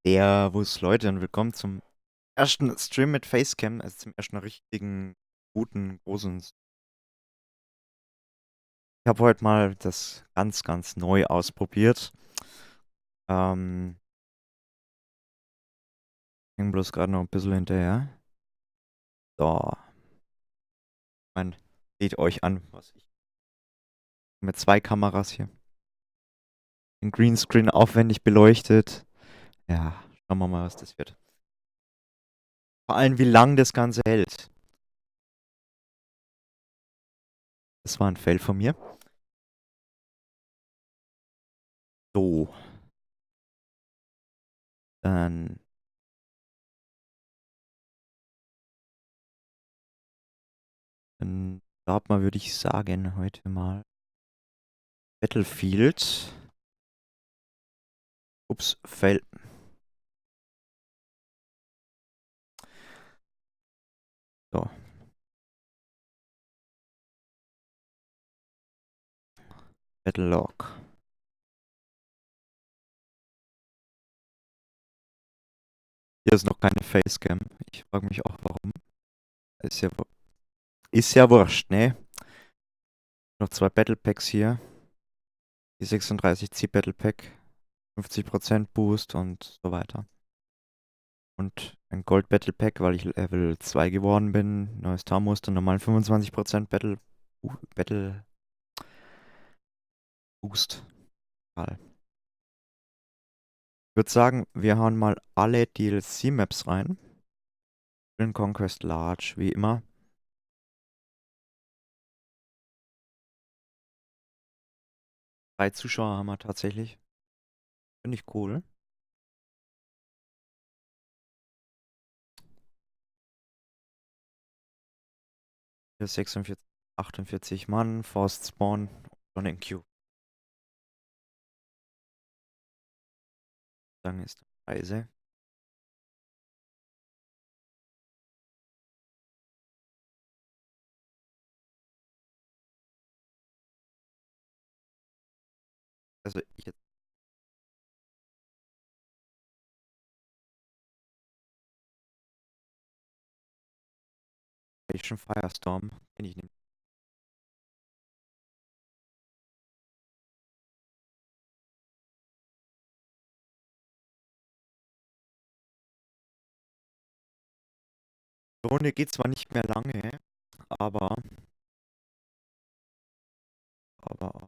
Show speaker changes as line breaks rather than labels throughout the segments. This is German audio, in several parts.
Servus Leute und willkommen zum ersten Stream mit Facecam, also zum ersten richtigen, guten, großen. Ich habe heute mal das ganz neu ausprobiert. Ähm, Hängen bloß gerade noch ein bisschen hinterher. So, man seht euch an, was ich mit zwei Kameras hier. Den Greenscreen aufwendig beleuchtet. Ja, schauen wir mal, was das wird. Vor allem, wie lang das Ganze hält. Das war ein Fail von mir. So, dann starten wir, würde ich sagen, heute mal Battlefield. Ups, Fail. So, Battle Log. Hier ist noch keine Facecam. Ich frage mich auch, warum. Ist ja, ist ja wurscht, ne? Noch zwei Battle Packs hier. Die 36C Battle Pack. 50% Boost und so weiter. Und ein Gold Battle Pack, weil ich Level 2 geworden bin. Neues Tarnmuster, normal 25% Battle Boost. Ich würde sagen, wir hauen mal alle DLC-Maps rein. In Conquest Large, wie immer. 3 Zuschauer haben wir tatsächlich. Finde ich cool. Hier 46, 48 Mann, Forced Spawn, schon in Queue. Dann ist Reise. Also ich jetzt Operation Firestorm, kenne ich nicht. Die Runde geht zwar nicht mehr lange, aber, aber,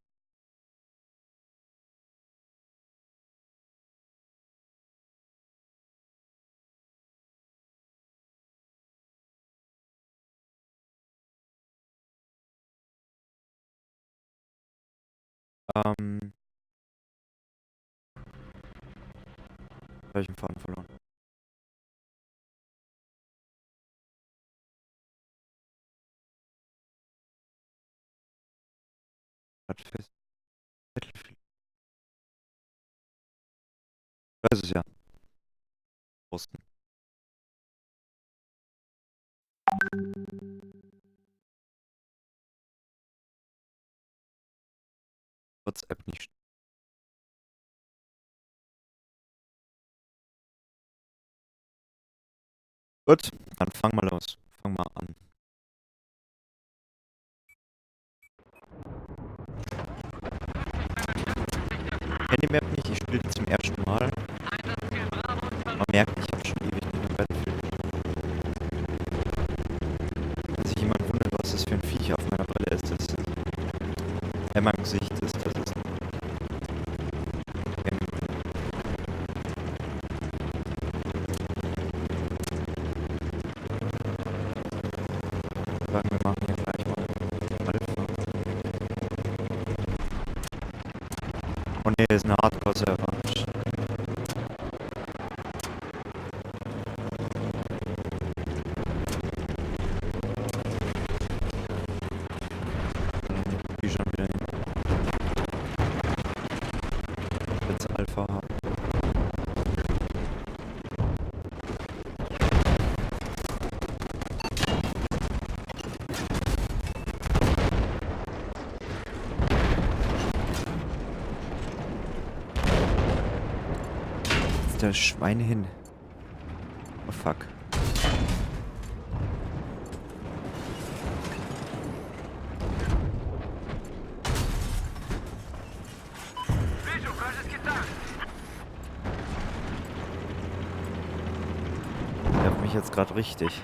ähm, habe ich den Faden verloren. Fest. Battlefield. Das ist ja Osten. WhatsApp nicht. Gut, dann fang mal los. Fang mal an. Ich kenne die Map nicht, ich spiele die zum ersten Mal. Man merkt, ich habe schon ewig nicht mehr Battlefield. Wenn sich jemand wundert, was das für ein Viech auf meiner Brille ist, das ist in meinem Gesicht ist, das ist. Sagen wir machen hier gleich mal Alpha. Und nee, ist eine Hardcore-Server. Die schon wieder hin. Jetzt Alpha haben. der Schweine hin? Oh fuck. Der hat mich jetzt gerade richtig.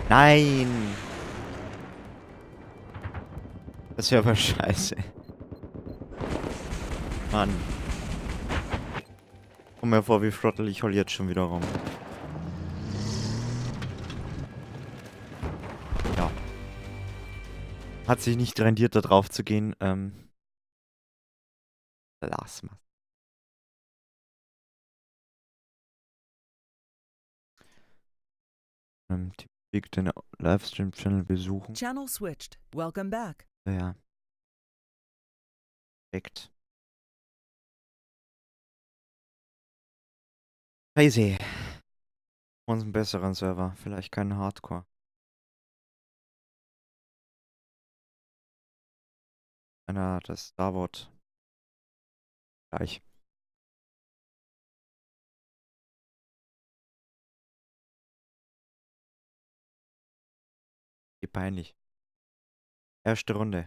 Nein! Das ist ja aber scheiße. Mann. Komm mir vor wie Throttle, ich hol jetzt schon wieder rum. Ja. Hat sich nicht rendiert, da drauf zu gehen. Lass mal. Den Livestream-Channel besuchen.
Channel switched. Welcome back.
Ja. Perfekt. Crazy. Uns einen besseren Server. Vielleicht keinen Hardcore. Einer, das Starboard. Gleich. Wie peinlich. Erste Runde.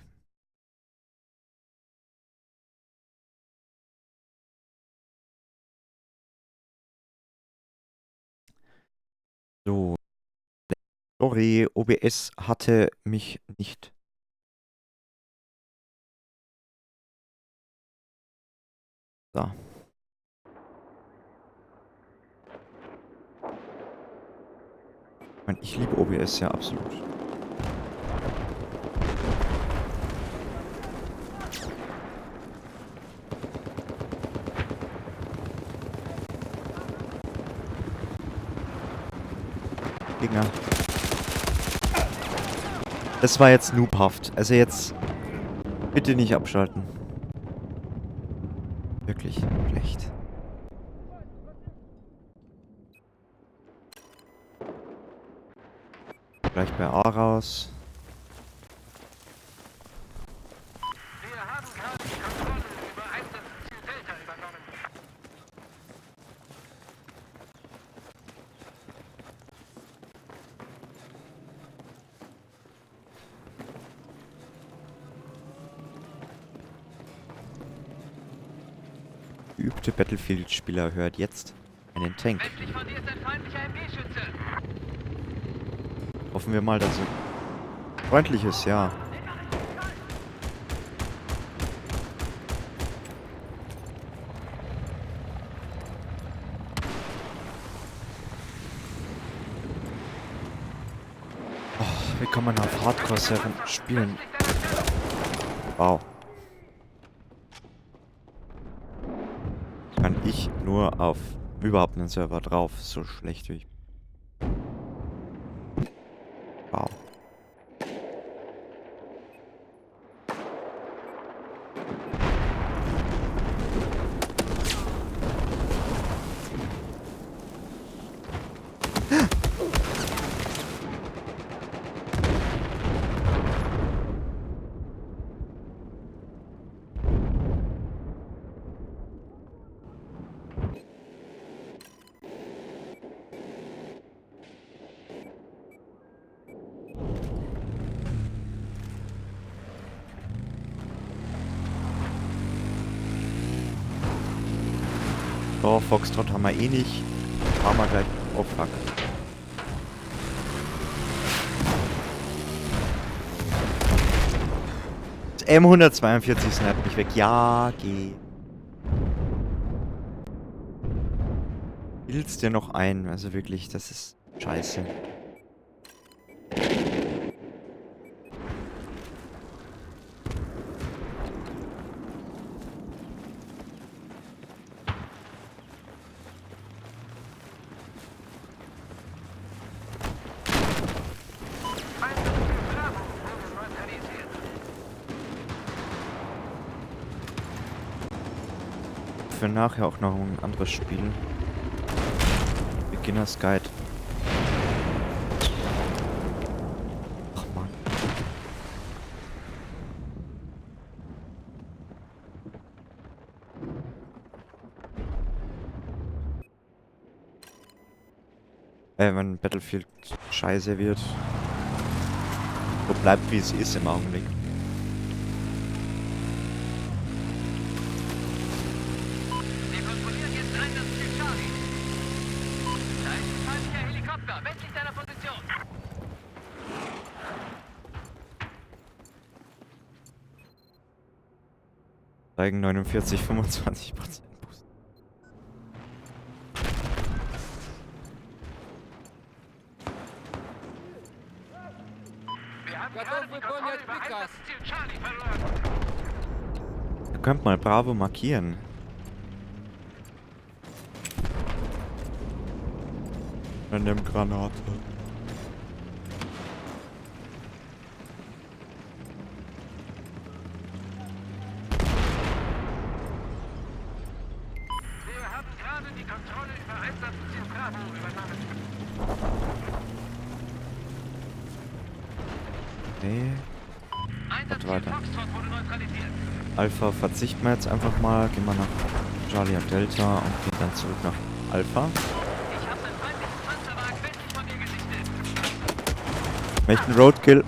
So. Sorry, OBS hatte mich nicht. So. Ich liebe OBS ja absolut. Gegner. Das war jetzt noobhaft. Also jetzt bitte nicht abschalten. Wirklich schlecht. Gleich bei A raus.
Wir haben gerade die Kontrolle über Einsatzziel Delta übernommen.
Geübte Battlefield-Spieler hört jetzt einen Tank.
Westlich von dir ist ein feindlicher MG-Schütze.
Hoffen wir mal, dass er freundlich ist, ja. Oh, wie kann man auf Hardcore-Servern spielen? Wow. Kann ich nur auf überhaupt einen Server drauf, so schlecht wie ich. Wow. So, Foxtrot haben wir eh nicht. Haben wir gleich. Oh fuck. Das M142 snappt mich weg. Ja, geh. Bild's dir noch ein. Also wirklich, das ist scheiße. für nachher auch noch ein anderes Spiel. Beginners Guide. Ach man. Wenn Battlefield scheiße wird. So bleibt wie es ist im Augenblick.
Wir kontrollieren jetzt Einsatzziel Charlie. Da ist ein feindlicher Helikopter, westlich deiner Position.
Zeigen 49, 25%. Boost.
Wir haben gerade die Kontrolle über Einsatzziel Charlie verloren.
Ihr könnt mal Bravo markieren. An dem Granate.
Wir haben gerade die Kontrolle über Einsatzziel Bravo übernommen.
Nee.
Einsatzziel
weiter.
Foxtrot wurde neutralisiert.
Alpha verzichten wir jetzt einfach mal. Gehen wir nach Charlie und Delta und gehen dann zurück nach Alpha.
Ich habe einen feindlichen Panzerwagen westlich von dir gesichtet.
Möchte einen Roadkill.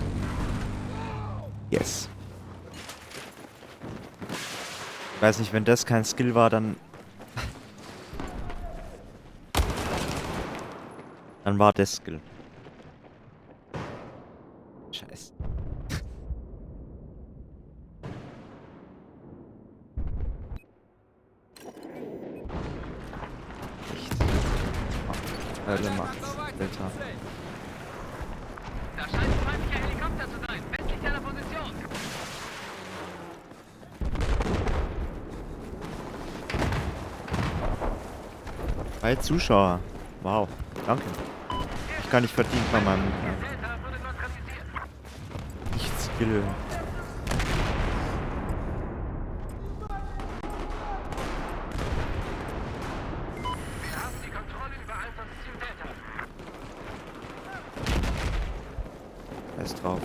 Yes. Ich weiß nicht, wenn das kein Skill war, dann... dann war das Skill. Scheiße. Echt. Macht. Delta.
Da scheint ein feindlicher Helikopter zu sein, westlich deiner Position.
Drei Zuschauer. Wow. Danke. Ich kann nicht verdient bei meinem
Delta wurde neutralisiert.
Nicht-Skill.
Wir haben die Kontrolle über Einsatzziel Delta.
Scheiß drauf.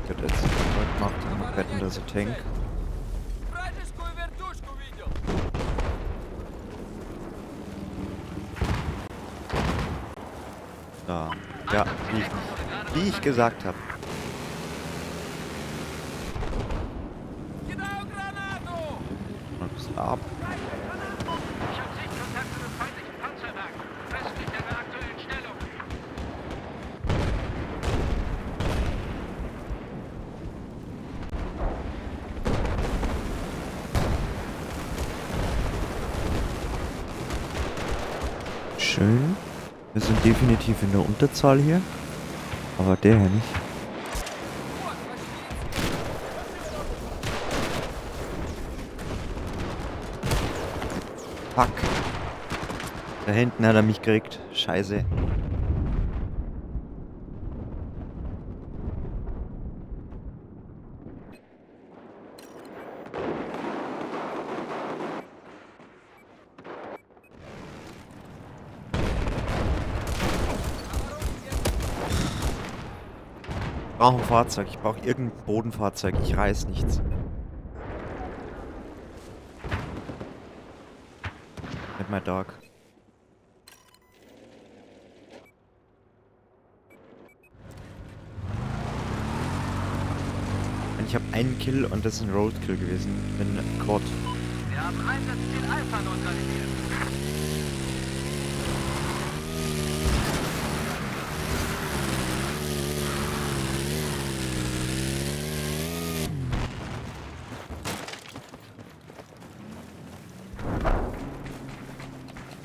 Wird jetzt Zeug macht und noch retten, dass er Tank.
Вражескую вертушку видел.
Da. Ja, wie ich gesagt habe.
Кидаю гранату!
Und bis ab.
Ich habe Sichtkontakt zu einem feindlichen Panzerwagen, westlich deiner aktuellen Stellung.
Schön. Wir sind definitiv in der Unterzahl hier. Aber der hier nicht. Fuck. Da hinten hat er mich gekriegt. Scheiße. Ich brauche ein Fahrzeug. Ich brauche irgendein Bodenfahrzeug. Ich reiß nichts. Mit my dog. Ich habe einen Kill und das ist ein Roadkill gewesen. Bin Quad.
Wir haben Einsatzziel Alpha neutralisiert.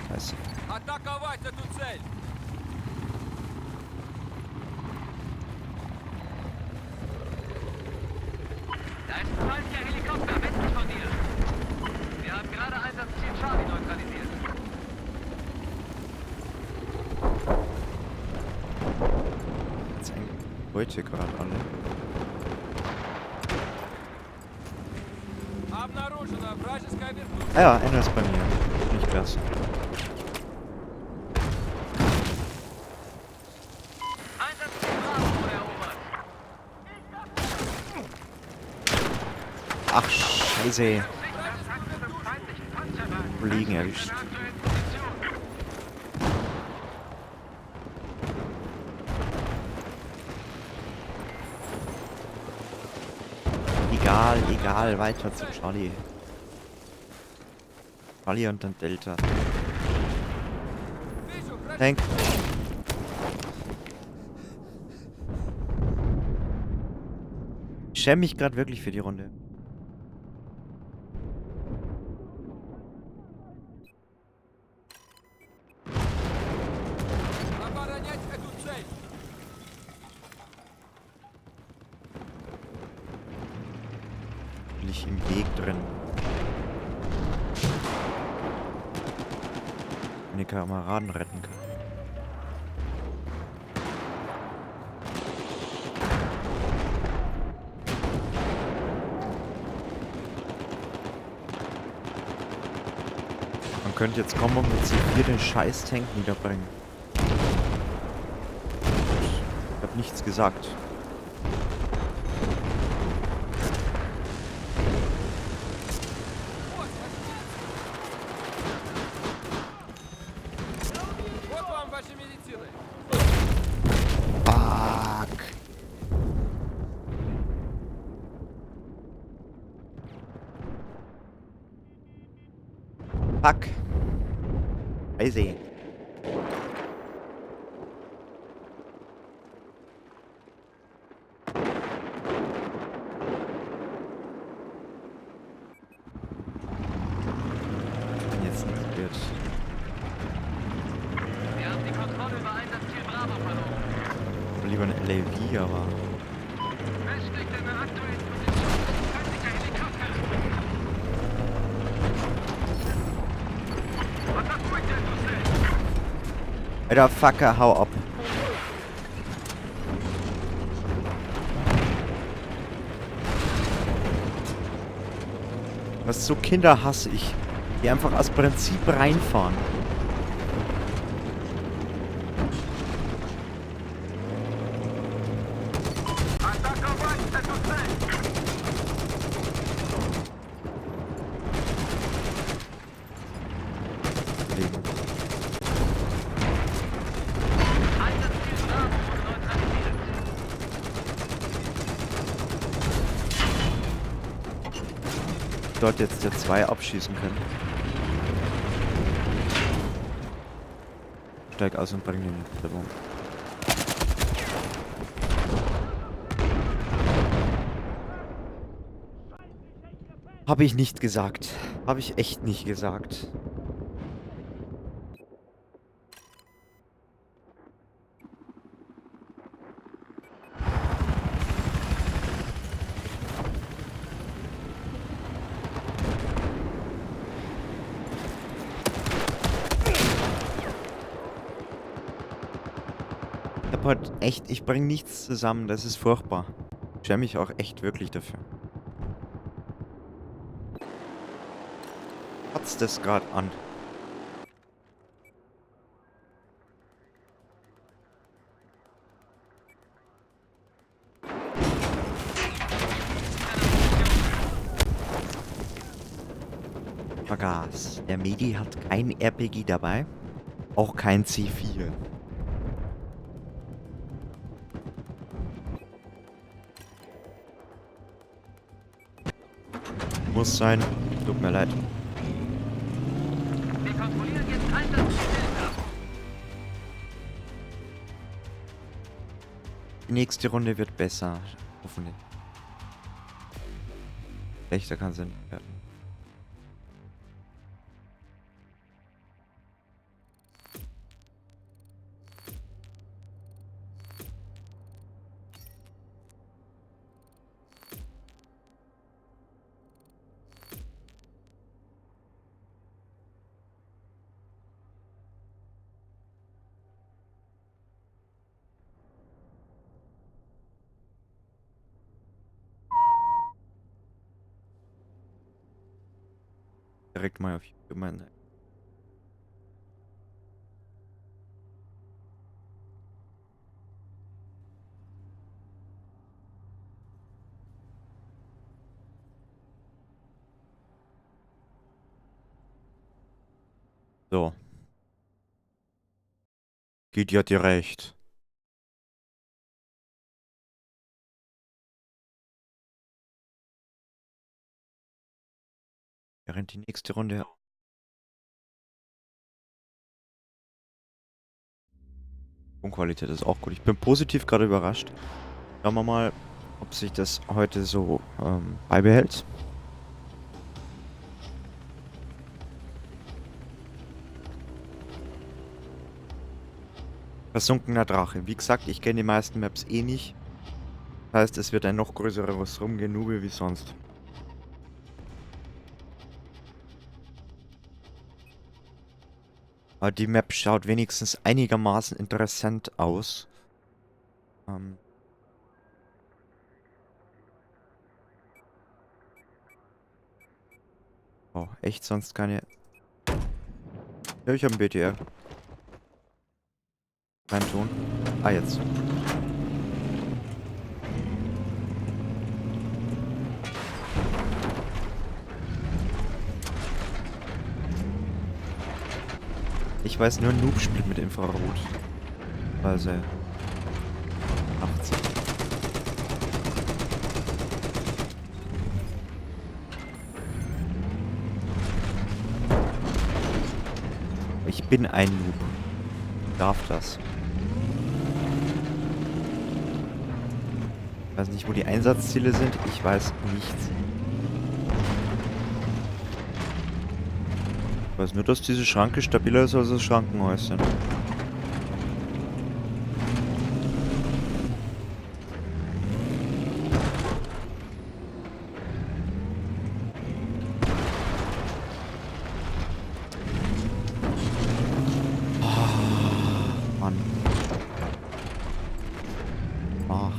Scheiße.
Атаковать эту цель!
Da ist ein feindlicher Helikopter westlich von dir. Wir haben gerade Einsatzziel Charlie neutralisiert.
Jetzt hängen heute gerade alle.
Обнаружена вражеская Вражеская вертушка.
Ah ja, einer ist bei mir. Nicht klasse.
Einsatzziel Bravo erobert.
Ach, scheiße. Kollegen erwischt. Egal, egal, weiter zu Charlie. Charlie und dann Delta.
Вижу, вражеская.
Tank. Ich schäme mich gerade wirklich für die Runde.
Оборонять эту цель.
Bin ich im Weg drin. Meine Kameraden retten kann. Man könnte jetzt kommen und mit C4 den Scheiß-Tank niederbringen. Ich hab nichts gesagt.
Вот вам ваши медицины.
Fuck. Fuck. Easy. Bin jetzt nicht wird.
Wir haben die Kontrolle über Einsatzziel Bravo verloren.
Lieber ein LAV, aber.
Westlich deiner aktuellen Position ist ein feindlicher Helikopter. Attackuit der Dussel.
Alter Fucker, hau ab. Was so Kinder hasse ich, die einfach aus Prinzip reinfahren.
Атаковать эту цель.
Leben.
Einsatzziel Bravo wurde neutralisiert.
Dort jetzt der 2 abschießen können. Steig aus und bring den Treffer. Habe ich nicht gesagt. Habe ich echt nicht gesagt. Ich hab heute echt, ich bringe nichts zusammen, das ist furchtbar. Ich schäme mich auch echt wirklich dafür. Hat's das gerade an? Vergaß. Der Medi hat kein RPG dabei. Auch kein C4. Muss sein. Tut mir leid.
Wir kontrollieren jetzt Einsatzziel Delta.
Die nächste Runde wird besser. Hoffentlich. Schlechter kann sie nicht werden. direkt mal auf YouTube meine. So. Geht ja dir recht. Während die nächste Runde. Tonqualität ist auch gut. Ich bin positiv gerade überrascht. Schauen wir mal, ob sich das heute so beibehält. Versunkener Drache. Wie gesagt, ich kenne die meisten Maps eh nicht. Das heißt, es wird ein noch größeres Rumgenubel wie sonst. Aber die Map schaut wenigstens einigermaßen interessant aus. Oh, echt sonst keine... Ja, ich habe einen BTR. Kein Ton. Ah, jetzt. Ich weiß nur, Noob spielt mit Infrarot. Also 80. Ich bin ein Noob. Darf das. Ich weiß nicht, wo die Einsatzziele sind. Ich weiß nichts. Ich weiß nur, dass diese Schranke stabiler ist als das Schrankenhäuschen. Mann. Ach.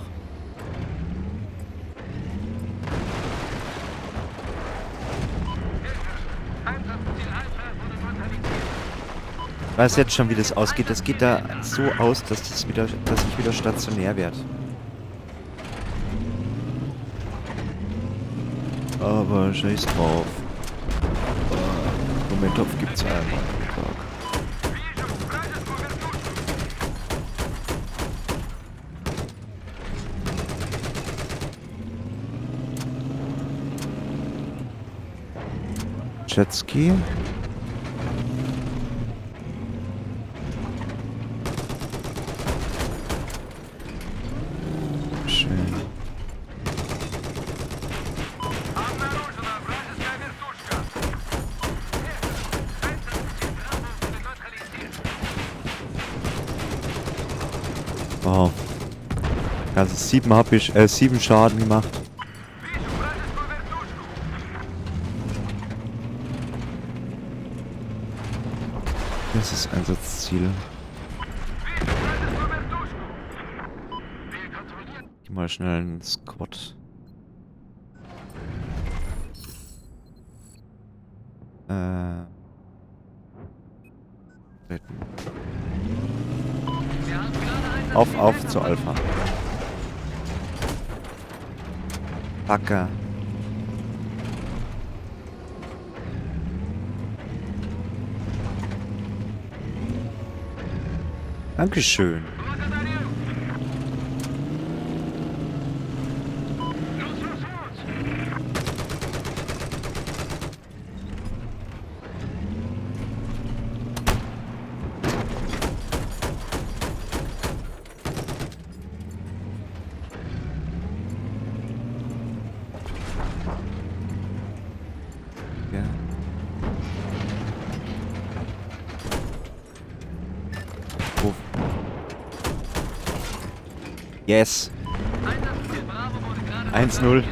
Ich weiß jetzt schon, wie das ausgeht. Das geht da so aus, dass ich wieder stationär werde. Aber scheiß drauf. Momentum gibt's einmal am Tag. Jetski. Schön. Wow. Also 7 Schaden gemacht. Das ist Einsatzziel. Geh mal schnell einen Squad. Retten. Auf zur Alpha. Backe. Dankeschön. Ja. Oh. Yes. 1-0. Ich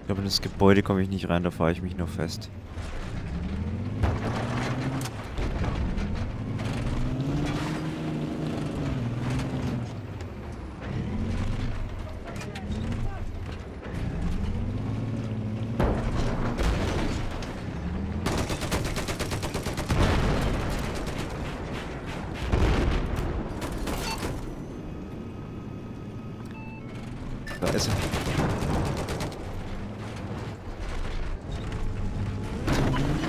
glaube, in das Gebäude komme ich nicht rein, da fahre ich mich noch fest. Scheiße.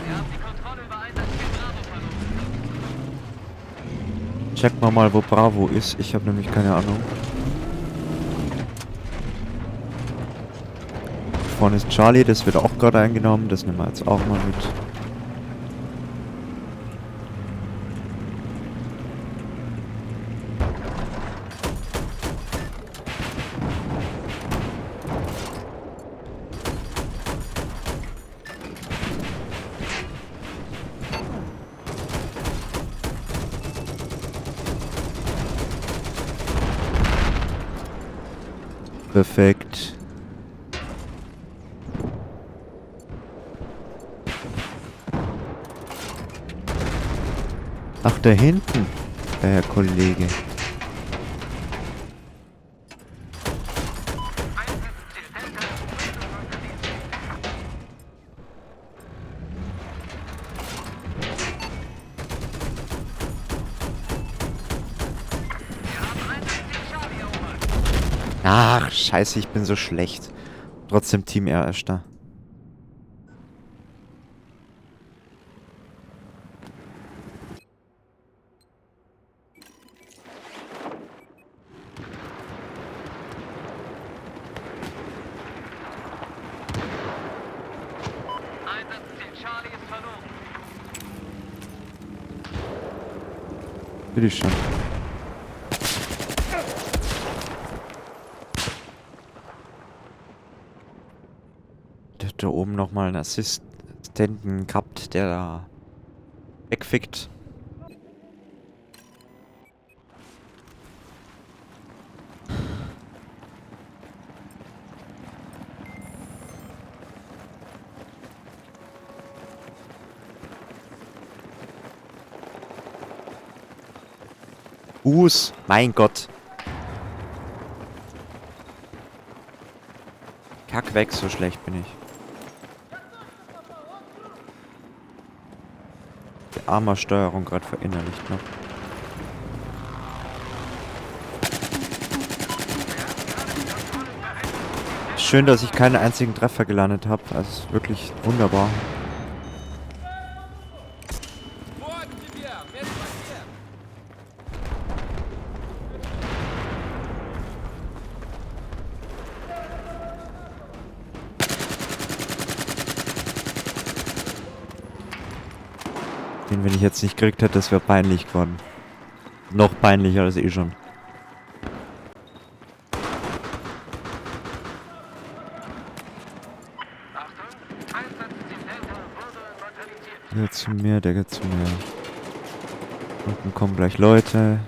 Wir haben die Kontrolle über Einsatzziel Bravo verloren.
Checken wir mal, wo Bravo ist. Ich habe nämlich keine Ahnung. Vorne ist Charlie, das wird auch gerade eingenommen. Das nehmen wir jetzt auch mal mit. Perfekt. Ach, da hinten, der Herr Kollege. Ach, scheiße, ich bin so schlecht. Trotzdem Team R ist da.
Einsatzziel Charlie ist verloren.
Bitte schon. Der hat da oben nochmal einen Assistenten gehabt, der da wegfickt. Mein Gott. Kack weg, so schlecht bin ich. Die Armer-Steuerung gerade verinnerlicht, ne? Schön, dass ich keinen einzigen Treffer gelandet habe. Also wirklich wunderbar.
Вот тебе! Медпакет!
Den, wenn ich jetzt nicht gekriegt hätte, das wäre peinlich geworden. Noch peinlicher als eh schon.
Achtung, Einsatzziel Delta wurde neutralisiert.
Der geht zu mir, der geht zu mir. Unten kommen gleich Leute.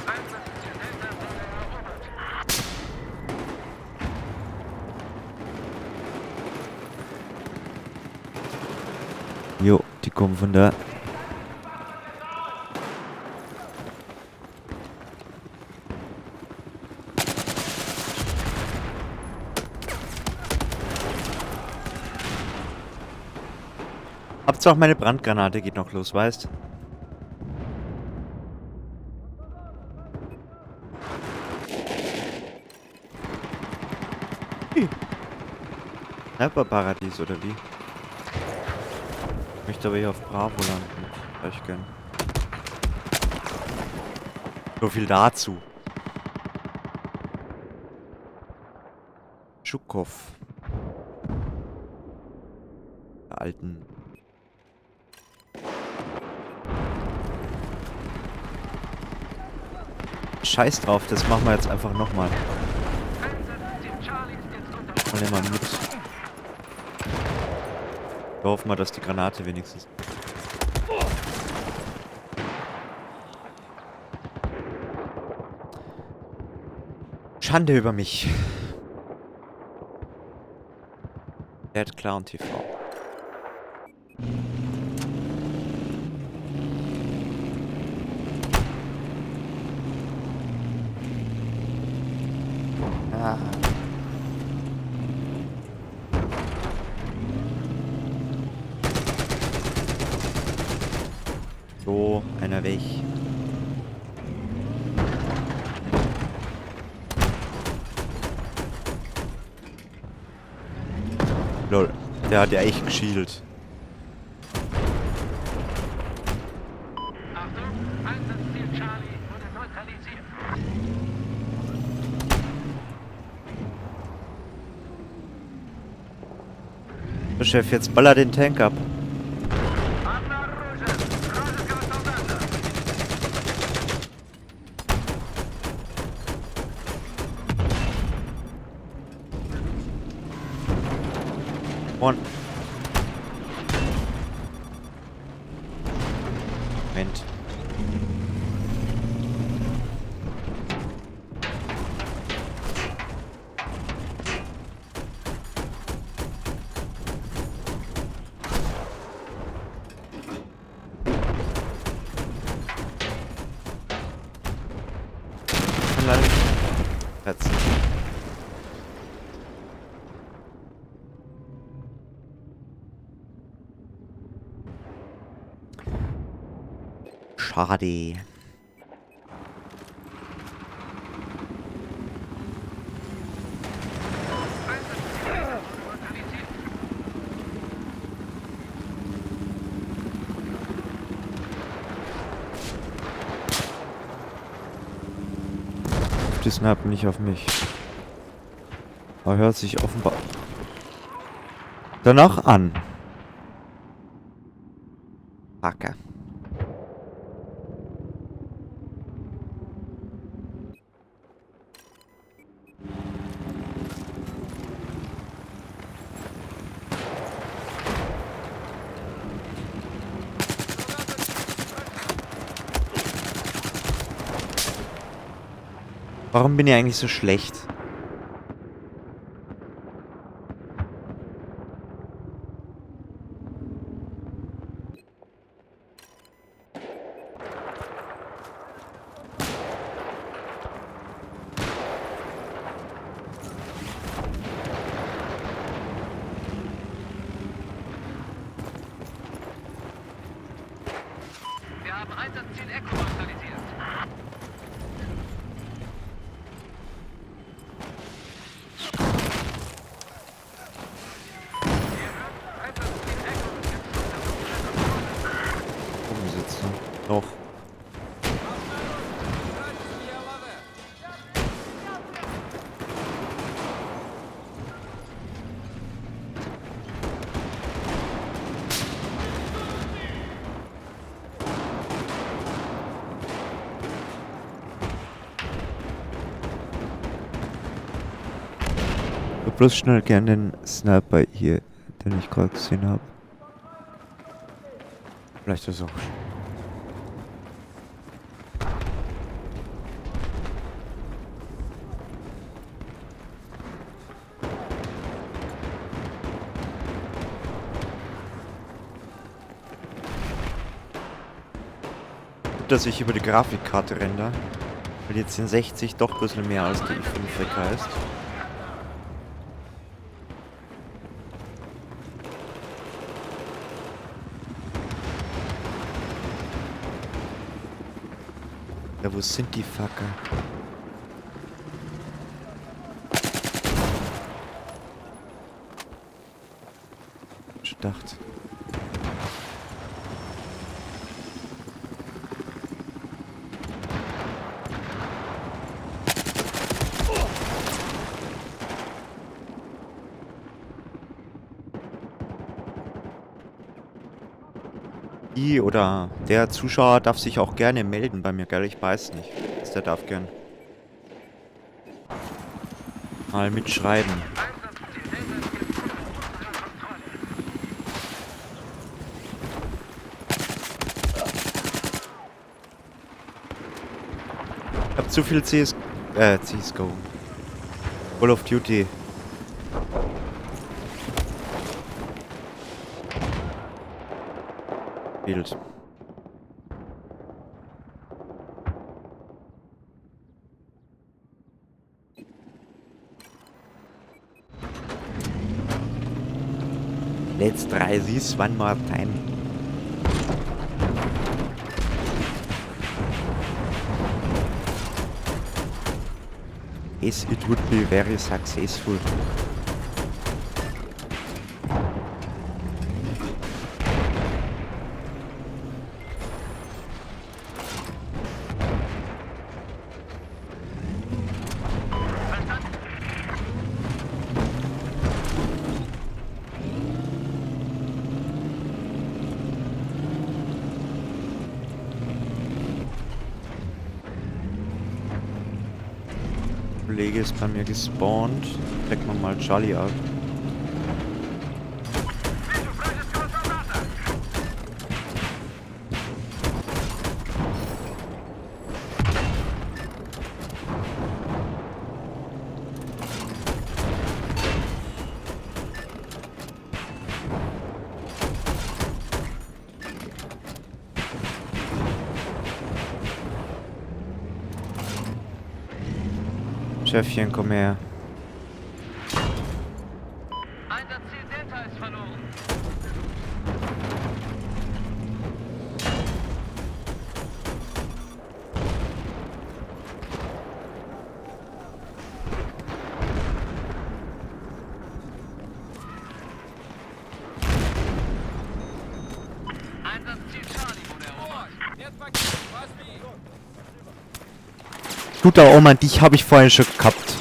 Einsatzziel Delta wurde erobert.
Jo, die kommen von da. Habt's auch meine Brandgranate, geht noch los, weißt? Hyperparadies oder wie? Ich möchte aber hier auf Bravo landen. Gleich gern. So viel dazu. Tschukow. Der alten. Scheiß drauf, das machen wir jetzt einfach nochmal.
Einsatzziel Charlie ist jetzt unter
Mal nehmen wir mit. Wir hoffen mal, dass die Granate wenigstens. Schande über mich. Dead Clown TV. Ah. So, einer weg. Lol. Der hat ja echt geschielt.
Achtung, Einsatzziel Charlie wurde neutralisiert.
So, Chef, jetzt baller den Tank ab.
Arma Rouge, Rouge comandante.
Und. Moment. Platz. Schade. Die snappen nicht auf mich. Aber hört sich offenbar danach an. Hacke. Warum bin ich eigentlich so schlecht?
Wir haben Einsatzziel Echo neutralisiert.
Umsetzen. Doch. Ich würde bloß schnell gern den Sniper hier, den ich gerade gesehen habe. Vielleicht ist auch. Gut, dass ich über die Grafikkarte render. Weil jetzt sind 60 doch ein bisschen mehr als die i5 heißt. Ja, wo sind die Fucker? Ich dachte. Die oder der Zuschauer darf sich auch gerne melden bei mir, gell? Ich weiß nicht. Der darf gern mal mitschreiben. Ich hab zu viel CSGO. Call of Duty. Bild. Let's try this one more time. Yes, it would be very successful. Kollege ist bei mir gespawnt. Checken wir mal Charlie ab. Chefchen, komm her.
Einsatzziel Delta ist verloren. Einsatzziel Charlie wurde erobert.
Нет пакет, возьми.
Du da, oh Mann, dich habe ich vorhin schon gehabt.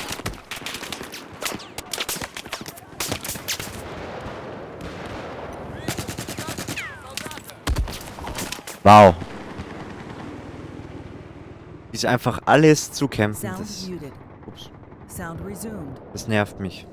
Wow. Ist einfach alles zu kämpfen.
Sound
Das,
muted.
ups,
Sound resumed.
das nervt mich.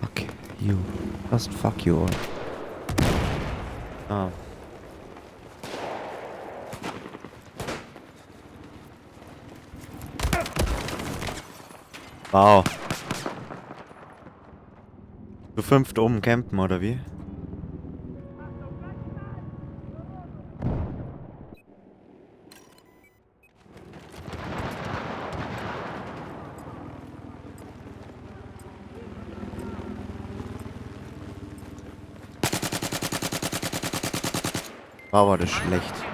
Okay, you. Just fuck you all. Ah. Wow. Zu fünft oben campen, oder wie? War das schlecht.
Ziel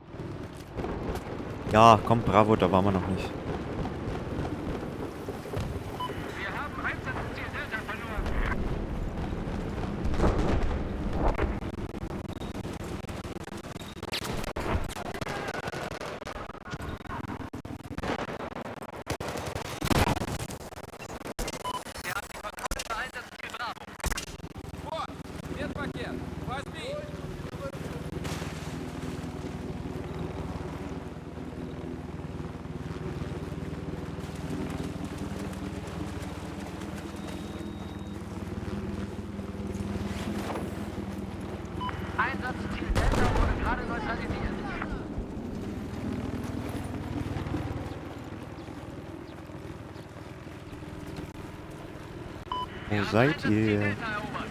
Delta wurde erobert.
Ja, komm, bravo, da waren wir noch nicht.
Wir haben Einsatzziel Delta verloren. Wir haben die Kontrolle über Einsatzziel Bravo.
Вот, нет пакет, возьми.
Einsatzziel Delta wurde gerade neutralisiert.
Wo seid ihr?
Delta erobert.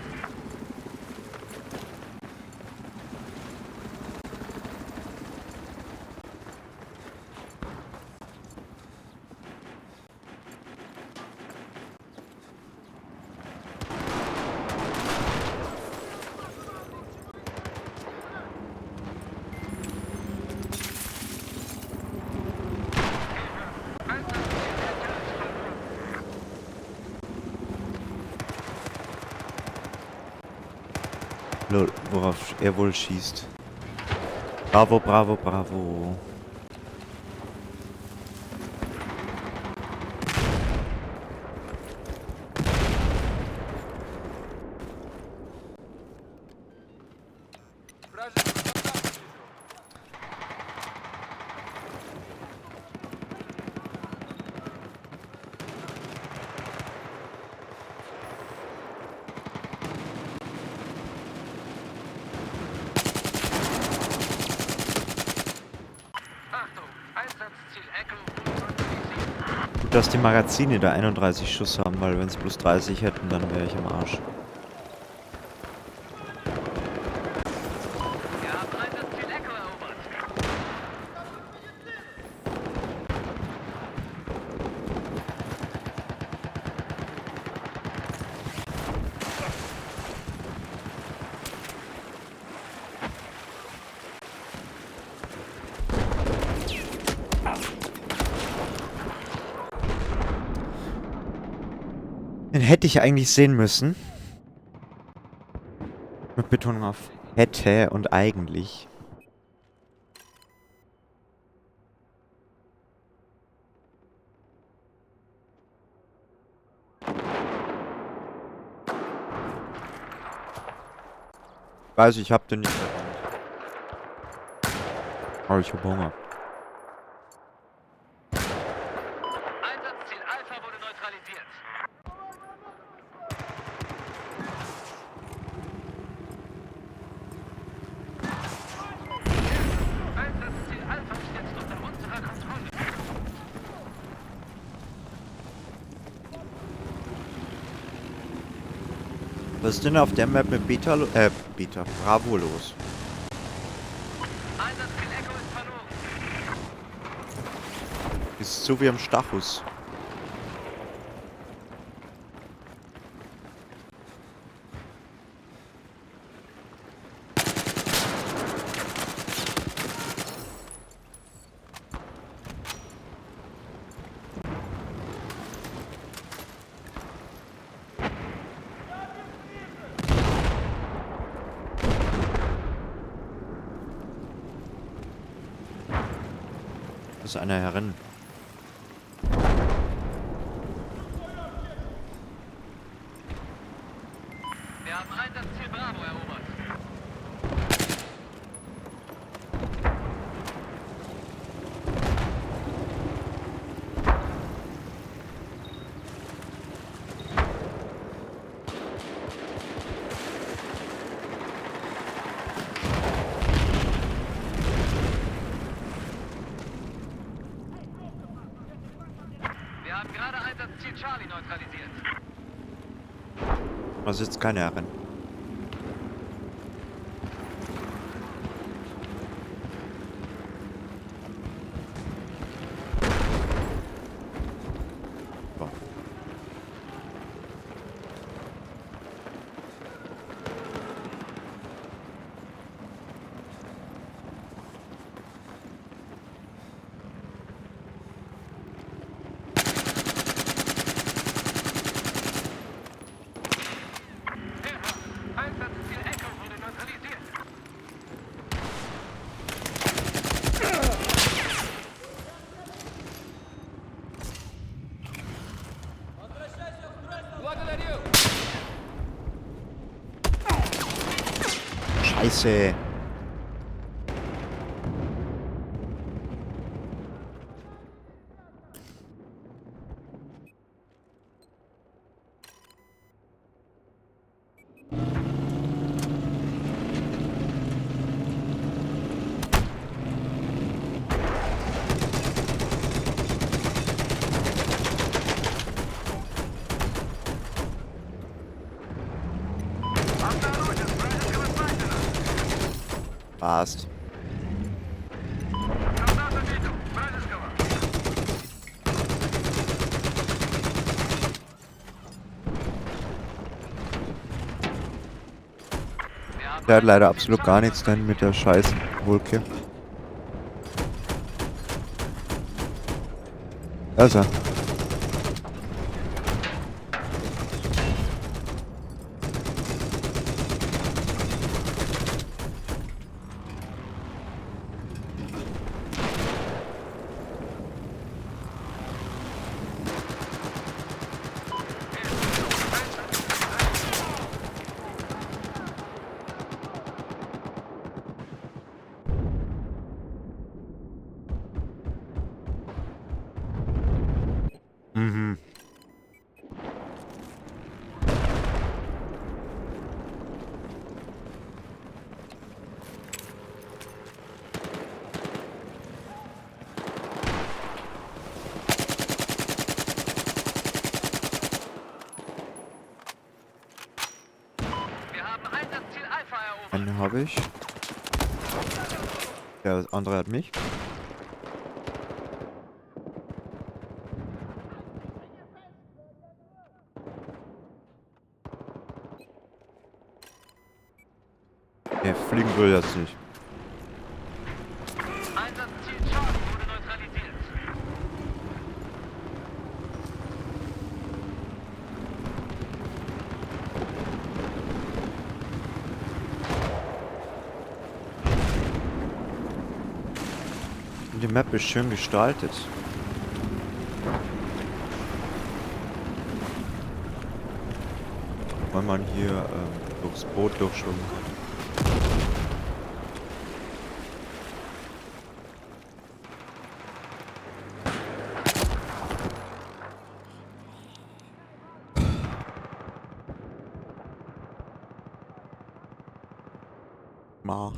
Lol, worauf er wohl schießt. Bravo, bravo, bravo.
Вражеский солдат вижу.
Achtung, Einsatzziel Echo wurde neutralisiert.
Gut, dass die Magazine da 31 Schuss haben, weil wenn es bloß 30 hätten, dann wäre ich am Arsch.
Wir haben Einsatzziel Echo erobert.
Den hätte ich eigentlich sehen müssen. Mit Betonung auf hätte und eigentlich. Weiß ich, hab den nicht erkannt. Aber ich hab Hunger.
Einsatzziel Alpha wurde neutralisiert. Einsatzziel Alpha ist jetzt unter unserer Kontrolle.
Was ist denn auf der Map mit Bravo los?
Einsatzziel Echo ist verloren.
Ist so wie am Stachus. Ist einer herin.
Wir haben Einsatzziel Bravo erobert. Wir haben gerade Einsatzziel Charlie neutralisiert.
Da sitzt keiner herin. So.
Einsatzziel Echo wurde neutralisiert.
Благодарю!
Scheiße. Passt. Der hat leider absolut gar nichts denn mit der scheiß Wolke. Da ist er. Mhm.
Wir haben Einsatzziel Alpha erobert.
Einen habe ich. Der andere hat mich. Der fliegen will jetzt nicht.
Einsatzziel Charlie wurde neutralisiert.
Map ist schön gestaltet. Weil man hier durchs Boot durchschwimmen kann. Mach.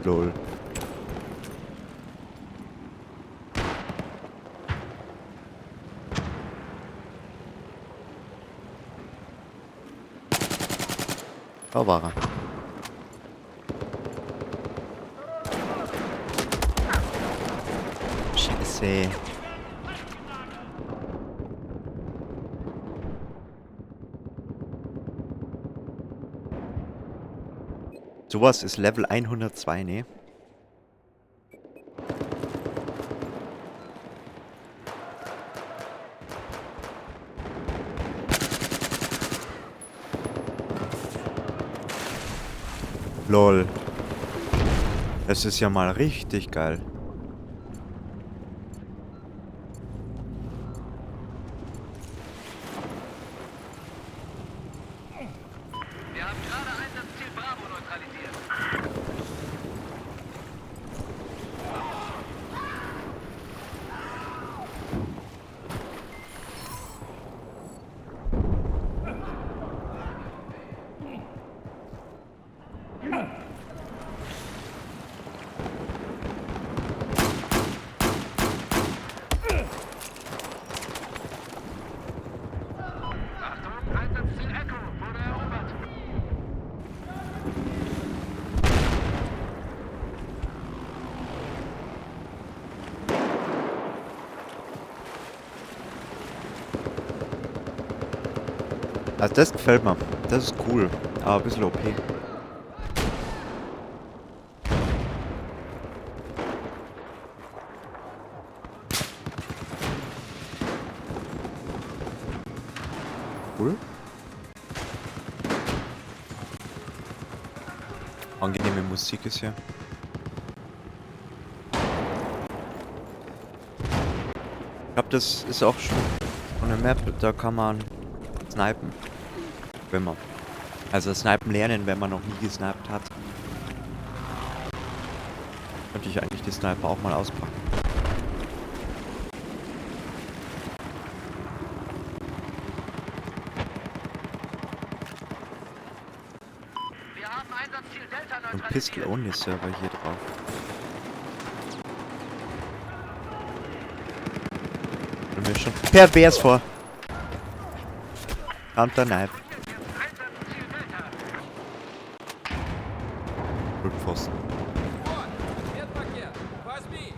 Lol. Da war er. Scheiße. Sowas ist Level 102, ne? Lol. Das ist ja mal richtig geil.
Wir haben gerade Einsatzziel Bravo neutralisiert. Achtung, Einsatzziel Echo wurde erobert.
Also das gefällt mir. Das ist cool. Aber ein bisschen OP. Cool. Angenehme Musik ist hier. Ich glaube, das ist auch schon eine Map, da kann man snipen. Wenn man. Also snipen lernen, wenn man noch nie gesniped hat. Könnte ich eigentlich die Sniper auch mal auspacken.
Wir haben Einsatzziel Delta
Und
neutralisiert.
Pistol-Only-Server hier drauf. Und mir schon pervers vor. Counter Knife.
Einsatzziel Delta.
Rückpfosten.
Вот! Медпакет! Возьми!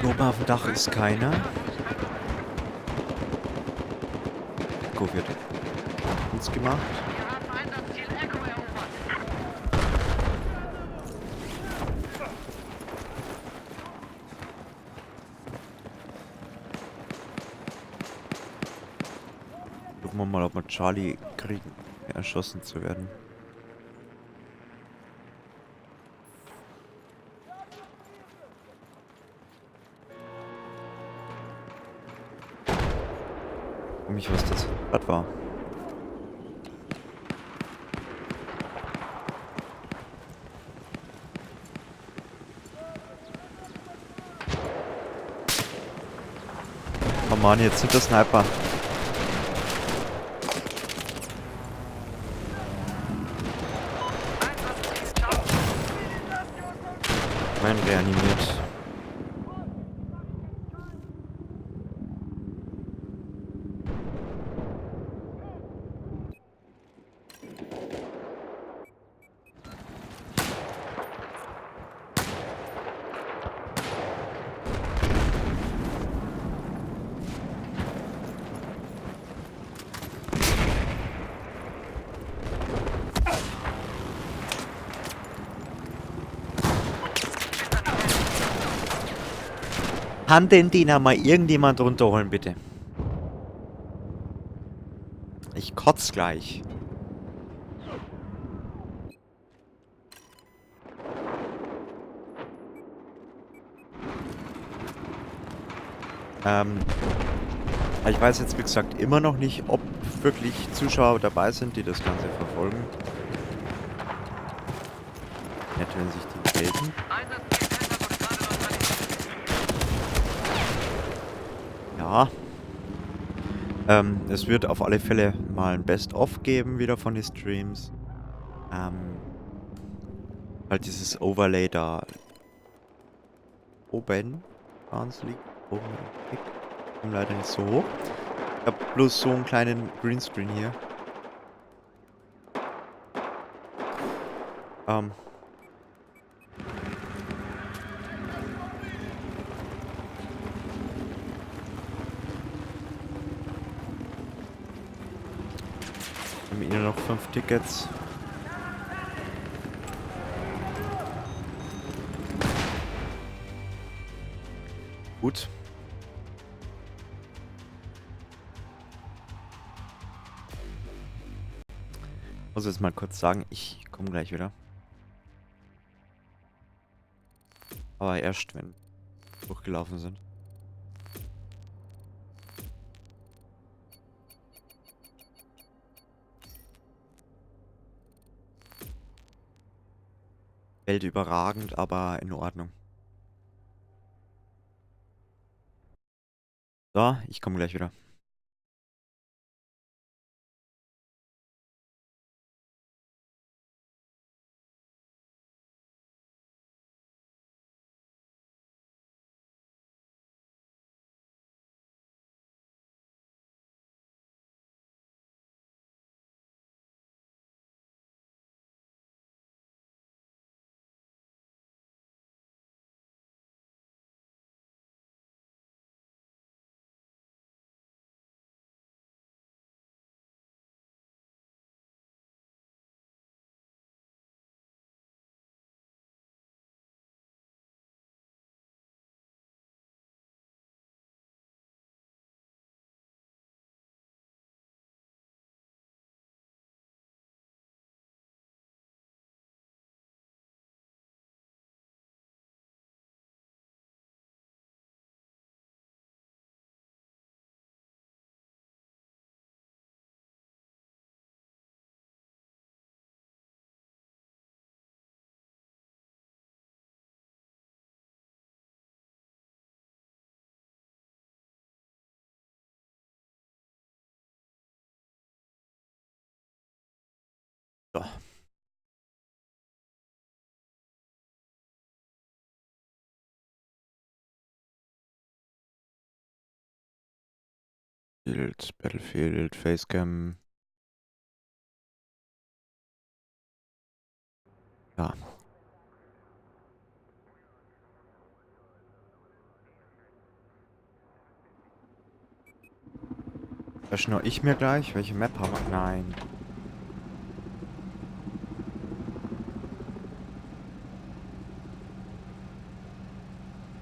Oben auf dem Dach ist keiner. Go wird uns gemacht.
Wir haben Einsatzziel Echo erobert.
Gucken wir mal, ob wir Charlie kriegen, erschossen zu werden. Für mich was das war. Mann, jetzt sind das Sniper. Mein reanimiert. Kann den Diener mal irgendjemand runterholen, bitte? Ich kotz gleich. Ich weiß jetzt, wie gesagt, immer noch nicht, ob wirklich Zuschauer dabei sind, die das Ganze verfolgen. Nett, wenn sich die melden. Ja. Es wird auf alle Fälle mal ein Best-of geben wieder von den Streams. Halt dieses Overlay da oben ganz liegt. Oben im Pick. Leider nicht so hoch. Ich hab bloß so einen kleinen Greenscreen hier. Haben wir noch 5 Tickets. Gut. Ich muss jetzt mal kurz sagen, ich komme gleich wieder. Aber erst, wenn wir durchgelaufen sind. Welt überragend, aber in Ordnung. So, ich komme gleich wieder. So. Battlefield, Facecam. Ja. Verschnur ich mir gleich? Welche Map haben wir? Nein.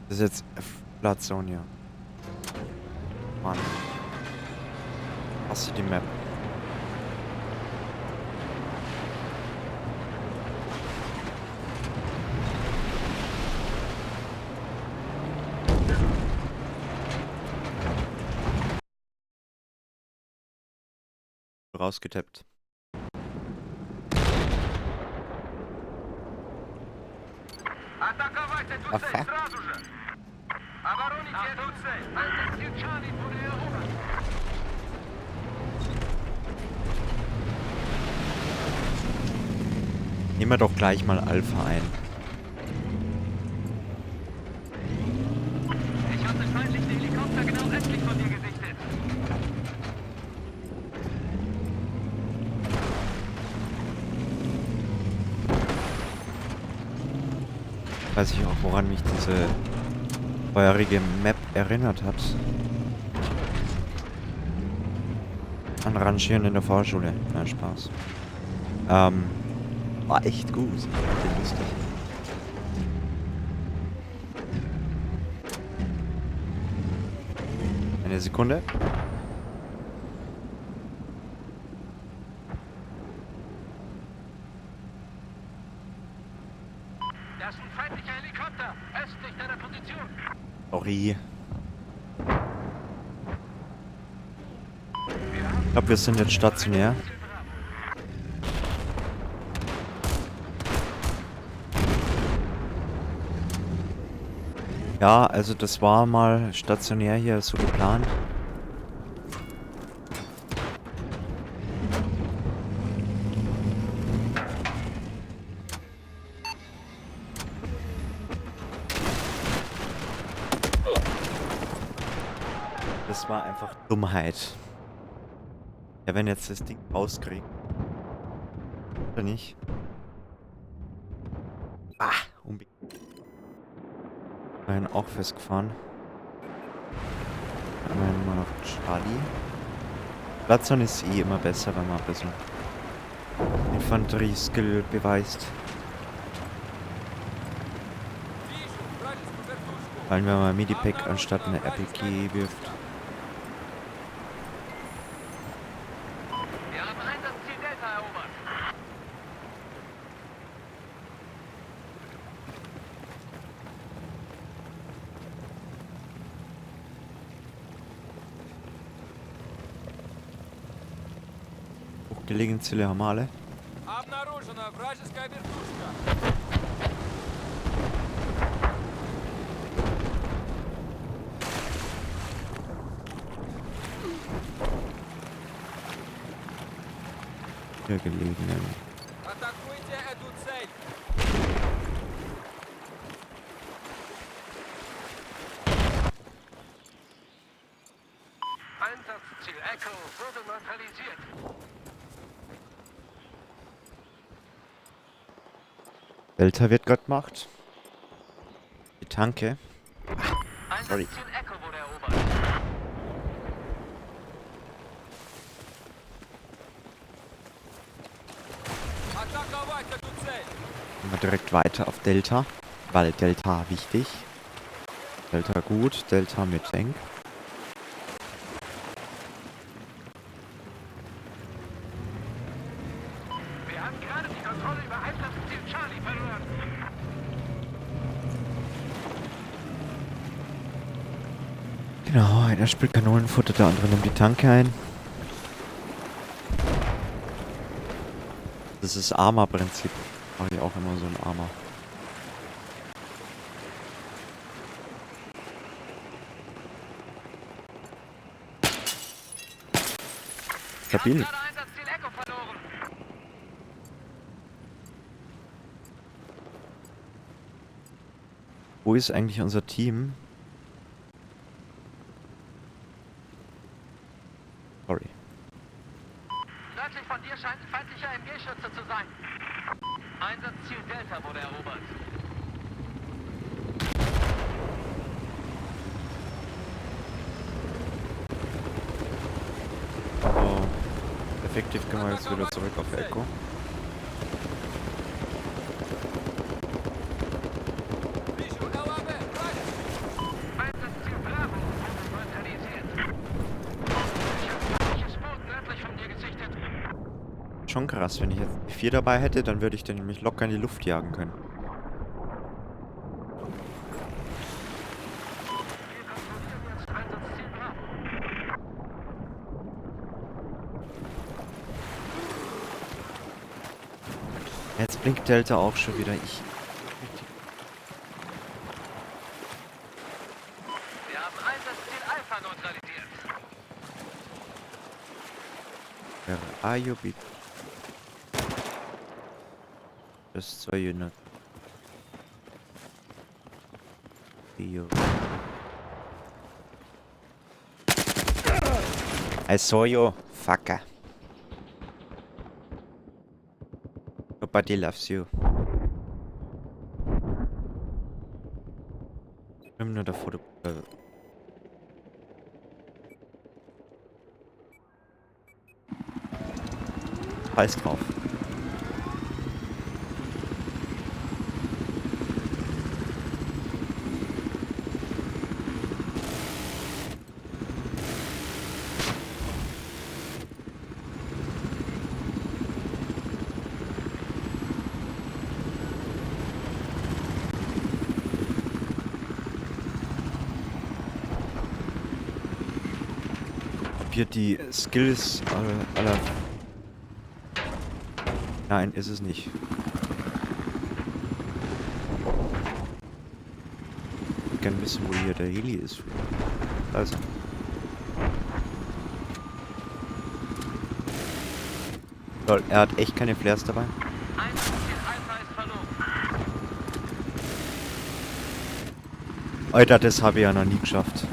Das ist jetzt Platzzone hier. Mann. Hast du die Map? Rausgetappt.
Атаковать
А
эту цель
fuck.
сразу же! Einsatzziel Charlie wurde erobert.
Nehmen wir doch gleich mal Alpha ein.
Ich hatte feindliche Helikopter genau östlich von dir gesichtet.
Weiß ich auch, woran mich diese vorherige Map erinnert hat. An Rangieren in der Fahrschule. Nein, Spaß. War echt gut. War lustig. Eine Sekunde.
Das ist ein feindlicher Helikopter, östlich deiner Position.
Sorry. Ich glaube, wir sind jetzt stationär. Ja, also das war mal stationär hier so geplant. Das war einfach Dummheit. Ja, wenn jetzt das Ding rauskriegt. Oder nicht? Ah, unbedingt. Immerhin auch festgefahren. Immerhin mal auf Charlie. Platzern ist eh immer besser, wenn man ein bisschen Infanterie-Skill beweist. Vor allem, wenn man Medipack anstatt eine RPG wirft.
Wir haben Einsatzziel Delta erobert.
Hochgelegene Ziele haben wir alle.
Обнаружена вражеская вертушка.
Hier gelegenen.
Атакуйте эту цель.
Einsatzziel Echo wurde neutralisiert.
Delta wird gerade gemacht. Die Tanke. Sorry.
Einsatzziel Echo wurde erobert.
Атаковать эту цель.
Gehen wir direkt weiter auf Delta. Weil Delta wichtig. Delta gut. Delta mit Tank.
Wir haben gerade die Kontrolle über Einsatzziel Charlie verloren.
Genau, einer spielt Kanonenfutter, der andere nimmt die Tanke ein. Das ist Arma-Prinzip. Mache ich auch immer so ein Arma.
Wir haben
Stabil.
gerade Einsatzziel Echo verloren.
Wo ist eigentlich unser Team? Sorry.
Nördlich von dir scheint ein feindlicher MG-Schütze zu sein. Einsatzziel Delta wurde erobert.
So. Effektiv können wir jetzt wieder zurück auf Echo.
Вижу ЛАВ. Вражеский.
Einsatzziel Bravo wurde neutralisiert. Ich habe feindliches Boot nördlich von dir gesichtet.
Schon krass, wenn ich jetzt die 4 dabei hätte, dann würde ich den nämlich locker in die Luft jagen können.
Wir kontrollieren jetzt Einsatzziel Bravo.
Jetzt blinkt Delta auch schon wieder.
Einsatzziel Alpha neutralisiert.
Where are you, big? Just so you know. You. I saw you, fucker. Nobody loves you. Nimm nur davor, du. Scheiß drauf. Hier die Skills aller. Nein, ist es nicht. Ich kann wissen, wo hier der Heli ist. Also. Lol, er hat echt keine Flares dabei.
Einsatzziel Alpha ist verloren.
Alter, das habe ich ja noch nie geschafft.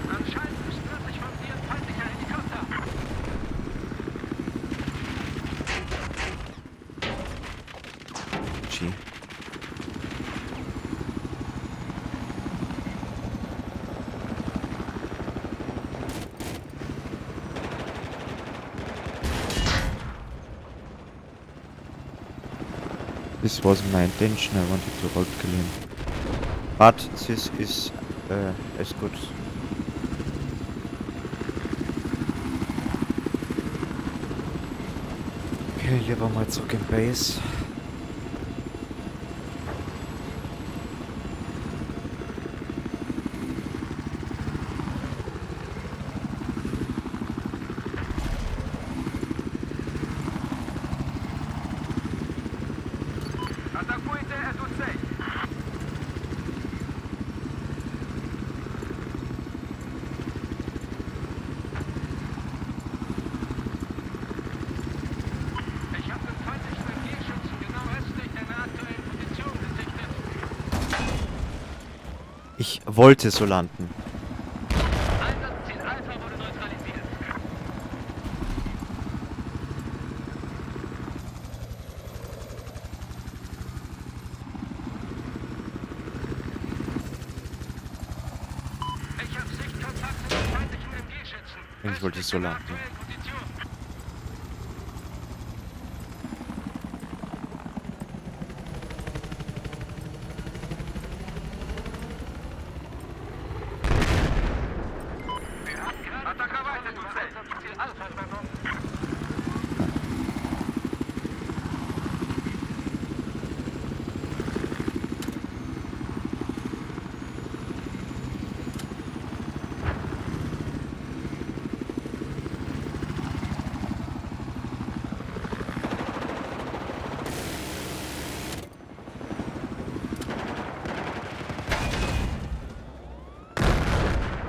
Anscheinend stört sich von dir ein feindlicher Helikopter.
G. This wasn't my intention, I wanted to roll kill him. But this is as good. Okay, lieber mal zurück in Base.
Атакуйте эту цель. Ich habe den feindlichen MG-Schützen genau östlich deiner aktuellen Position gesichtet.
Ich wollte so landen.
Einsatzziel Alpha wurde neutralisiert. Ich habe Sichtkontakt mit den feindlichen MG-Schützen.
Ich wollte so landen.
Position. Wir haben gerade Attacke du Ziel Alpha übernommen.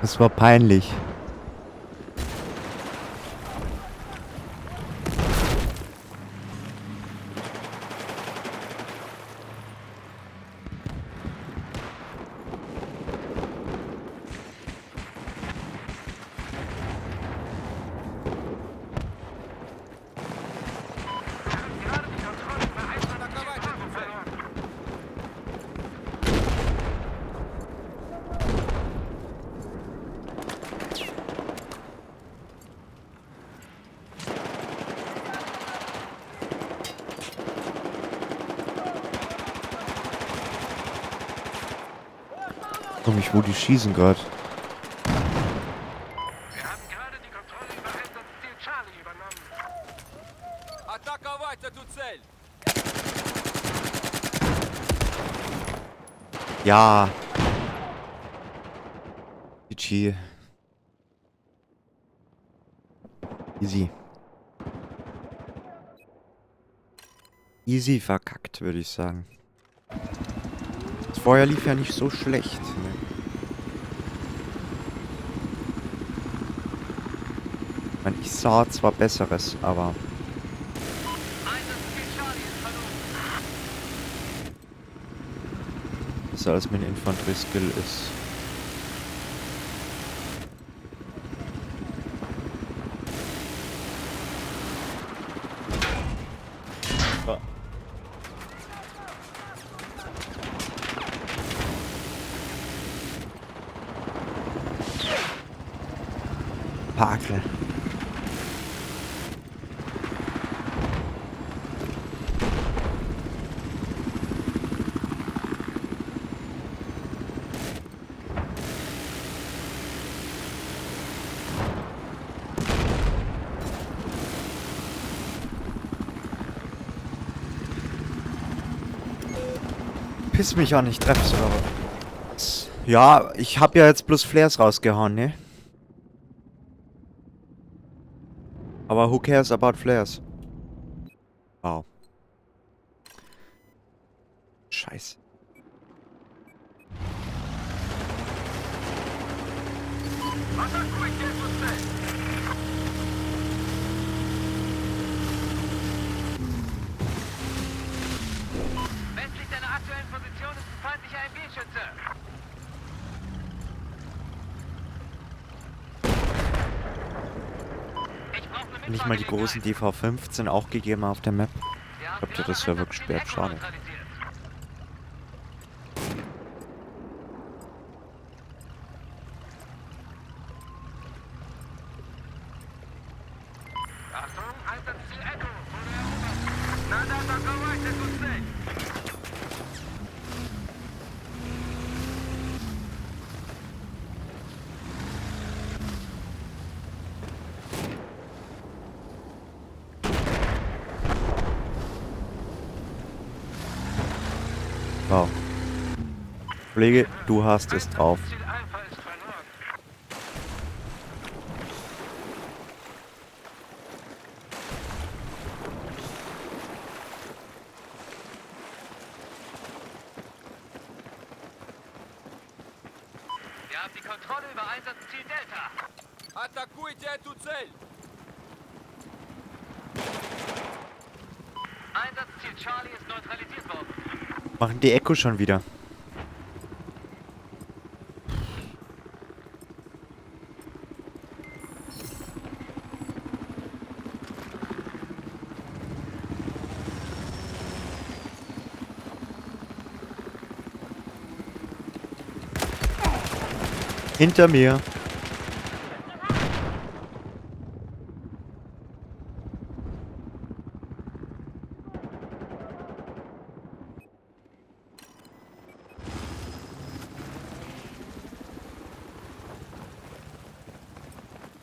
Das war peinlich.
Gerade die Kontrolle über einzelne Ziele verloren.
Komm, ich wo die schießen gerade.
Wir haben gerade die Kontrolle über Einsatzziel Charlie übernommen.
Атаковать эту цель!
Ja. GG. Easy. Easy verkackt, würde ich sagen. Das Feuer lief ja nicht so schlecht. Ne? Ich meine, ich sah zwar Besseres, aber
Einsatzziel Charlie ist verloren.
besser als mein Infanterie-Skill ist. Ah. Hakel. Piss mich an, ich treff's oder was? Ja, ich hab ja jetzt bloß Flares rausgehauen, ne? Aber who cares about Flares? Wow. Scheiße.
Attackuйте эту цель. Westlich deiner aktuellen Position ist ein feindlicher MG-Schütze. Ich brauche eine
Nicht mal die großen DV-15 auch gegeben auf der Map. Habt ihr das ja wirklich spät? Schade.
Achtung, Einsatzziel Echo. Wurde erobert. Надо атаковать эту цель.
Wow. Kollege, du hast es drauf.
Ziel Alpha ist verloren. Wir haben die Kontrolle über Einsatzziel Delta.
Атакуйте эту цель!
Einsatzziel Charlie ist neutralisiert worden.
Machen die Echo schon wieder. Hinter mir.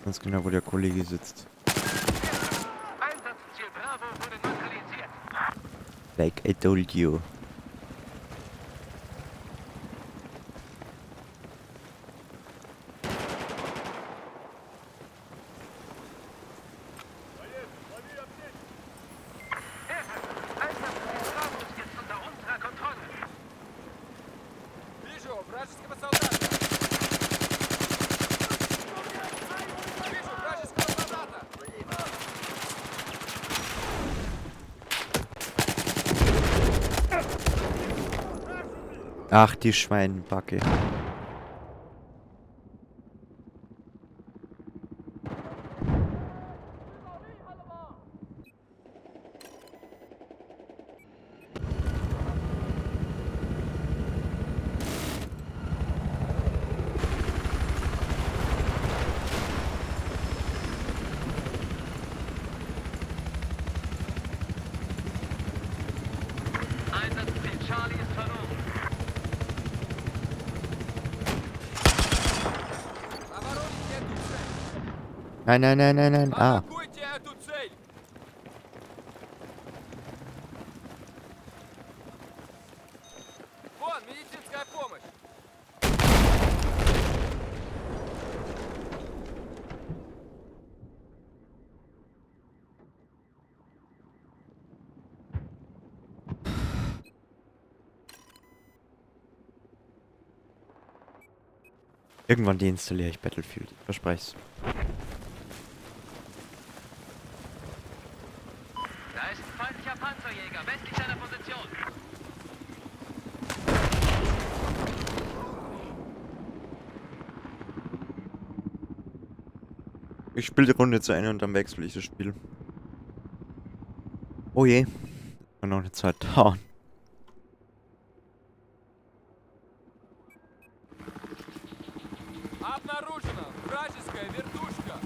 Ganz genau, wo der Kollege sitzt.
Einsatzziel Bravo wurde neutralisiert.
Like I told you.
Einsatzziel Bravo ist jetzt unter unserer Kontrolle.
Вижу вражеского солдата! Вижу вражеского солдата!
Ach, die Schweinbacke.
Einsatzziel Charlie ist verloren.
Обороните эту цель!
Nein, nein, nein, nein, nein. Ah.
Атакуйте эту цель! Вон, медицинская помощь!
Irgendwann deinstalliere ich Battlefield. Ich verspreche es. Ich spiele die Runde zu Ende und dann wechsle ich das Spiel. Oh je. Und noch eine Zeit dauern.
Обнаружена вражеская вертушка.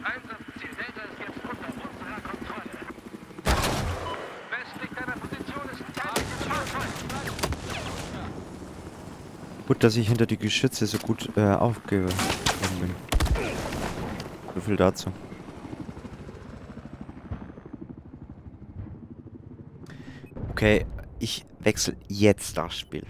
Einsatzziel Delta ist jetzt unter unserer Kontrolle. Westlich deiner Position ist ein feindliches Fahrzeug.
Gut, dass ich hinter die Geschütze so gut aufgehoben bin. So viel dazu. Okay, ich wechsle jetzt das Spiel.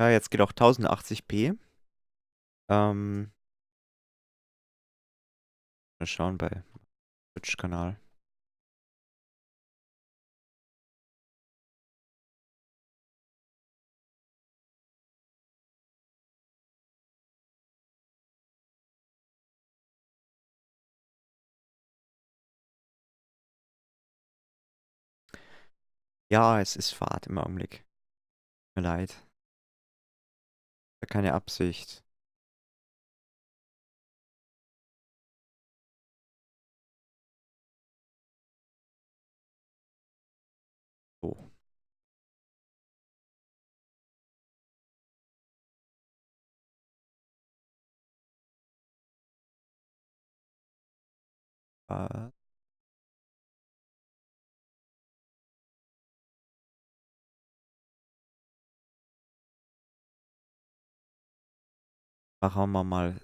Ja, jetzt geht auch 1080p. Mal schauen bei Twitch-Kanal. Ja, es ist Fahrt im Augenblick. Tut mir leid. Keine Absicht. So. Äh, Machen wir mal.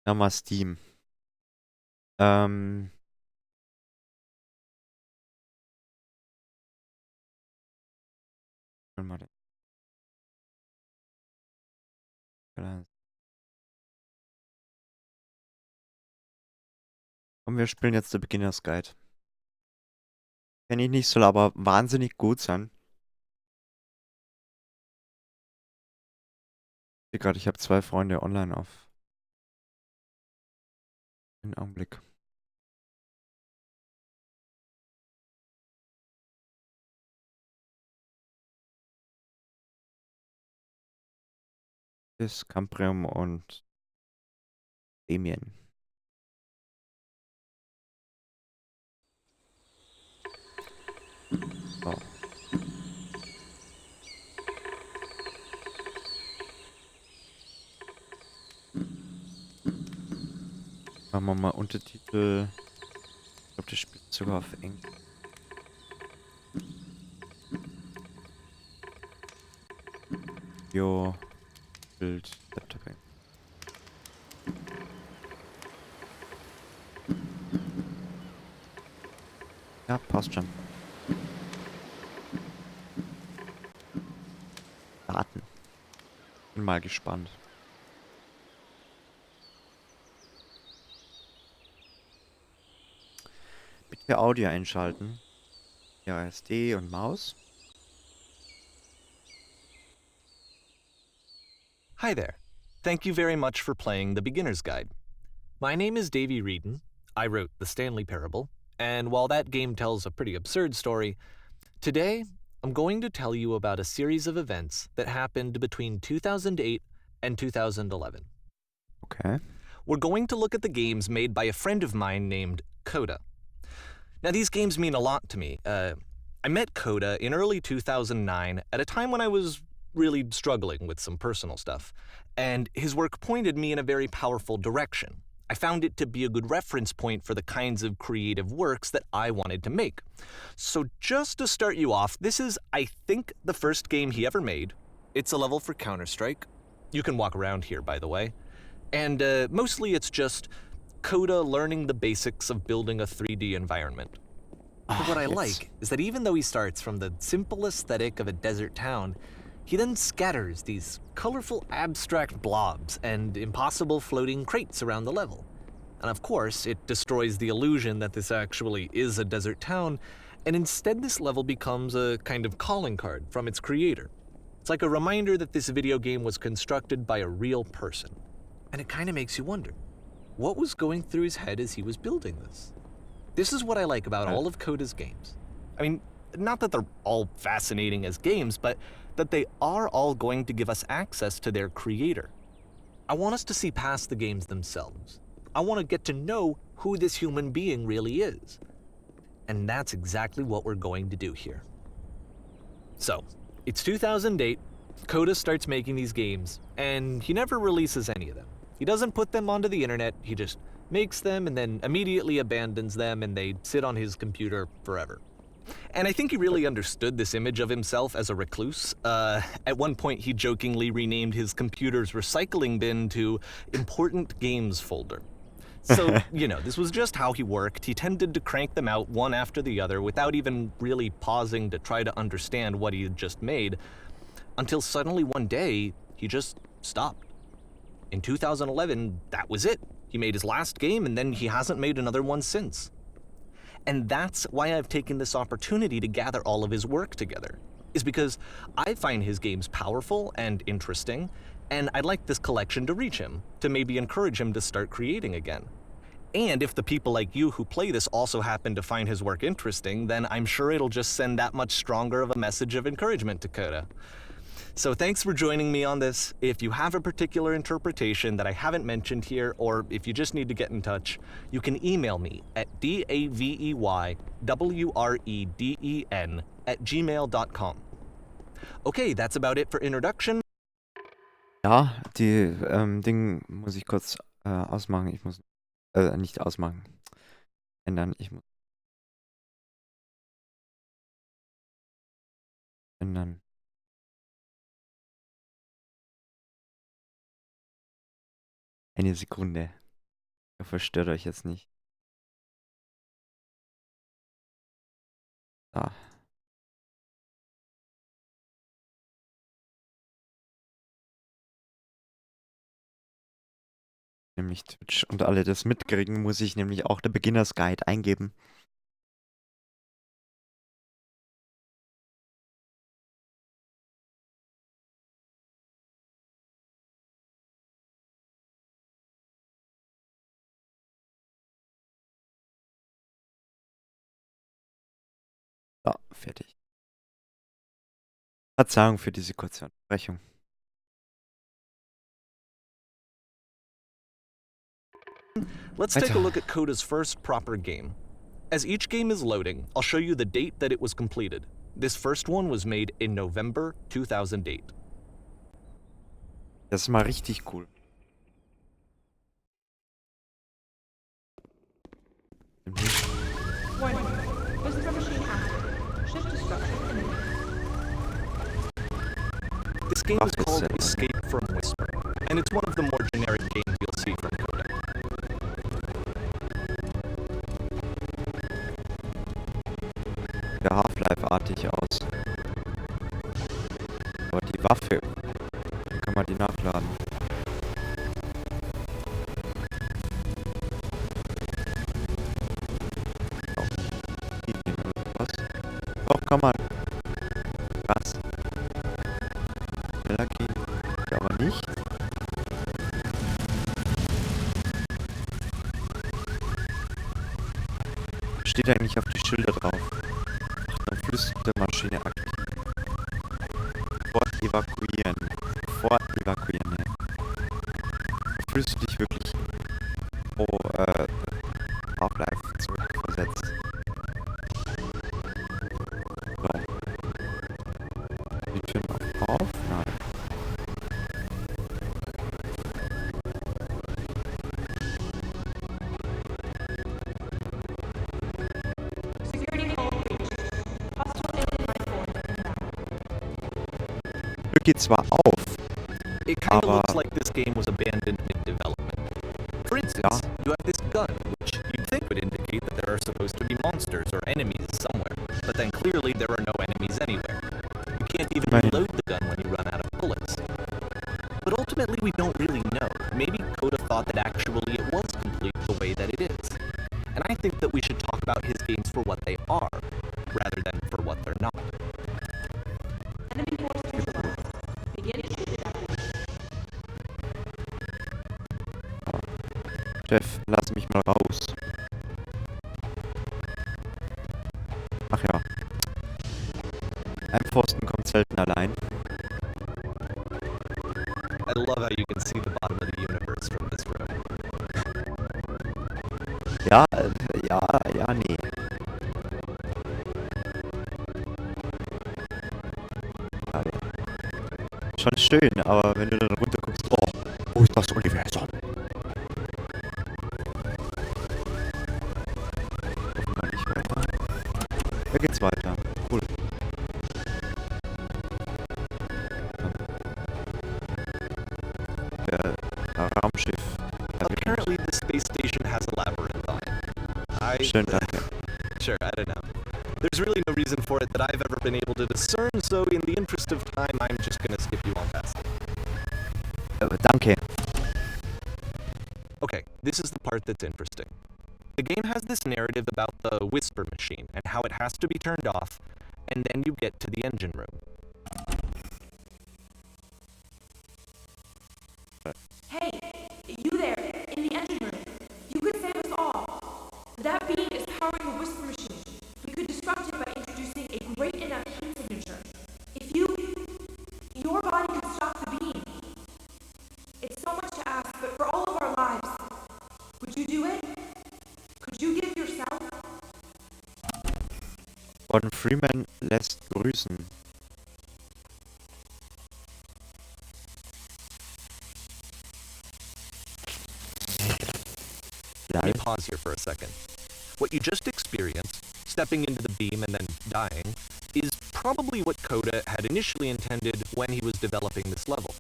Nochmal Steam. Ähm. Warte mal. Komm, wir spielen jetzt The Beginner's Guide. Kenne ich nicht, soll aber wahnsinnig gut sein. Ich sehe gerade, ich habe 2 Freunde online auf. Einen Augenblick. Das Camprium und Damien. So. Machen wir mal Untertitel. Ich glaube, das spielt sogar auf Englisch. Jo. Bild. Laptop. Ja, passt schon. Daten. Bin mal gespannt. Bitte Audio einschalten. Ja, SD und Maus.
Hi there. Thank you very much for playing The Beginner's Guide. My name is Davey Reedon. I wrote The Stanley Parable, and while that game tells a pretty absurd story, today I'm going to tell you about a series of events that happened between 2008 and 2011.
Okay.
We're going to look at the games made by a friend of mine named Coda. Now, these games mean a lot to me. I met Coda in early 2009 at a time when I was really struggling with some personal stuff, and his work pointed me in a very powerful direction. I found it to be a good reference point for the kinds of creative works that I wanted to make. So just to start you off, this is, I think, the first game he ever made. It's a level for Counter-Strike. You can walk around here, by the way. And mostly it's just Coda learning the basics of building a 3D environment. But what I
jetzt.
like is that even though he starts from the simple aesthetic of a desert town, he then scatters these colorful abstract blobs and impossible floating crates around the level. And of course, it destroys the illusion that this actually is a desert town, and instead this level becomes a kind of calling card from its creator. It's like a reminder that this video game was constructed by a real person. And it kind of makes you wonder, what was going through his head as he was building this? This is what I like about all of Coda's games. I mean, not that they're all fascinating as games, but that they are all going to give us access to their creator. I want us to see past the games themselves. I want to get to know who this human being really is. And that's exactly what we're going to do here. So, it's 2008, Coda starts making these games, and he never releases any of them. He doesn't put them onto the internet, he just makes them and then immediately abandons them, and they sit on his computer forever. And I think he really understood this image of himself as a recluse. At one point, he jokingly renamed his computer's recycling bin to Important Games Folder. So, you know, this was just how he worked. He tended to crank them out one after the other without even really pausing to try to understand what he had just made, until suddenly one day, he just stopped. In 2011, that was it. He made his last game, and then he hasn't made another one since. And that's why I've taken this opportunity to gather all of his work together, is because I find his games powerful and interesting, and I'd like this collection to reach him, to maybe encourage him to start creating again. And if the people like you who play this also happen to find his work interesting, then I'm sure it'll just send that much stronger of a message of encouragement to Coda. So thanks for joining me on this. If you have a particular interpretation that I haven't mentioned here, or if you just need to get in touch, you can email me at daveyWreden@gmail.com. Okay, that's about it for introduction.
Ja, die Ding muss ich kurz ausmachen. Ich muss nicht ausmachen. Ändern. Ich muss ändern. Eine Sekunde. Ich hoffe, stört euch jetzt nicht. Da. Nämlich Twitch. Und alle das mitkriegen, muss ich nämlich auch der Beginners Guide eingeben. So, fertig. Verzeihung für diese kurze Unterbrechung.
Let's take a look at Coda's first proper game. As each game is loading, I'll show you the date that it was completed. This first one was made in November 2008.
Das ist mal richtig cool.
Warning. Visitor machine active. Shift to structure imminent.
This game is
Ach,
called
ist
Escape from Whisper, and it's one of the more generic games you'll see from Coda.
Der Half-Life-artig aus. Aber die Waffe, wie kann man die nachladen? Oh, die gehen oder was? Doch, kann man. Krass. Schneller gehen. Ja, aber nicht. Steht eigentlich auf die Schilder drauf. Dann flüsterte Maschine aktiv. Sofort evakuieren. Sofort evakuieren, ja. Da fühlst du dich wirklich Half-Life zurückversetzt. So. Die Türen auf? Nein.
Security code breached. Hostile alien life form inbound.
Tür geht zwar auf,
It kind of
Aber-
looks like this game was abandoned mid-development. For instance, you have this gun, which you'd think would indicate that there are supposed to be monsters or enemies thought that actually it was complete the way that it is. And I think that we should talk about his games for what they are, rather than for what they're not.
Enemy force neutralized. Begin shooting activation.
Chef, lass mich mal raus. Ach ja. Ein Pfosten kommt selten allein.
I love how you can see the bottom of the universe from this room.
Ja, nee. Ja, schon schön, aber wenn du dann runter guckst, oh, wo ist das Universum? Gucken wir nicht weiter. Da geht's weiter. Cool. Raumschiff.
Apparently, the space station has a labyrinth on it.
Schön, danke.
Sure, I don't know. There's really no reason for it that I've ever been able to discern, so in the interest of time, I'm just gonna skip you on past it.
Danke.
Okay, this is the part that's interesting. The game has this narrative about the whisper machine and how it has to be turned off, and then you get to the engine room.
Hey, you there, in the engine room. You could save us all. That beam is powering the whisper machine. We could disrupt it by introducing a great enough heat signature. If your body could stop the beam. It's so much to ask, but for all of our lives, would you do it? Could you give yourself?
Von Freeman lässt grüßen.
Let me pause here for a second. What you just experienced, stepping into the beam and then dying, is probably what Coda had initially intended when he was developing this level.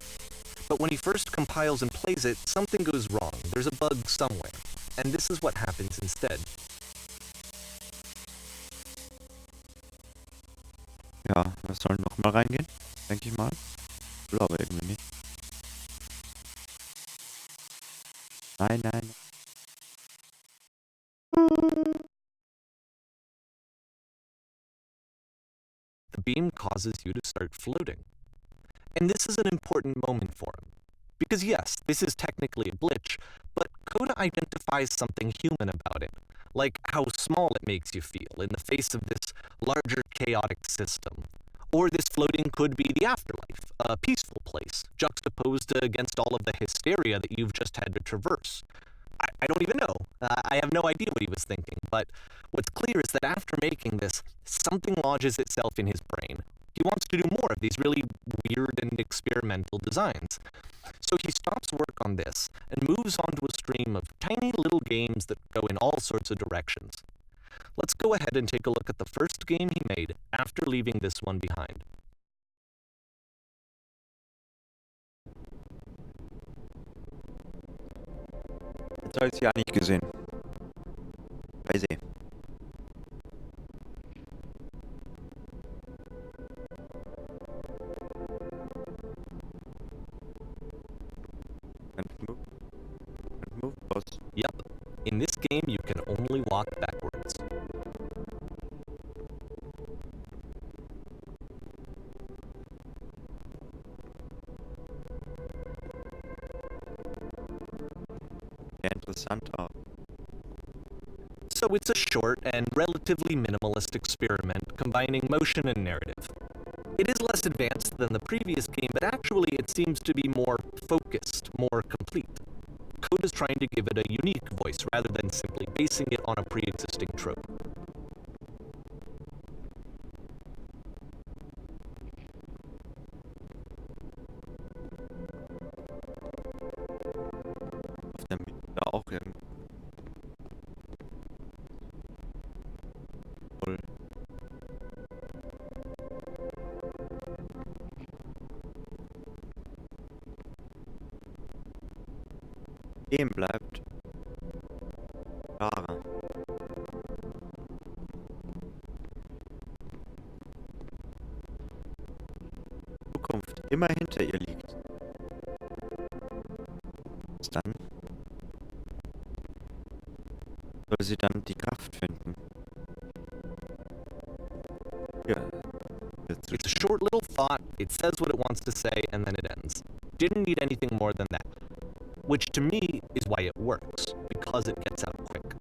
But when he first compiles and plays it, something goes wrong. There's a bug somewhere. And this is what happens instead.
Ja, wir sollen nochmal reingehen, denke ich mal. Will aber irgendwie nicht. Nein.
The beam causes you to start floating. And this is an important moment for him. Because yes, this is technically a glitch, but Coda identifies something human about it, like how small it makes you feel in the face of this larger chaotic system. Or this floating could be the afterlife, a peaceful place, juxtaposed against all of the hysteria that you've just had to traverse. I don't even know. I have no idea what he was thinking, but what's clear is that after making this, something lodges itself in his brain. He wants to do more of these really weird and experimental designs. So he stops work on this and moves on to a stream of tiny little games that go in all sorts of directions. Let's go ahead and take a look at the first game he made after leaving this one behind.
Jetzt habe ich sie ja nicht gesehen. Bei See. Move, boss.
Yep, in this game you can only walk backwards.
Ja, interessant auch.
So it's a short and relatively minimalist experiment combining motion and narrative. It is less advanced than the previous game, but actually it seems to be more focused, more complete. Code is trying to give it a unique voice rather than simply basing it on a pre-existing trope.
Auf der Mitte da auch irgendwo. Voll. Stehen bleibt. Fahrer. Zukunft immer hinter ihr liegt. Was dann? soll sie dann die Kraft finden. Ja.
It's a short little thought, it says what it wants to say, and then it ends. Didn't need anything more than that. Which to me is why it works, because it gets out quick.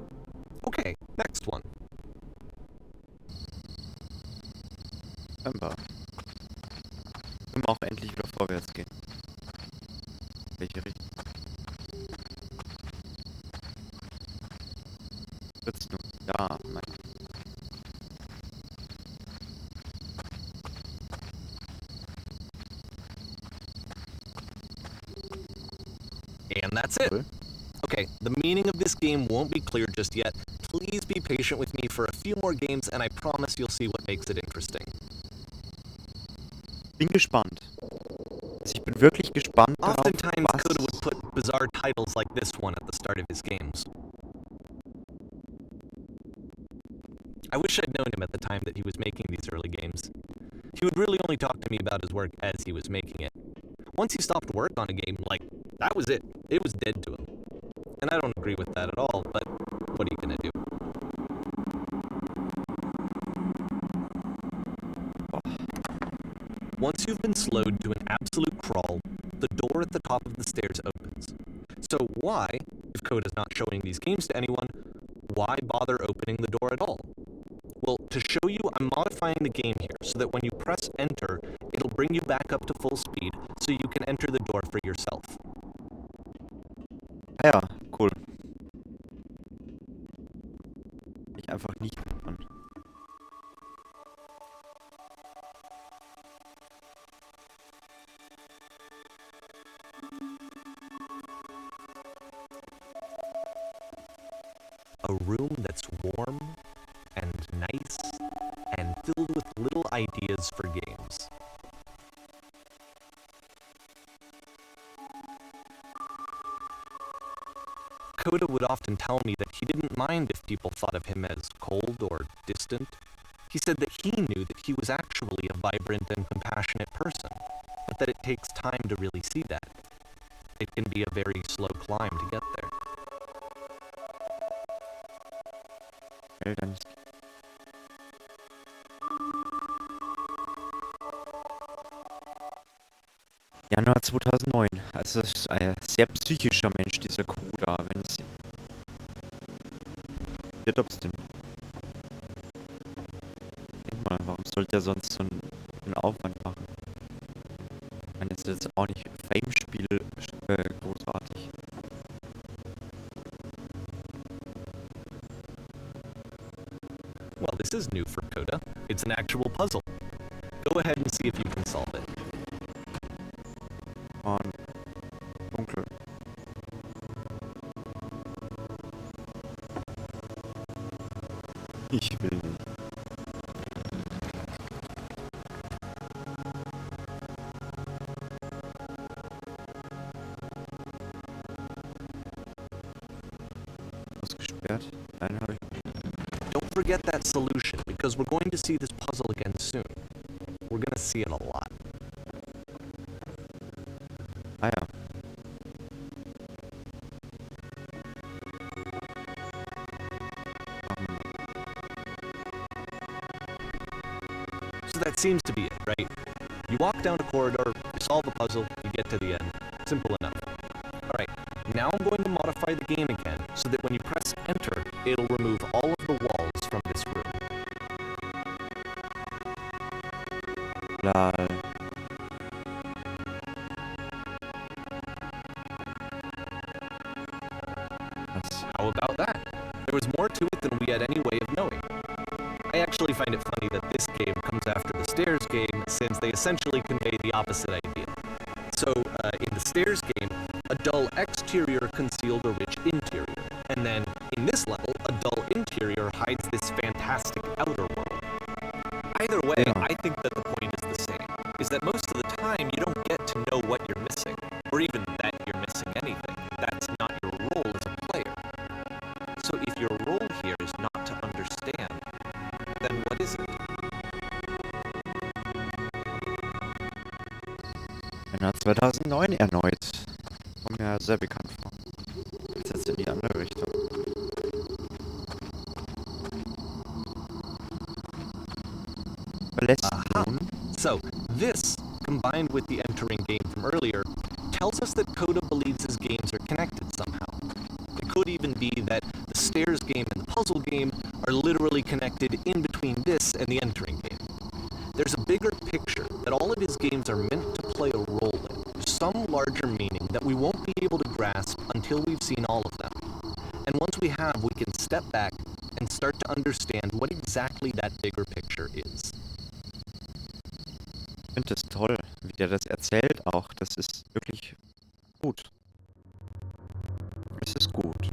Okay, next one.
Scheinbar. Können wir auch endlich wieder vorwärts gehen. Welche Richtung? Wird's nun? Ja, nein.
And that's it.
Cool.
Okay, the meaning of this game won't be clear just yet. Please be patient with me for a few more games, and I promise you'll see what makes it interesting.
Bin gespannt. Also ich bin wirklich gespannt darauf,
Oftentimes,
was...
Coda would put bizarre titles like this one at the start of his games. I wish I'd known him at the time that he was making these early games. He would really only talk to me about his work as he was making it. Once he stopped work on a game, like, that was it. It was dead to him. And I don't agree with that at all, but what are you gonna do? Once you've been slowed to an absolute crawl, the door at the top of the stairs opens. So why, if Coda's not showing these games to anyone, why bother opening the door at all? Well, to show you, I'm modifying the game here so that when you press enter, it'll bring you back up to full speed so you can enter the door for yourself.
Ja, cool. Ich einfach nicht an.
A room that's warm and nice and filled with little ideas for games. Coda would often tell me that he didn't mind if people thought of him as cold or distant. He said that he knew that he was actually a vibrant and compassionate person, but that it takes time to really see that. It can be a very slow climb to get there.
Eltern. Januar 2009. Also das ist ein sehr psychischer Mensch, dieser Koda, wenn es... Hier denn. Denk mal, warum sollte er sonst so einen Aufwand machen? Ich meine, es ist jetzt auch nicht Fame-Spiel großartig.
Well, this is new for Coda. It's an actual puzzle. Go ahead and see if you can solve it.
Und dunkel. Ich will nicht. Ausgesperrt. Einen habe ich.
Don't forget that solution, because we're going to see this puzzle again soon. We're going to see it a lot.
Ah ja.
So that seems to be it, right? You walk down a corridor, you solve a puzzle, you get to the end. Simple enough. Alright, now I'm going to modify the game again so that when you press enter, it'll remove all of the walls from this room.
Lol.
How about that? There was more to it than we had any way of knowing. I actually find it funny that this game comes after the stairs game, since they essentially convey the opposite idea. So, in the stairs game, a dull exterior concealed a rich interior, and then, in this level, a dull interior hides this fantastic outer world. Either way, I think that the point is the same, is that most of the time you don't get to know what you're missing, or even that you're missing anything. That's not your role as a player. So if your role here is not to understand, then what is it?
Januar 2009 erneut. Kommt mir sehr bekannt vor. Jetzt in die andere Richtung. lässt
Aha.
nun
So, this, combined with the entering game from earlier, tells us that Coda believes his games are connected somehow. It could even be that the stairs game and the puzzle game are literally connected in between this and the entering game. There's a bigger picture that all of his games are meant to play a role in, some larger meaning that we won't be able to grasp until we've seen all of them. And once we have, we can step back and start to understand what exactly that bigger picture is.
Ich finde das toll, wie der das erzählt auch. Das ist wirklich gut. Es ist gut.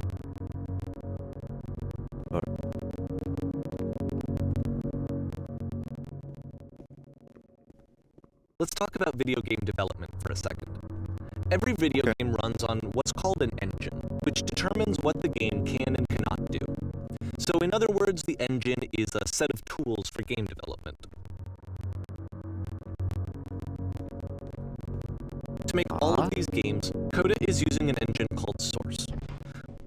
Toll.
Let's talk about video game development for a second. Every video game runs on what's called an engine, which determines what the game can and cannot do. So in other words, the engine is a set of tools for game development. To make all of these games, Coda is using an engine called Source.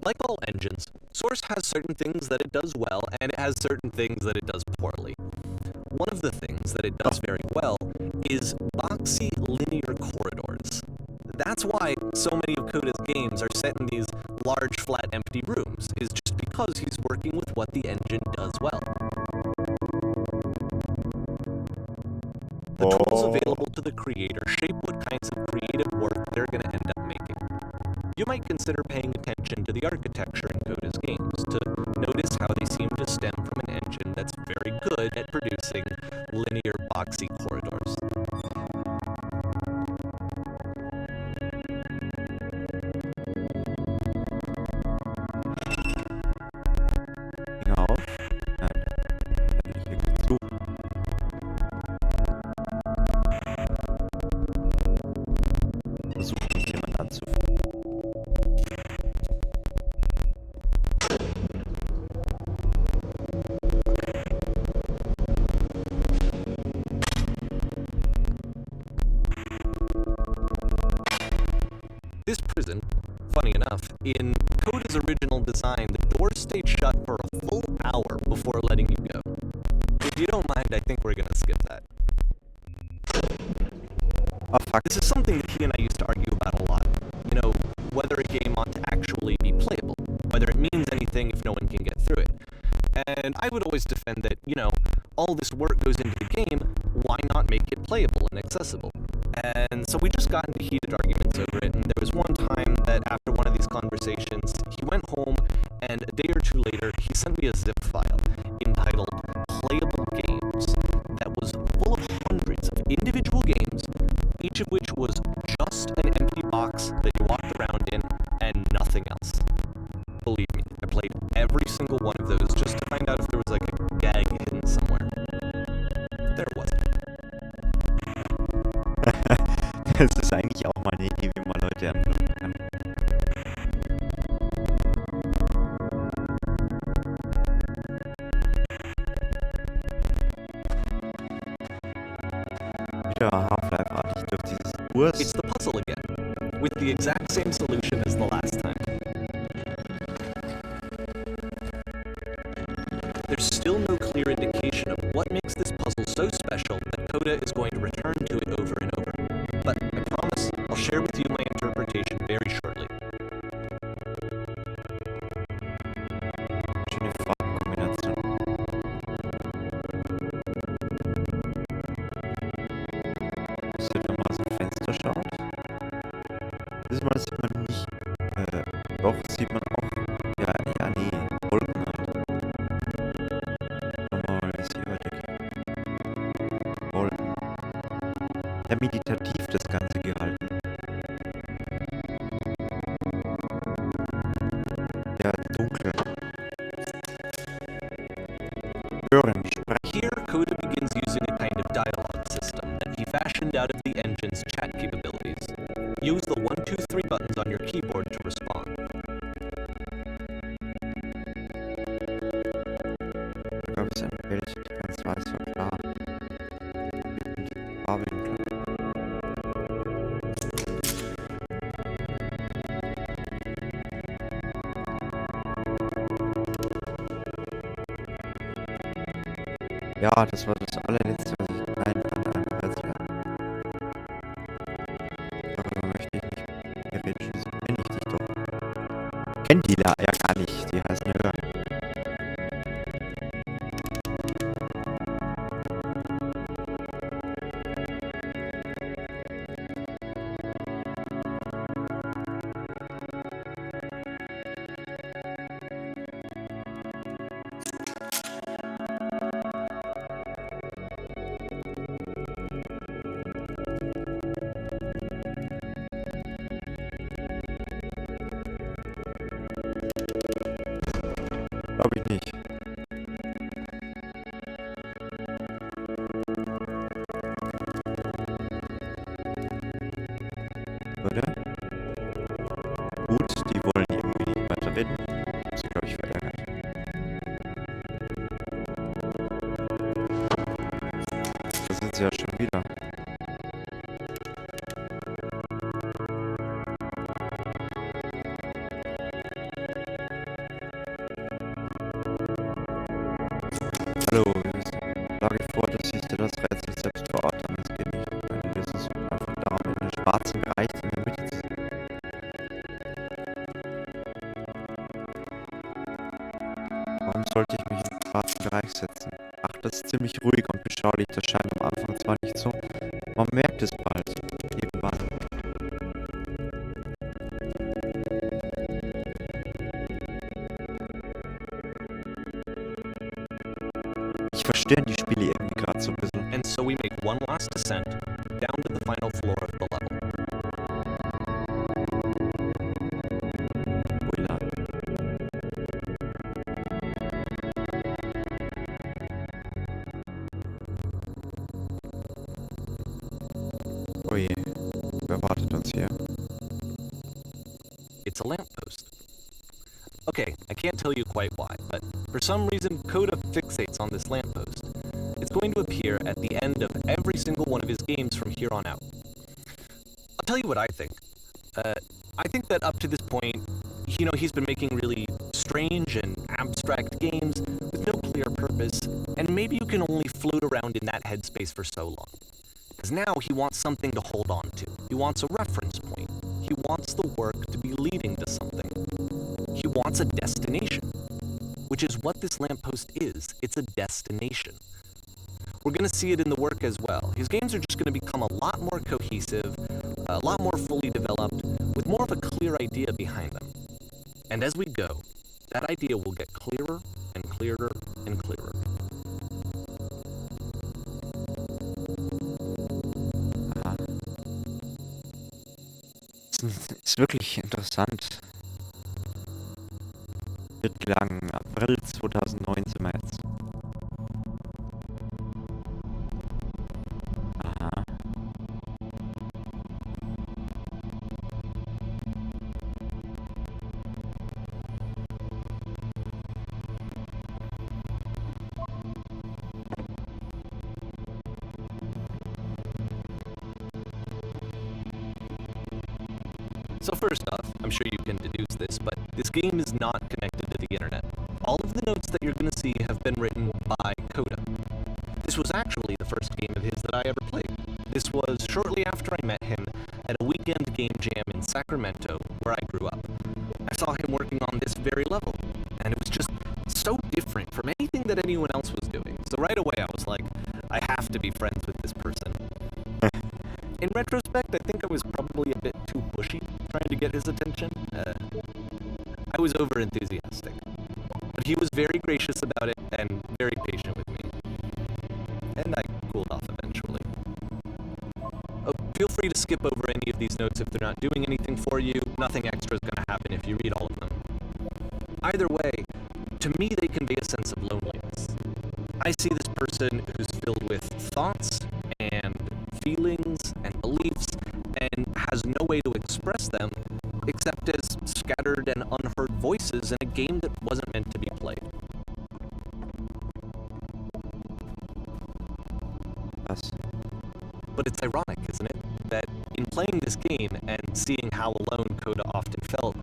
Like all engines, Source has certain things that it does well, and it has certain things that it does poorly. One of the things that it does very well is boxy linear corridors. That's why so many of Coda's games are set in these large, flat, empty rooms, is just because he's working with what the engine does well. The tools available to the creator shape what kinds of creative work they're going to end up making. You might consider paying attention to the architecture in Coda's games to notice how they seem to stem from an engine that's very good at producing linear, boxy corridors.
Finger auf. Nein. Hier geht's zu. Versucht mich jemand anzufangen.
This prison, funny enough, in Coda's original design, the doors stayed shut for a full hour before letting you go. If you don't mind, I think we're gonna skip that.
Oh, fuck.
This is something that he and I used to argue about a lot. You know, whether a game ought to actually be playable, whether it means anything if no one can get through it. And I would always defend that, you know, all this work goes into the game, why not make it playable and accessible? And so we just got into heated arguments over it, and there was one time that after one of these conversations, he went home, and a day or two later, he sent me a zip file entitled Playable Games that was full of hundreds of individual games, each of which was just an empty box that you walked around in and nothing else. Believe me, I played every single one of those just to find out if there was like a gag hidden somewhere. There wasn't.
Das ist eigentlich auch mal eine Idee, wie man Leute anfangen kann. Wieder Half-Life-artig durch dieses
It's
Urs.
the puzzle again, with the exact same solution as the last time. There's still no clear indication of what makes this puzzle so special that Coda is going to return to it over and over. But I promise I'll share with you my interpretation very shortly.
Schöne Farbkombination. Müsste da mal aus dem Fenster schauen. Diesmal sieht man nicht. Doch, sieht man auch. Ja, nee. Wolken halt. Mal, wie sie heute Wolken. Ja, meditativ das Ganze gehalten. Ja, dunkel. Hören, sprechen.
Here, Coda begins using a kind of dialogue system that he fashioned out of the engine's chat capabilities. Use the 1, 2, 3 buttons on your keyboard to respond.
Da gab es ein Bild, die ganz weiß war klar. Mit die Farbwinkel. Ja, das war das allerletzte, was ich kenn die ja gar nicht. Die heißen ja. Glaube ich nicht. Oder? Gut, die wollen irgendwie nicht weiter reden. Hab sie, glaube ich, verärgert. Da sind sie ja schon wieder. Hallo, schlage vor, dass Sie das Rätsel selbst verorten. Es geht nicht. Dann lösen Sie einfach darum, in den schwarzen Bereich in der Mitte zu sein. Warum sollte ich mich in den schwarzen Bereich setzen? Ach, das ist ziemlich ruhig und beschaulich. Das scheint am Anfang zwar nicht so. Man merkt es bald. Irgendwann. Ich verstehe die Spiele irgendwie gerade so ein bisschen.
And so we make one last descent down to the final floor of the level.
Uila. Oh je, wer wartet uns hier?
It's a lamppost. Okay, I can't tell you quite why, but for some reason Coda fixates on this lamppost. It's going to appear at the end of every single one of his games from here on out. I'll tell you what I think. I think that up to this point, he's been making really strange and abstract games with no clear purpose, and maybe you can only float around in that headspace for so long. Because now he wants something to hold on to. He wants a reference point. He wants the work to be leading to something. He wants a destination, which is what this lamppost is. It's a destination. We're going to see it in the work as well. His games are just going to become a lot more cohesive, a lot more fully developed, with more of a clear idea behind them. And as we go, that idea will get clearer and clearer and clearer.
Aha. Ist wirklich interessant. Wird gelangen. April 2009 sind wir jetzt. Aha.
So first off, I'm sure you can deduce this, but this game is not connected to the internet. All of the notes that you're going to see have been written by Coda. This was actually the first game of his that I ever played. This was shortly after I met him at a weekend game jam in Sacramento, where I grew up. I saw him working on this very level, and it was just so different from anything that anyone else was doing. So right away I was like, I have to be friends with this person. In retrospect, I think I was probably a bit too pushy trying to get his attention. I was over-enthusiastic. But he was very gracious about it and very patient with me. And I cooled off eventually. Oh, feel free to skip over any of these notes if they're not doing anything for you. Nothing extra is going to happen if you read all of them. Either way, to me they convey a sense of loneliness. I see this person who's filled with thoughts and feelings and beliefs and has no way to express them except as scattered and unheard voices in a game that wasn't meant to be played.
Was?
But it's ironic, isn't it, that in playing this game and seeing how alone Coda often felt,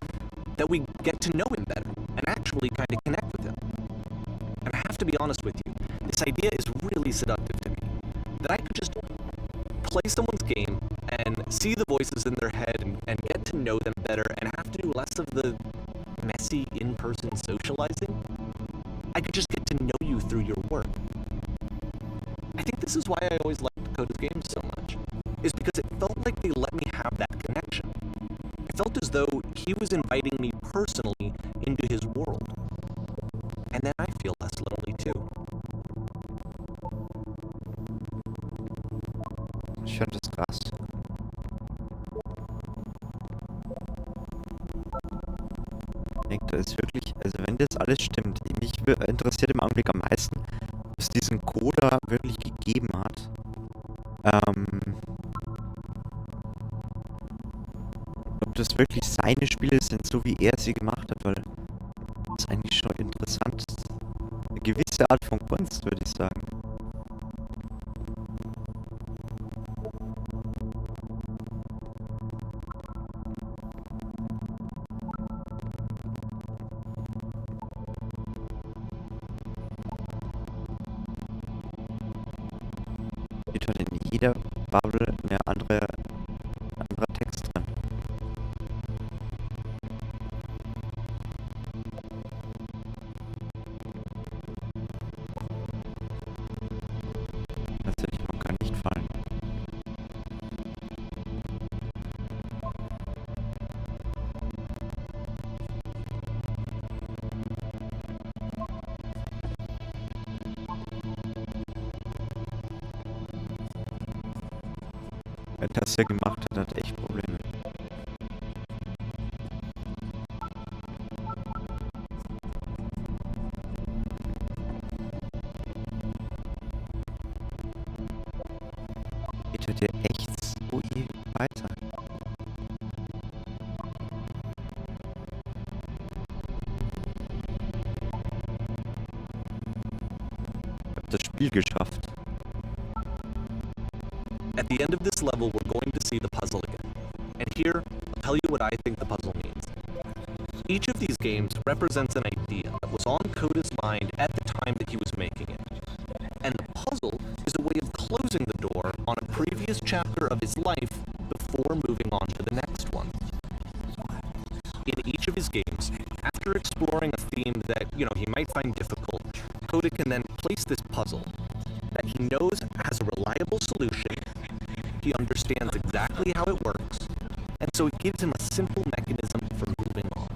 that we get to know him better and actually kind of connect with him. And I have to be honest with you, this idea is really seductive to me. That I could just play someone's game and see the voices in their head and get to know them better and have to do less of the messy in-person socializing. I could just get to know you through your work. I think this is why I always liked Koda's games so much, is because it felt like they let me have that connection. It felt as though he was inviting me personally into his world. And then I feel less lonely too.
Ich fand das krass. Ich denke, da ist wirklich, also wenn das alles stimmt, mich interessiert im Augenblick am meisten, ob es diesen Coda wirklich gegeben hat. Ob das wirklich seine Spiele sind, so wie er sie gemacht hat, weil das ist eigentlich schon interessant. Eine gewisse Art von Kunst, würde ich sagen. Steht halt in jeder Bubble ein anderer Text drin. Tatsächlich, man kann nicht fallen. Wer das hier gemacht hat, hat echt Probleme. Geht er dir echt so ewig weiter? Ich hab das Spiel geschafft.
At the end of this level, we're going to see the puzzle again. And here, I'll tell you what I think the puzzle means. Each of these games represents an idea that was on Koda's mind at the time that he was making it. And the puzzle is a way of closing the door on a previous chapter of his life before moving on to the next one. In each of his games, after exploring a theme that, he might find difficult, Koda can then place this puzzle that he knows has a reliable solution. He understands exactly how it works, and so it gives him a simple mechanism for moving on.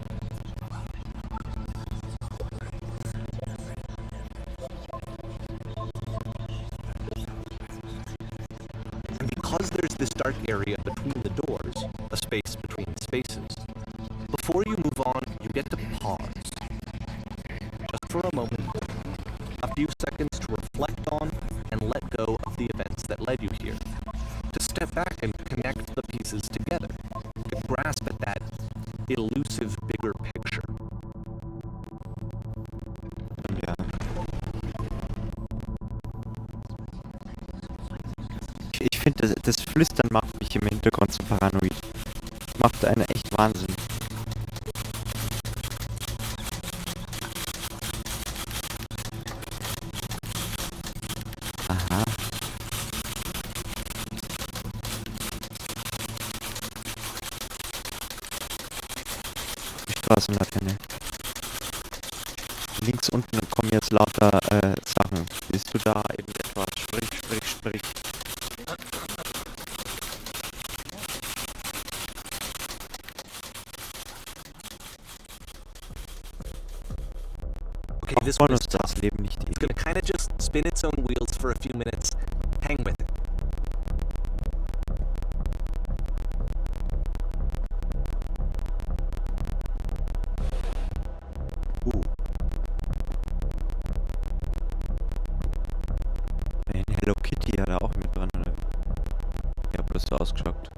And because there's this dark area between the doors, a space between spaces, before you move on, you get to pause. Just for a moment, a few seconds to reflect on and let go of the events that led you here. To step back and connect the pieces together, to grasp at that elusive bigger picture.
Ja. Ich finde, das Flüstern macht mich im Hintergrund zu paranoid. Macht einen echt Wahnsinn. Aha. Straßenlaterne. Links unten kommen jetzt lauter Sachen. Bist du da? Irgendetwas? Sprich.
Okay, this
Wollen
one
uns
is
das
tough.
Leben nicht
It's gonna kind of just spin its own wheels for a few minutes. Hang with it.
Ein Hello Kitty hat er auch mit dran, oder? Ich hab bloß so ausgeschaut.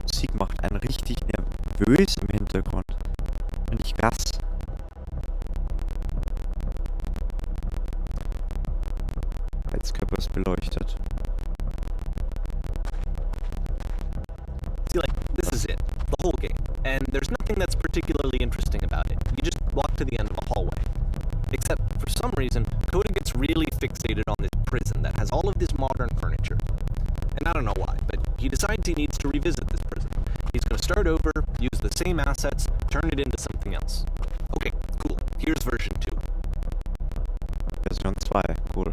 Musik macht einen richtig nervös im Hintergrund. Finde ich krass. Heizkörper ist beleuchtet.
See, this is it, the whole game. And there's nothing that's particularly interesting about it. You just walk to the end of a hallway. Except, for some reason, Koda gets really fixated on this prison that has all of this modern furniture. And I don't know why, but he decides he needs to revisit this prison. He start over, use the same assets, turn it into something else. Okay, cool. Here's version 2.
Version 2, cool.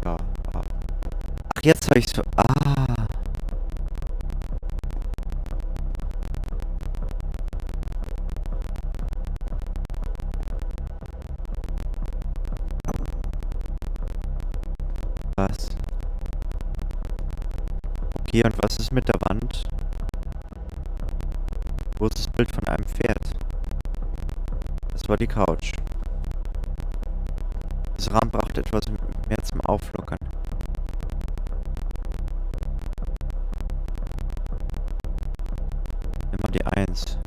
Ja. Ach, jetzt habe ich so. Ah. Was? Okay, und was ist mit der Wand? Wo ist das Bild von einem Pferd? Das war die Couch. Das Rahmen braucht etwas mehr zum Auflockern. Nimm mal die 1.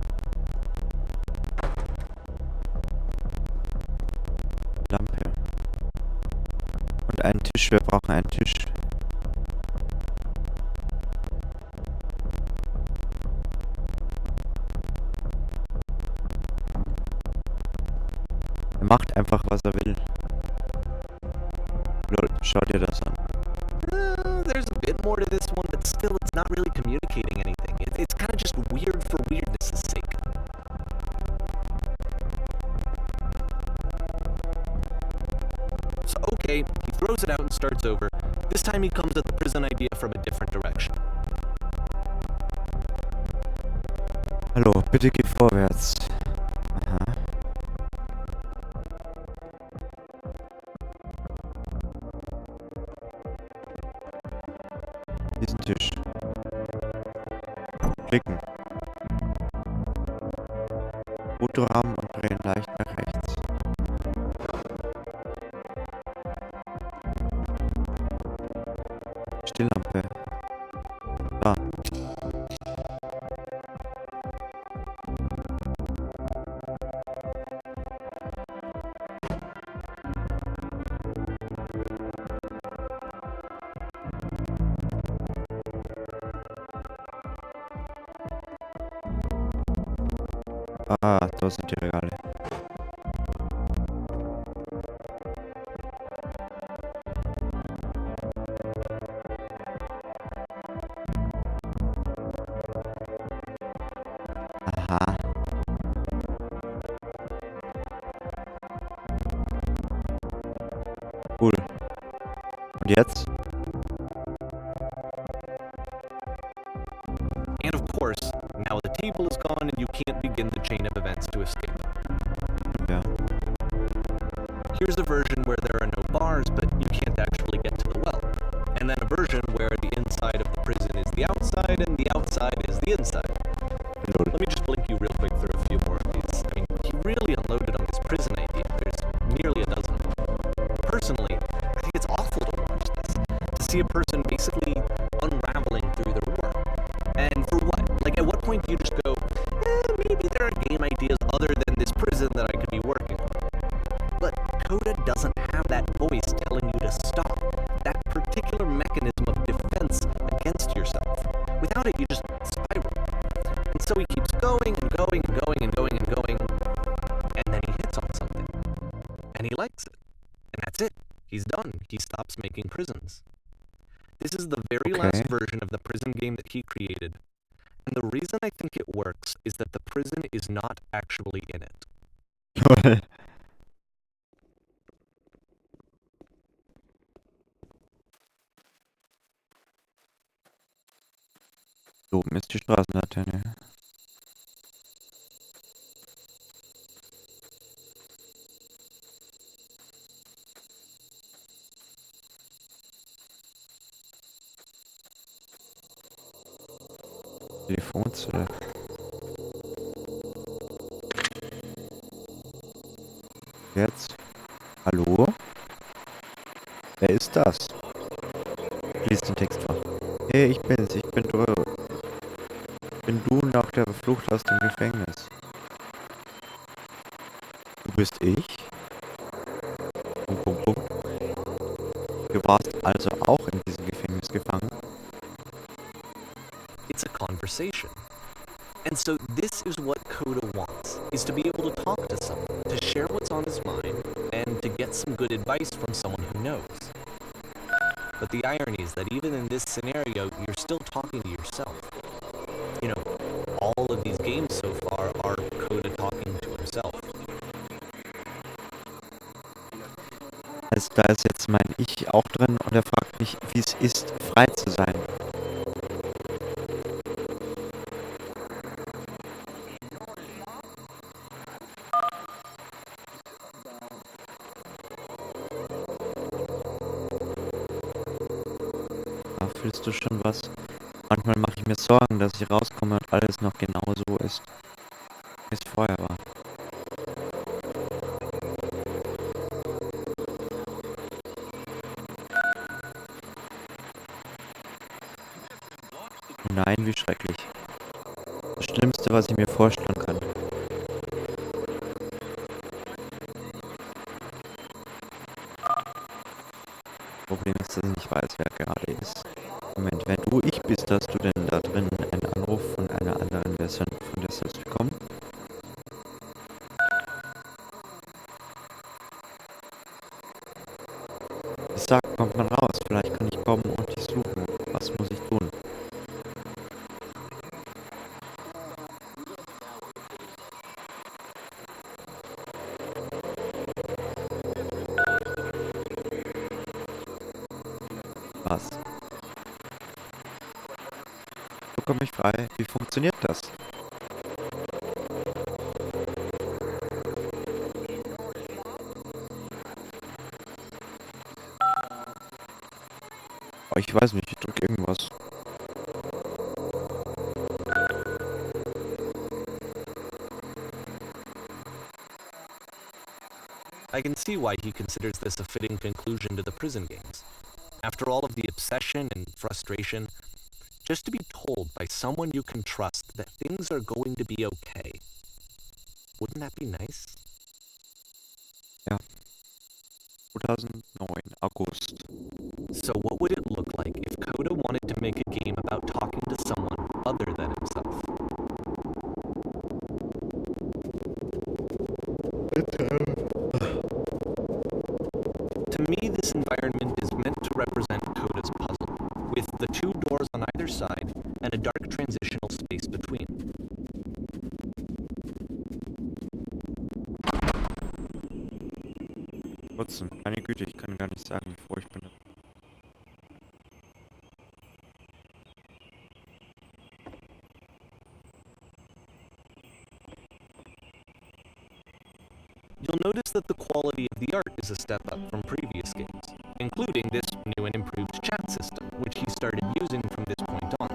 Lampe. Und einen Tisch. Wir brauchen einen Tisch. Er macht einfach, was er will. Lol, schau dir das an.
There's a bit more to this one, but still it's not really communicating anything. It's kind of just weird for weirdness' sake. So okay, he throws it out and starts over. This time he comes at the prison idea from a different direction.
Hallo, bitte geh vorwärts. Aha. Diesen Tisch. Klicken. Fotorahmen und drehen leicht nach rechts. Stilllampe. Da. Ah, da sind die Regale. Aha. Cool. Und jetzt?
And of course, now the table is gone and you can't begin the chain of events to escape.
Ja.
Here's a version where there are no bars, but you can't actually get to the well. And then a version where the inside of the prison is the outside and the outside is the inside.
Lol.
Let me just blink you real quick through a few more of these. I mean, he really unloaded on this prison idea. There's nearly a dozen. Personally, I think it's awful to watch this. To see a person basically unraveling through their work. And for what? Like, at what point do you just go, maybe there are game ideas other than this prison that I could be working on? But Coda doesn't have that voice telling you to stop. That particular mechanism of defense against yourself. Without it, you just spiral. And so he keeps going and going and going and going and going. And then he hits on something. And he likes it. And that's it. He's done. He stops making prisons. This is the very last version of the prison game that he created. And the reason I think it works is that the prison is not actually in it.
Lol. Da oben ist die Straßenlaterne. Telefonzelle. Jetzt? Hallo? Wer ist das? Lies den Text vor. Hey, ich bin's, ich bin Drew. Bin du nach der Flucht aus dem Gefängnis? Du bist ich? Punkt, Punkt, Punkt. Du warst also auch in diesem Gefängnis gefangen?
It's a conversation. And so this is what Coda wants, is to be able to talk to someone, to share what's on his mind, and to get some good advice from someone who knows. But the irony is that even in this scenario, you're still talking to yourself. all of these games so far are Coda talking to himself.
Also da ist jetzt mein Ich auch drin und er fragt mich, wie es ist, frei zu sein. Da fühlst du schon was? Manchmal mache ich mir Sorgen, dass ich rauskomme und alles noch genau so ist, wie es vorher war. Oh nein, wie schrecklich. Das Schlimmste, was ich mir vorstellen kann. Problem ist, dass ich nicht weiß, wer gerade ist. Moment, wenn du ich bist, hast du denn da drin einen Anruf von einer anderen Version von der selbst bekommen? Ich sag, kommt mal raus, vielleicht kann ich kommen und dich suchen. Was muss ich tun? Was? Bekomme ich frei? Wie funktioniert das? Oh, ich weiß nicht, ich drücke irgendwas.
I can see why he considers this a fitting conclusion to the prison games. After all of the obsession and frustration, just to be told by someone you can trust that things are going to be okay. Wouldn't that be nice?
Ja. 2009, August.
So what would it look like if Coda wanted to make a game about talking to someone other than himself? To me, this environment is meant to represent Coda's puzzle, with the two doors on either side and a dark transitional space between.
Trotzdem, meine Güte, ich kann gar nicht sagen, wie froh ich bin.
You'll notice that the quality of the art is a step up from previous games, including this new and improved chat system, which he started using from this point on.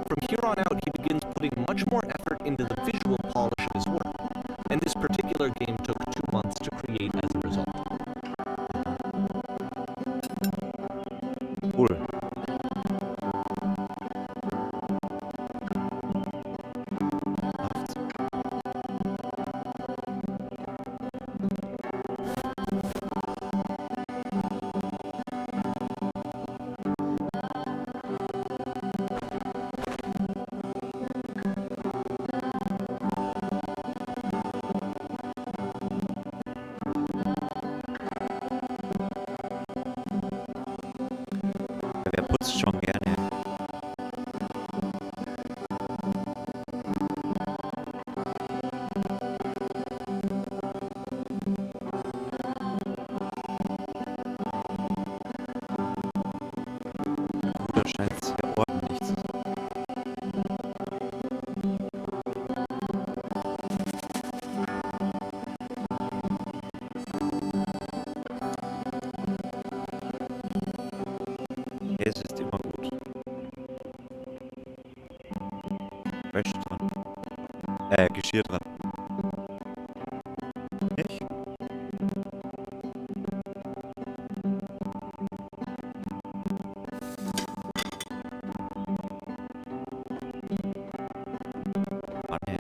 From here on out, he begins putting much more effort into the visual polish of his work, and this particular game took 2 months to create as a result.
Cool. Wer putzt schon gerne? Bruder scheint sehr ordentlich zu sein. Es ist immer gut. Wäsche dran. Geschirr dran. Nicht? Mann, ey.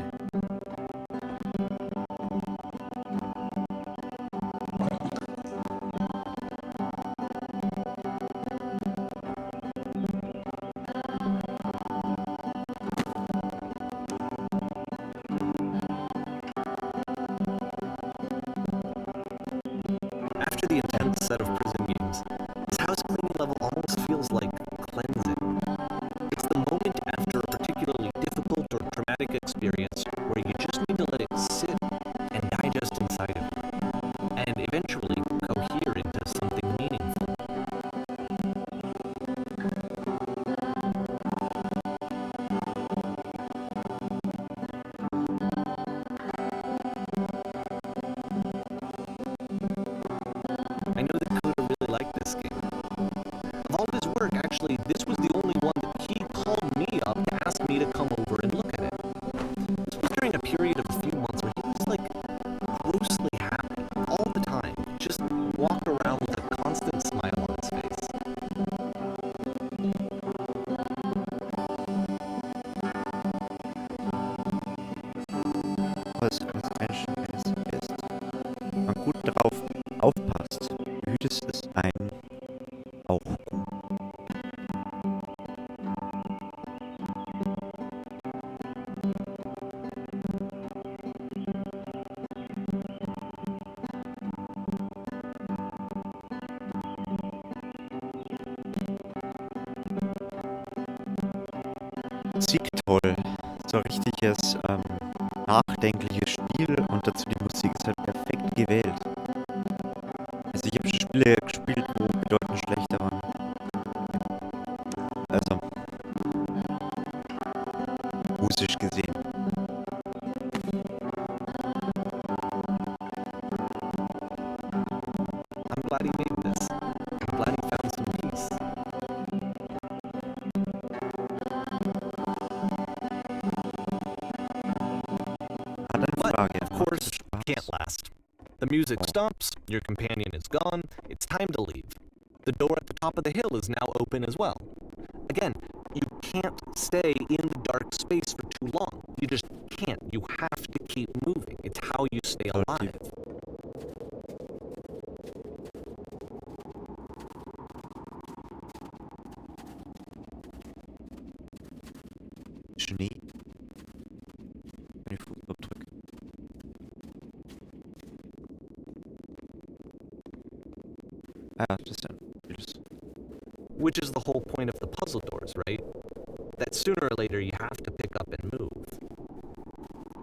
After the intense set of prison games, this house cleaning level almost feels like cleansing. It's the moment after a particularly difficult or traumatic cinematic experience where you just need to let it sit and digest inside of you, and eventually cohere into something meaningful. I know that Coda really liked this game. Of all of his work, actually, this was the only one that he called me up to ask me to come over and look at it. This was during a period of a few months where he was like grossly happy all the time. Just walked around with a constant smile on his face.
Was als Menschenwesen ist, wenn man gut darauf aufpasst, behütet es einen auch gut. Musik toll, so richtiges nachdenkliches Spiel und dazu die Musik ist halt perfekt gewählt. Also ich habe Spiele gespielt, wo bedeutend schlechter waren. Also musisch gesehen.
I'm glad he made this. I'm glad he found some peace.
Hat eine
But,
Frage.
of course, can't last. The music stops, your companion is gone, it's time to leave. The door at the top of the hill is now open as well. Again, you can't stay in the dark space for too long. You just can't. You have to keep moving. It's how you stay alive.
Schnee. Wenn ich Fußabdrücke. Ah, das ist ein Bild.
Which is the whole point of the puzzle doors, right? That sooner or later you have to pick up and move.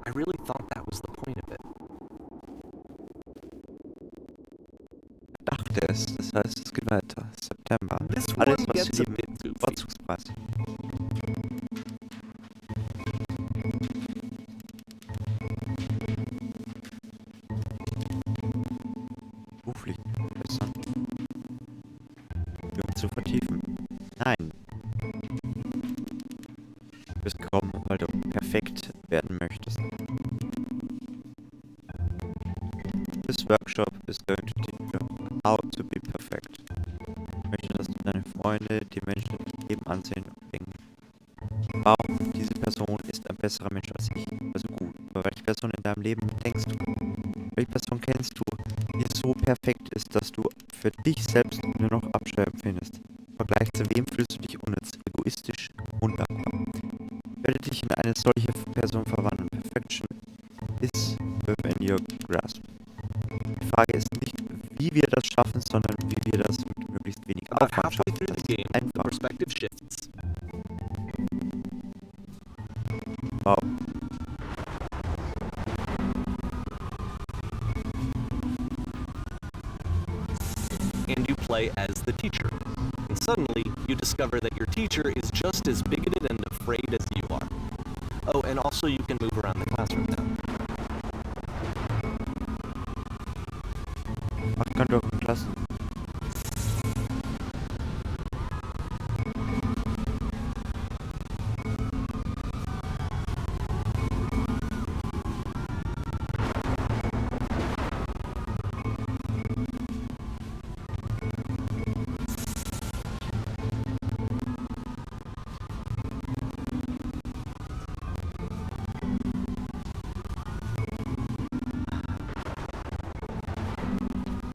I really thought that was the point of it.
Dachte es, das heißt, es geht weiter. September.
This
Alles,
one
was
gets
Sie
a
lieben.
bit goofy.
Vorzugspreis. Beruflich besser. Jung zu vertiefen. Nein. Du bist gekommen, weil du perfekt werden möchtest. This workshop is going to teach you how to be perfect. Ich möchte, dass du deine Freunde, die Menschen im Leben ansehen und denken, wow, diese Person ist ein besserer Mensch als ich. Also gut, aber welche Person in deinem Leben denkst du? Welche Person kennst du, die so perfekt ist, dass du für dich selbst nur noch Abscheu empfindest? Im Vergleich zu wem fühlst du dich unnütz, egoistisch, undankbar? Werde dich in eine solche Person verwandeln. Perfection is within your grasp. Die Frage ist nicht, wie wir das schaffen, sondern wie wir das mit möglichst wenig
About
Aufwand
halfway
schaffen.
through
Das
the
ist
game, the
einfach.
perspective shifts.
Wow.
And you play as the teacher. And suddenly, you discover that your teacher is just as bigoted and afraid as you are. Oh, and also you can move around the classroom now.
Was kann doch in Klassen?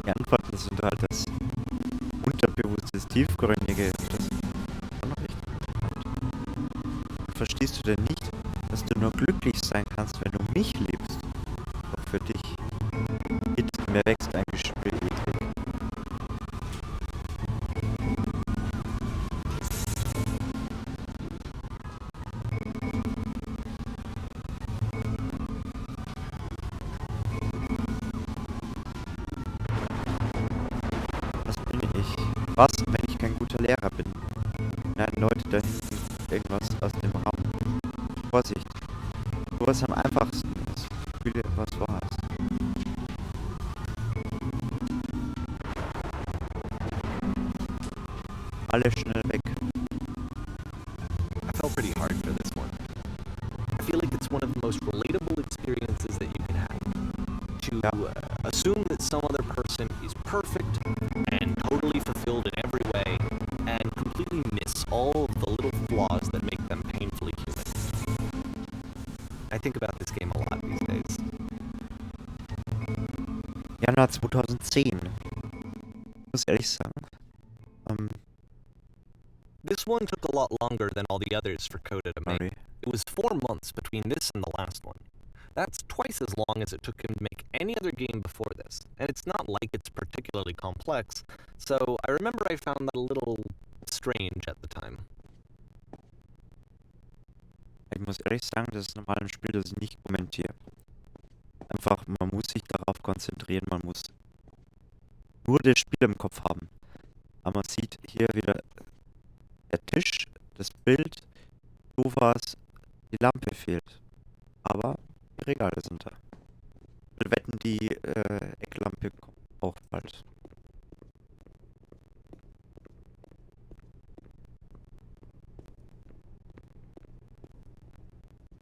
Die Antworten sind halt das unterbewusste, das tiefgründige, das noch nicht. Verstehst du denn nicht, dass du nur glücklich sein kannst, wenn du mich liebst? Doch für dich mir wächst ein Gespür eklig. Was, wenn ich kein guter Lehrer bin? Nein, Leute da hinten irgendwas aus dem Raum. Vorsicht. Sowas am einfachsten ist. Fühle, was war's. Alle schnell weg.
I felt pretty hard for this one. I feel like it's one of the most relatable experiences that you can have. To assume that some other person is perfect and totally fulfilled in every way, and completely miss all of the little flaws that make them painfully human. I think about this game a lot these days.
Januar 2010. Ich muss ehrlich sagen.
This one took a lot longer than all the others for Coda to make.
Sorry.
It was 4 months between this and the last one. That's twice as long as it took him to make any other game before this, and it's not like it's particularly complex, so I remember I found that a little strange at the time.
Ich muss ehrlich sagen, das ist normal ein Spiel, das ich nicht kommentiere. Einfach, man muss sich darauf konzentrieren, man muss nur das Spiel im Kopf haben. Aber man sieht hier wieder der Tisch, das Bild, Sofas, die Lampe fehlt. Aber die Regale sind da. Wir wetten, die Ecklampe kommt auch bald.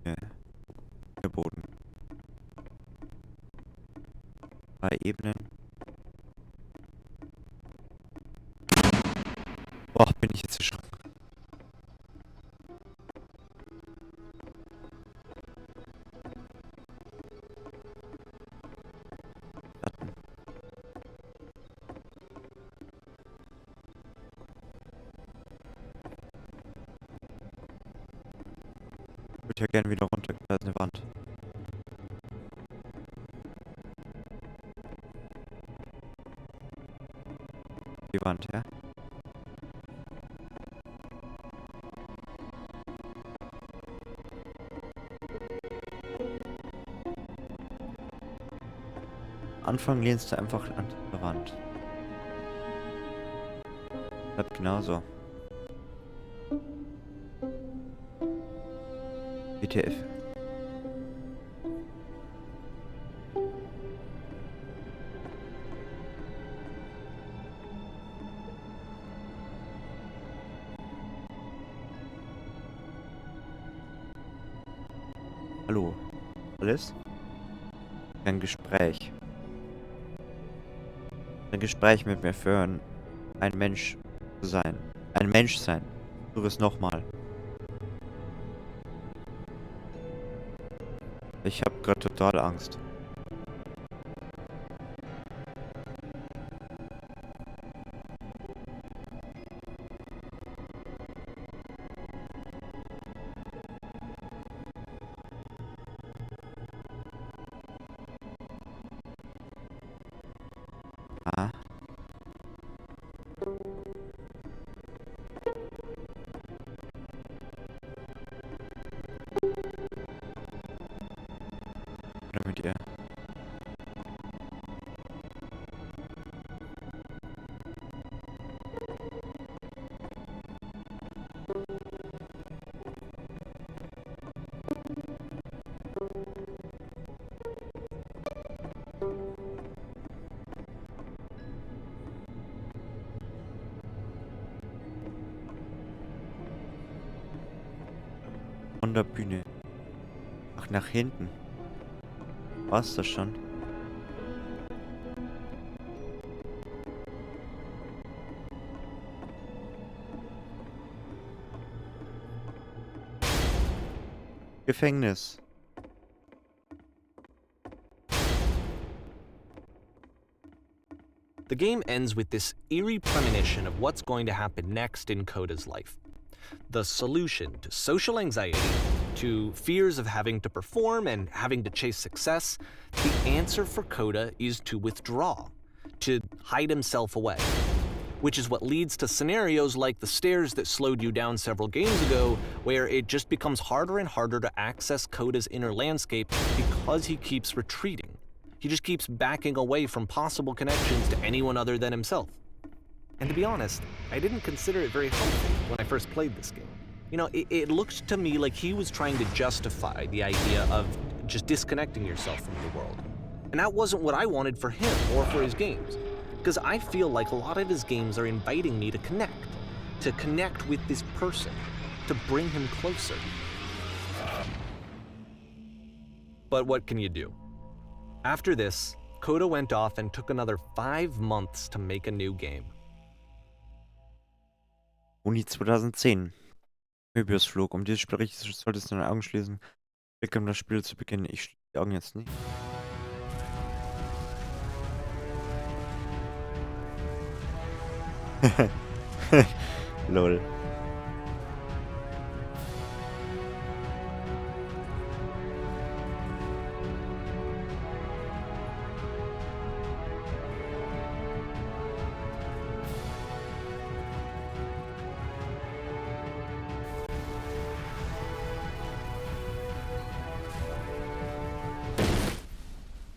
Ja. Der Boden. 3 Ebenen. Boah, bin ich jetzt erschrocken. Platten. Ich würde ja gerne wieder runter. Da ist eine Wand. Die Wand, ja? Anfang lehnst du einfach an die Wand. Bleibt genauso. WTF. Hallo. Alles? Ein Gespräch. Ein Gespräch mit mir führen, ein Mensch zu sein. Ein Mensch sein. Tu es nochmal. Ich habe gerade total Angst. Ah. Oder mit ihr. Von der Bühne. Ach, nach hinten. War's das schon? Gefängnis.
The game ends with this eerie premonition of what's going to happen next in Coda's life. The solution to social anxiety, to fears of having to perform and having to chase success, the answer for Coda is to withdraw, to hide himself away. Which is what leads to scenarios like the stairs that slowed you down several games ago, where it just becomes harder and harder to access Coda's inner landscape because he keeps retreating. He just keeps backing away from possible connections to anyone other than himself. And to be honest, I didn't consider it very helpful when I first played this game. You know, it looked to me like he was trying to justify the idea of just disconnecting yourself from the world. And that wasn't what I wanted for him or for his games. Because I feel like a lot of his games are inviting me to connect with this person, to bring him closer. But what can you do? After this, Coda went off and took another 5 months to make a new game.
Juni 2010. Möbiusflug. Um dieses Spiel richtig solltest du deine Augen schließen. Klicke, um das Spiel zu beginnen. Ich schließe die Augen jetzt nicht. Lol.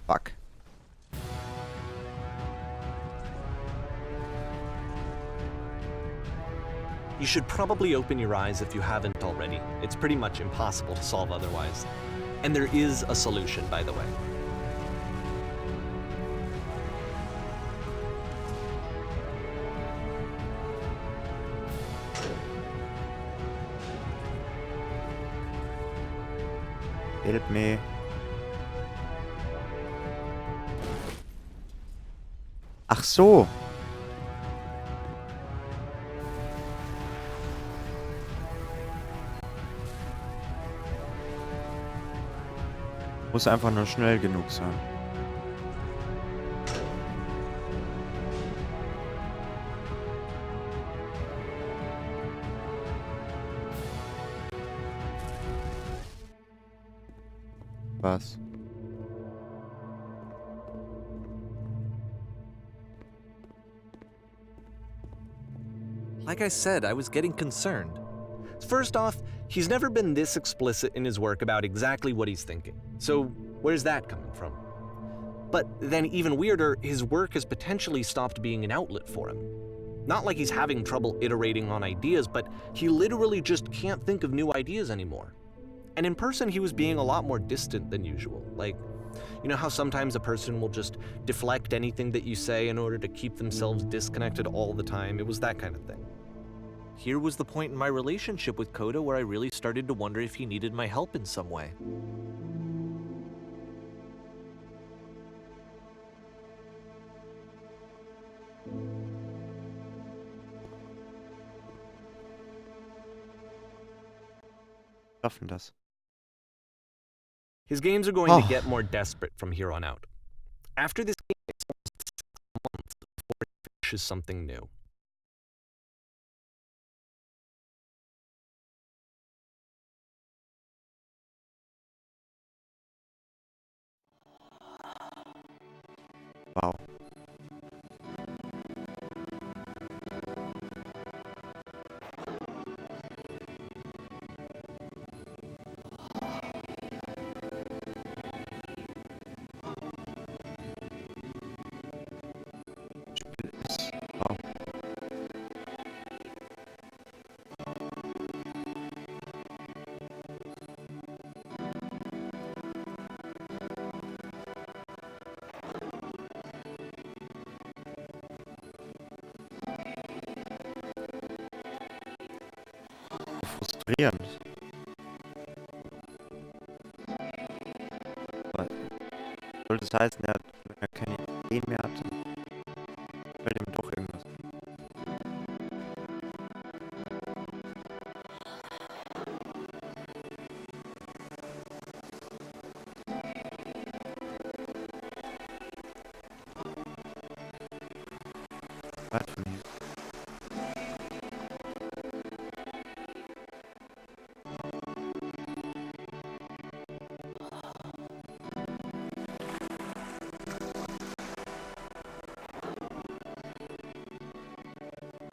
Fuck.
You should probably open your eyes if you haven't already. It's pretty much impossible to solve otherwise. And there is a solution, by the way.
Help me. Ach so. Muss einfach nur schnell genug sein. Was?
Like I said, I was getting concerned. First off, he's never been this explicit in his work about exactly what he's thinking. So where's that coming from? But then even weirder, his work has potentially stopped being an outlet for him. Not like he's having trouble iterating on ideas, but he literally just can't think of new ideas anymore. And in person, he was being a lot more distant than usual. Like, you know how sometimes a person will just deflect anything that you say in order to keep themselves disconnected all the time? It was that kind of thing. Here was the point in my relationship with Coda where I really started to wonder if he needed my help in some way.
Schaffen das.
His games are going to get more desperate from here on out. After this game, it's almost 6 months before it finishes something new.
Wow. Wow. Frustrierend. Aber soll das heißen, wenn er keine Ideen mehr hat, fällt ihm doch irgendwas. Weit von hier.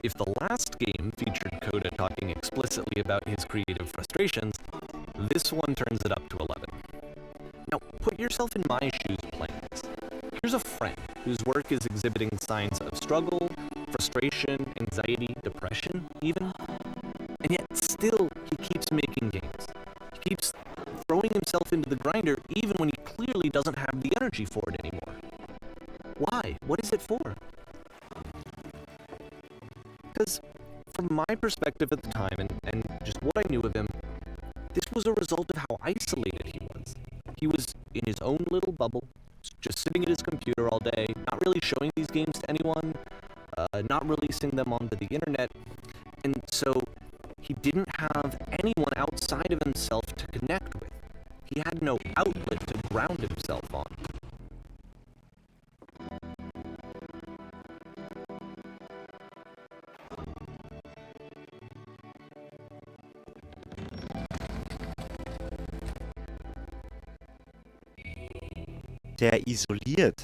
If the last game featured Coda talking explicitly about his creative frustrations, this one turns it up to 11. Now, put yourself in my shoes playing this. Here's a friend whose work is exhibiting signs of struggle, frustration, anxiety, depression, even. And yet, still, he keeps making games. He keeps throwing himself into the grinder even when he clearly doesn't have the energy for it anymore. Why? What is it for? Because from my perspective at the time, and just what I knew of him, this was a result of how isolated he was. He was in his own little bubble, just sitting at his computer all day, not really showing these games to anyone, not releasing them onto the internet, and so he didn't have anyone outside of himself to connect with. He had no outlet to ground himself on.
Sehr isoliert.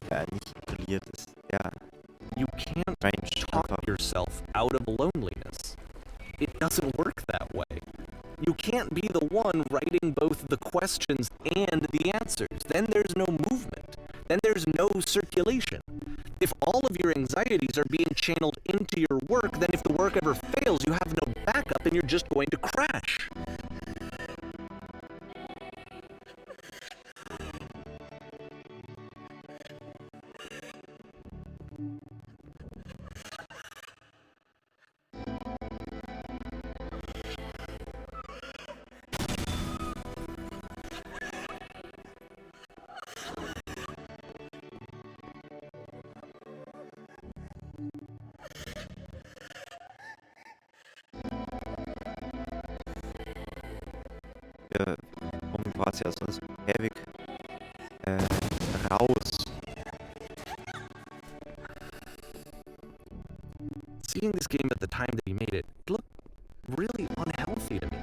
Ja, nicht isoliert ist. Ja,
You can't
strange.
talk
Einfach.
yourself out of loneliness. It doesn't work that way. You can't be the one writing both the questions and the answers. Then there's no movement. Then there's no circulation. If all of your anxieties are being channeled into your work, then if the work ever fails, you have no backup and you're just going to crash.
Um quasi aus so ewig raus.
Seeing this game at the time that he made it looked really unhealthy to me.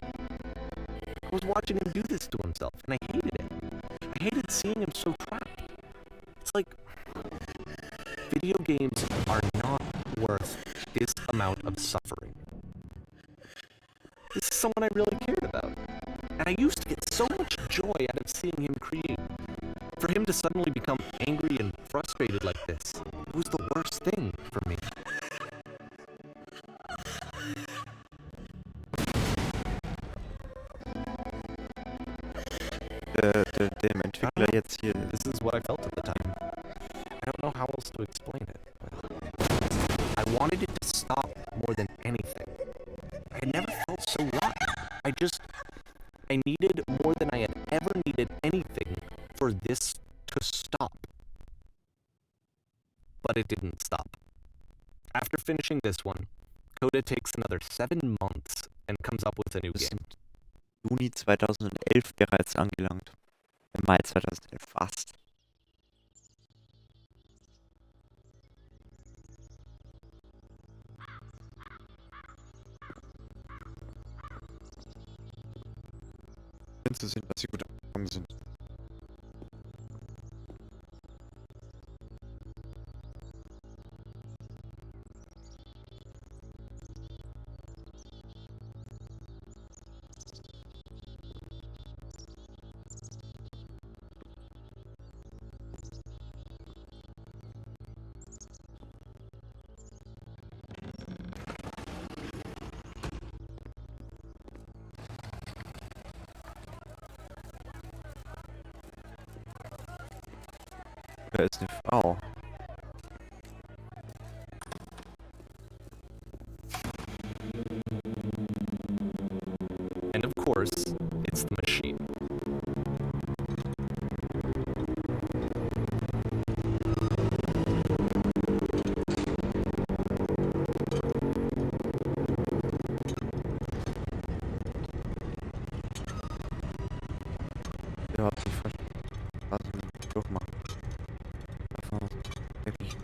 I was watching him do this to himself, and I hated it. I hated seeing him so trapped. It's like, video games are not worth this amount of suffering. This is someone I really cared about. And I used to get so much joy out of seeing him create. For him to suddenly become angry and frustrated like this, it was the worst thing for me.
Dem Entwickler jetzt hier.
This is what I felt at the time. I don't know how else to explain it. I wanted it to stop more than anything. I had never felt so rotten. I needed more than I had ever needed anything for this to stop. But it didn't stop. After finishing this one, Coda takes another 7 months and comes up with a new
Wir
game.
sind Juni 2011 bereits angelangt. Im Mai 2011 fast. Schön zu sehen, dass sie gut angekommen sind. Da ist eine Frau.
And of course, it's the machine.
Ja, hat sich fast durchmachen. Davon wirklich.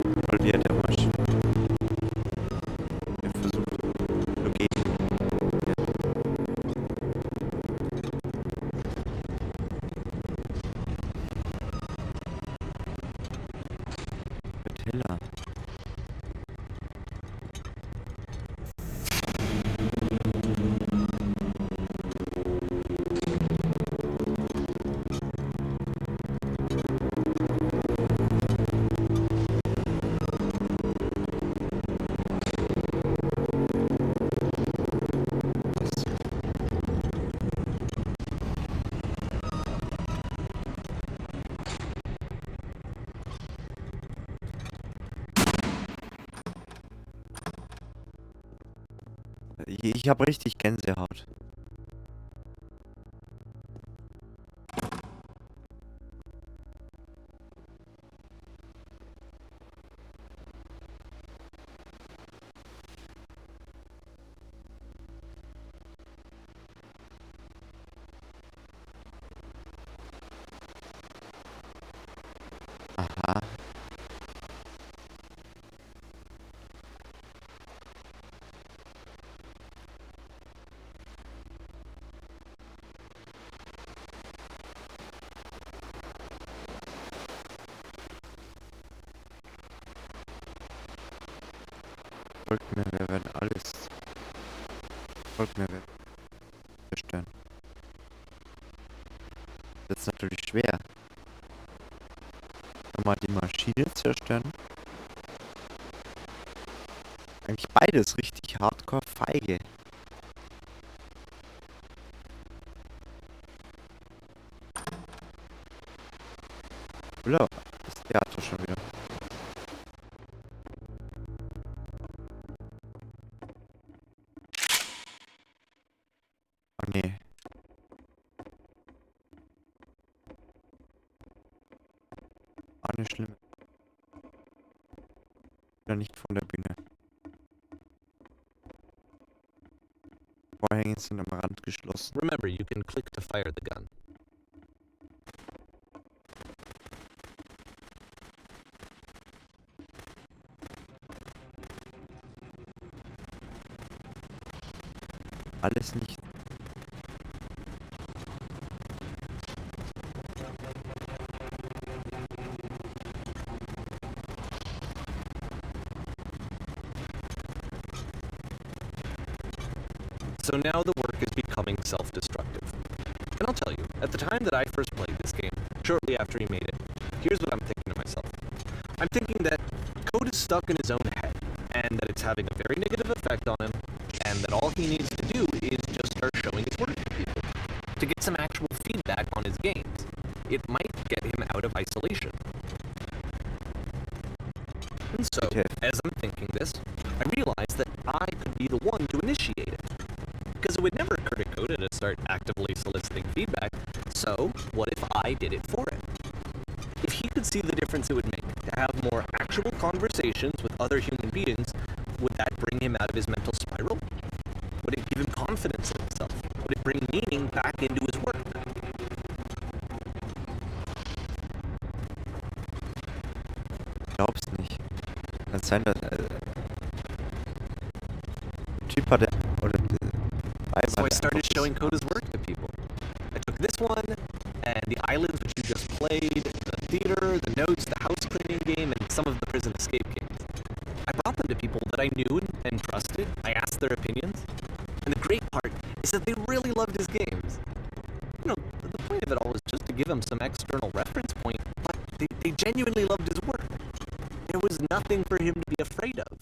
Involviert der Masch. Der versucht zu gehen. Der Teller. Ich habe richtig Gänsehaut. Aha. Folgt mir, wir werden alles. Folgt mir, wir zerstören. Das ist natürlich schwer. Mal die Maschine zerstören. Eigentlich beides richtig hardcore feige. Oder? Das Theater schon wieder. Oh nee. Auch nicht schlimm. Wieder nicht von der Bühne. Vorhänge sind am Rand geschlossen.
Remember, you can click to fire the gun.
Alles nicht.
So now the work is becoming self-destructive. And I'll tell you, at the time that I first played this game, shortly after he made it, here's what I'm thinking to myself. I'm thinking that code is stuck in his own head, and that it's having a very negative effect on him, and that all he needs to do is just start showing his work to people, to get some actual feedback on his games. It might get him out of isolation. And so,
Okay.
as I'm thinking this, I realize that I could be the one to initiate it. Because it would never occur to Coda to start actively soliciting feedback, so what if I did it for him? If he could see the difference it would make to have more actual conversations with other human beings, would that bring him out of his mental spiral? Would it give him confidence in himself? Would it bring meaning back into his work?
Glaub's nicht. Kann sein, dass Typ hatte oder
So I started showing Coda's work to people. I took this one, and the islands which you just played, the theater, the notes, the house cleaning game, and some of the prison escape games. I brought them to people that I knew and trusted. I asked their opinions. And the great part is that they really loved his games. You know, the point of it all was just to give him some external reference point, but they genuinely loved his work. There was nothing for him to be afraid of.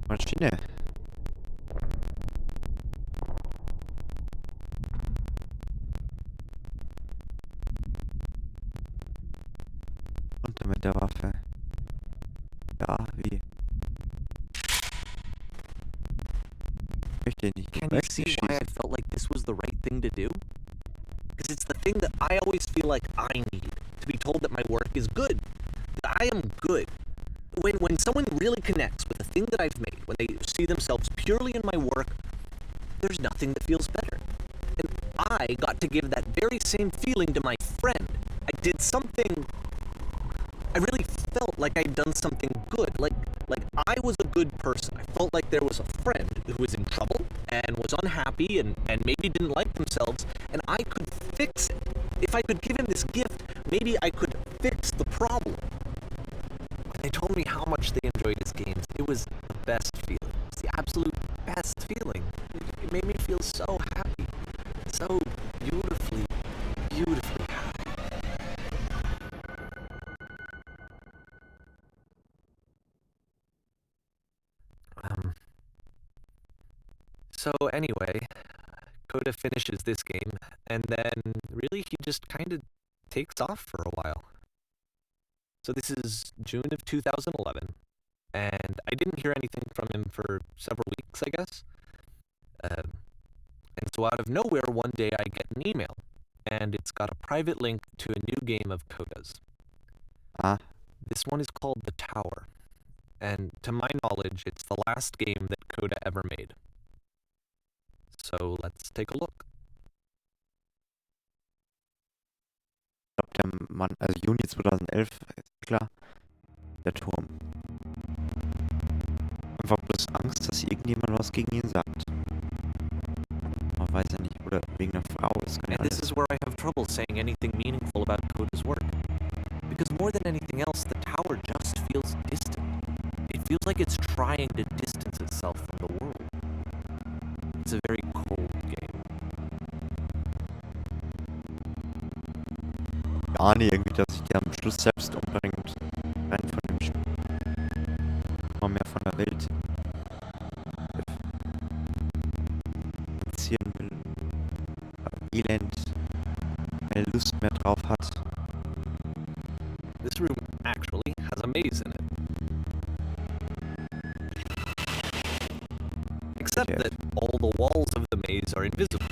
Maschine. Runter mit der Waffe. Ja, wie? Möchte nicht.
Can you
Möchte
see
nicht
why I
schießen.
felt like this was the right thing to do? Because it's the thing that I always feel like I need, to be told that my work is good, that I am good. When someone really connects with the thing that I've made, when they see themselves purely in my work, there's nothing that feels better. And I got to give that very same feeling to my friend. I did something, I really felt like I'd done something good, like I was a good person. I felt like there was a friend who was in trouble and was unhappy and maybe didn't like themselves, and I could fix it. If I could give him this gift, maybe I could fix the problem. When they told me how much they enjoyed his games, it was the best feeling. It's the absolute best feeling. It made me feel so happy. So beautifully, beautifully happy. So anyway, Coda finishes this game, and then really he just kind of takes off for a while. So this is June of 2011, and I didn't hear anything from him for several weeks, I guess. And so out of nowhere, one day I get an email, and it's got a private link to a new game of Coda's.
Ah,
This one is called The Tower, and to my knowledge, it's the last game that Coda ever made. So let's take a look.
ich glaube, der Mann, also Juni 2011, ist klar, der Turm. Einfach bloß Angst, dass irgendjemand was gegen ihn sagt. Man weiß ja nicht, oder wegen einer Frau, das kann ja
And this
alles.
is where I have trouble saying anything meaningful about Coda's work. Because more than anything else, the tower just feels distant. It feels like it's trying to distance itself from the world. It's a very cold game.
Gar nicht irgendwie, dass sich der am Schluss selbst umbringt. Rein von dem Spiel. Mal mehr von der Welt ziehen will. Elend. Keine Lust mehr drauf hat.
This room actually has a maze in it. Except
Okay.
that all the walls of the maze are invisible.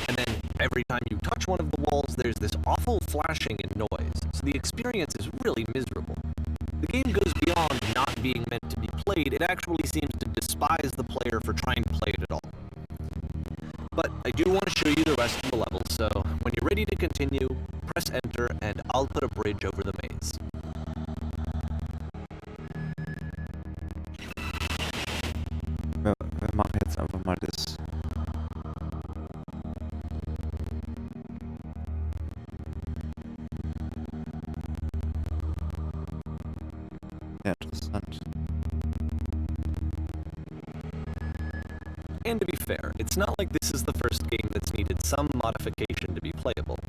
And then every time you touch one of the walls, there's this awful flashing and noise. So the experience is really miserable. The game goes beyond not being meant to be played. It actually seems to despise the player for trying to play it at all. But I do want to show you the rest of the level, so when you're ready to continue, press enter and I'll put a bridge over the maze.
Wir machen jetzt einfach mal das. Sehr interessant.
And to be fair, it's not like this is the first game that's needed some modification to be playable.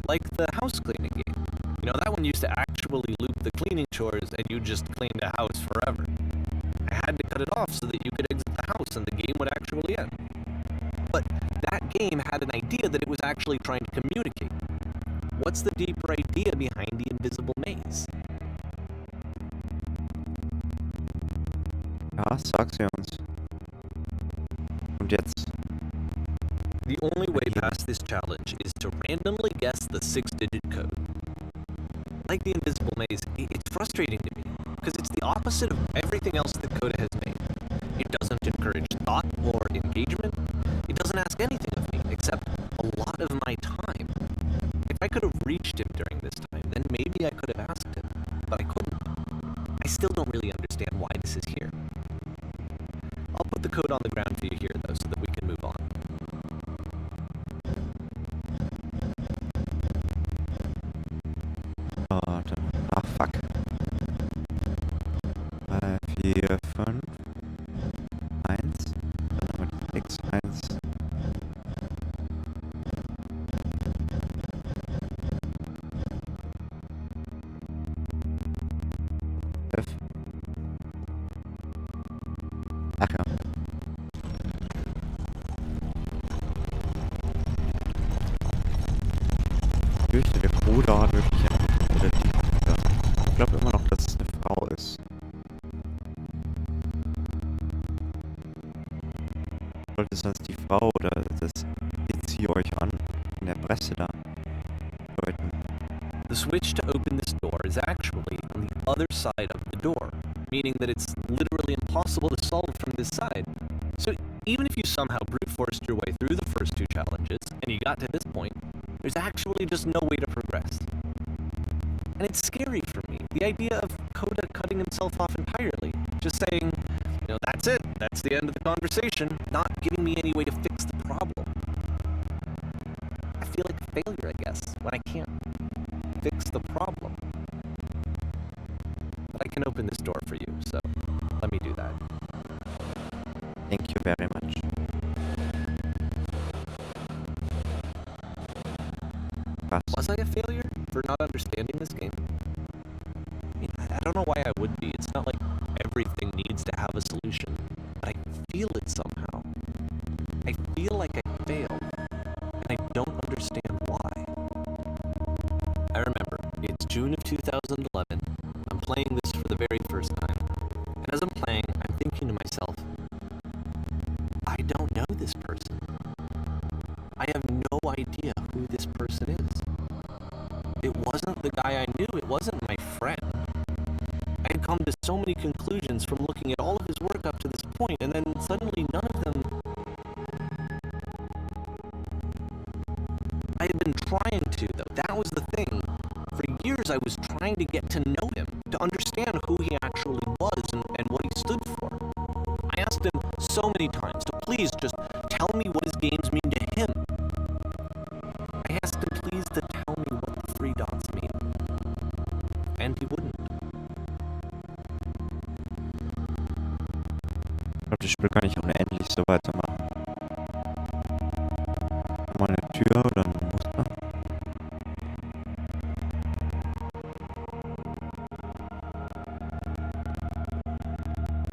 Like the house cleaning game. You know, that one used to actually loop the cleaning chores and you just cleaned a house forever. I had to cut it off so that you could exit the house and the game would actually end. But that game had an idea that it was actually trying to communicate. What's the deeper idea behind the invisible maze?
Ja, sag sie uns. Und jetzt.
The only way past this challenge is to randomly guess the 6-digit code. Like the invisible maze, it's frustrating to me, because it's the opposite of everything else that Coda has made. It doesn't encourage thought or engagement. It doesn't ask anything of me, except a lot of my time. If I could have reached him during this time, then maybe I could have asked him, but I couldn't. I still don't really understand why this is here. I'll put the code on the ground for you here, though, so that we can move on.
Ach, fuck. 3, 4, 5, 1. Dann haben wir die 6, 1. F. Ach ja. Ich fürchte, der Bruder hat wirklich einen. Oder die. Ja. Ich glaube immer noch, dass es eine Frau ist. Sollte es als die Frau oder das sieht sie euch an in der Presse da deuten.
The switch to open this door is actually on the other side of the door, meaning that it's literally impossible to solve from this side. So even if you somehow brute forced your way through the first two challenges, and you got to this point, there's actually just no way to progress. And it's scary for me, the idea of Coda cutting himself off entirely, just saying, you know, that's it, that's the end of the conversation, not giving me any way to fix the problem. I feel like a failure, I guess, when I can't fix the problem. But I can open this door for you, so let me do that.
Thank you very much. Was?
Was I a failure for not understanding this game? I mean, I don't know why I would be. It's not like everything needs to have a solution, but I feel it somehow. I feel like I failed, and I don't understand why. I remember, it's June of 2011, this person. I have no idea who this person is. It wasn't the guy I knew, it wasn't my friend. I had come to so many conclusions from looking at all of his work up to this point, and then suddenly none of them... I had been trying to, though. That was the thing. For years I was trying to get to know him, to understand who he actually was and what he stood for. I asked him so many times to please just tell me what his games mean to him. I asked him please to tell me what the three dots mean. And he wouldn't.
Ich glaube, das Spiel kann ich unendlich so weitermachen. Mal eine Tür oder ein Muster.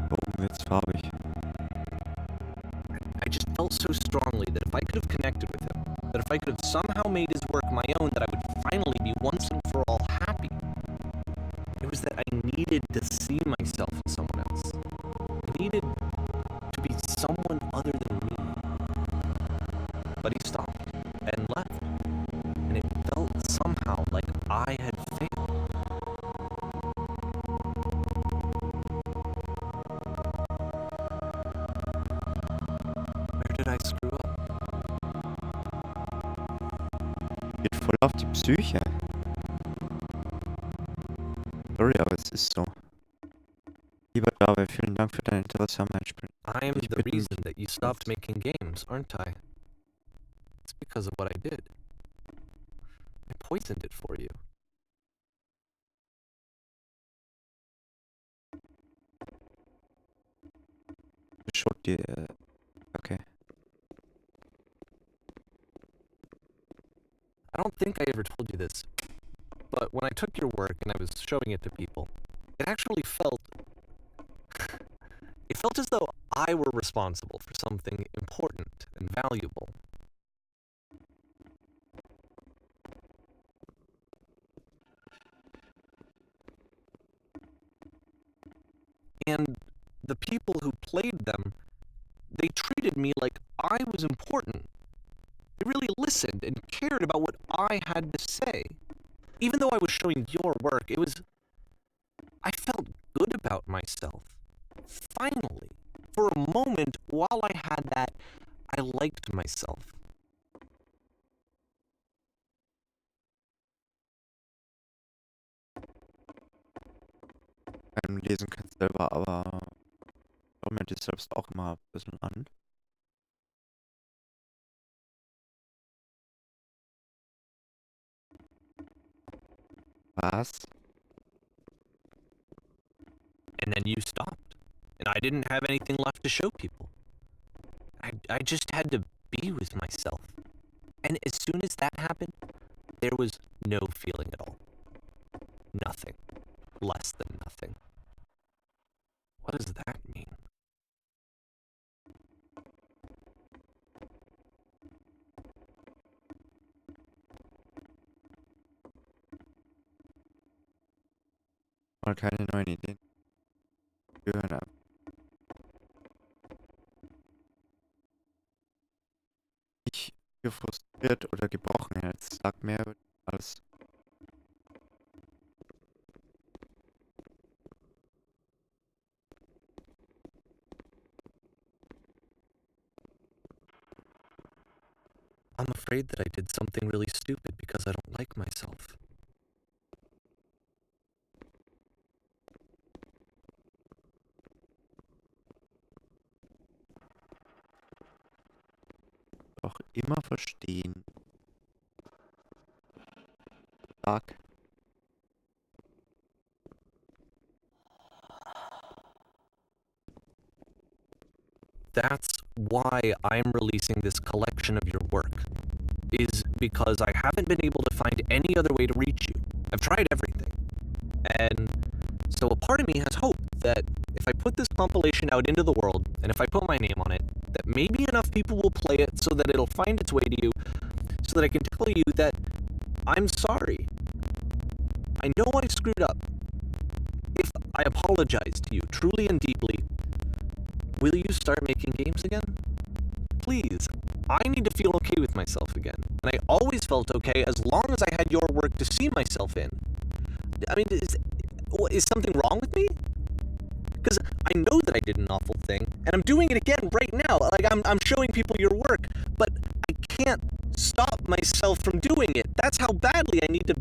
Da oben wird's farbig.
I just felt so strongly that if I could have connected with him, that if I could have somehow made his work my own, that I would finally be once and for all happy. It was that I needed to see myself in someone else. I needed to be someone other than me. But he stopped and left, and it felt somehow like I had failed. Where did I screw up?
Geht voll auf die Psyche. Sorry, aber es ist so. Lieber David, vielen Dank für dein Interesse an meinem Spiel.
I'm
Ich
the
bin-
reason that you stopped making games, aren't I? It's because of what I did. I poisoned it for you.
Schaut dir. Okay.
I don't think I ever told you this, but when I took your work and I was showing it to people, it actually felt... It felt as though I were responsible for something important and valuable. And the people who played them, they treated me like I was important. They really listened and cared about what I had to say. Even though I was showing your work, it was... I felt good about myself. Finally. For a moment, while I had that, I liked myself.
Lesen kannst selber, aber schau mir das selbst auch immer ein bisschen an. Was?
And then you stopped. And I didn't have anything left to show people. I just had to be with myself. And as soon as that happened, there was no feeling at all. Nothing. Less than nothing. What does that mean?
Mal keine neuen Ideen. Wir hören ab. Ich bin frustriert oder gebrochen jetzt. Sag mehr als.
I'm afraid that I did something really stupid because I don't like myself.
Doch immer verstehen. Sag.
That's why I'm releasing this collection of your work, is because I haven't been able to find any other way to reach you. I've tried everything. And so a part of me has hope that if I put this compilation out into the world, and if I put my name on it, that maybe enough people will play it so that it'll find its way to you, so that I can tell you that I'm sorry. I know I screwed up. If I apologize to you truly and deeply, will you start making games again? Please. I need to feel okay with myself again. And I always felt okay as long as I had your work to see myself in. I mean, is something wrong with me? Because I know that I did an awful thing, and I'm doing it again right now. Like, I'm showing people your work, but I can't stop myself from doing it. That's how badly I need to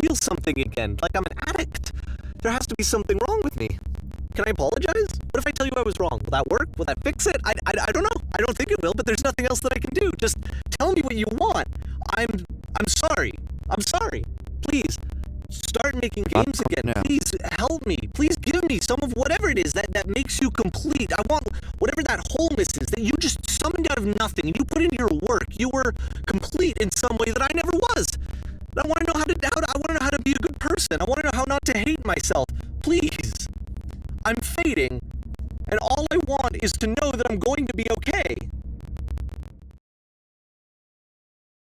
feel something again, like I'm an addict. There has to be something wrong with me. Can I apologize? What if I tell you I was wrong? Will that work? Will that fix it? I don't know. I don't think it will, but there's nothing else that I can do. Just tell me what you want. I'm sorry. I'm sorry. Please, start making games again. Please help me. Please give me some of whatever it is that makes you complete. I want whatever that wholeness is that you just summoned out of nothing and you put into your work. You were complete in some way that I never was. I want to know how to be a good person. I want to know how not to hate myself. Please. I'm fading, and all I want is to know that I'm going to be okay.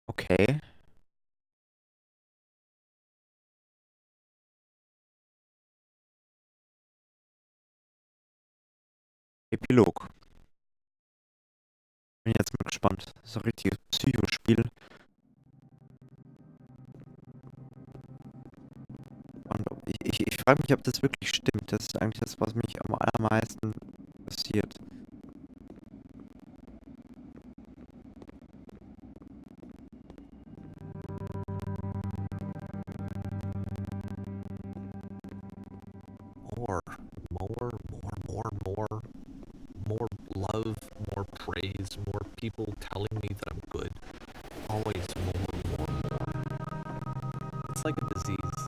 Okay. Epilog. Bin jetzt mal gespannt. Das ist ein richtiges Psychospiel. Und ich frage mich, ob das wirklich stimmt. Das ist eigentlich das, was mich am allermeisten passiert.
More love, more praise, more people telling me that I'm good. Always more. It's like a disease.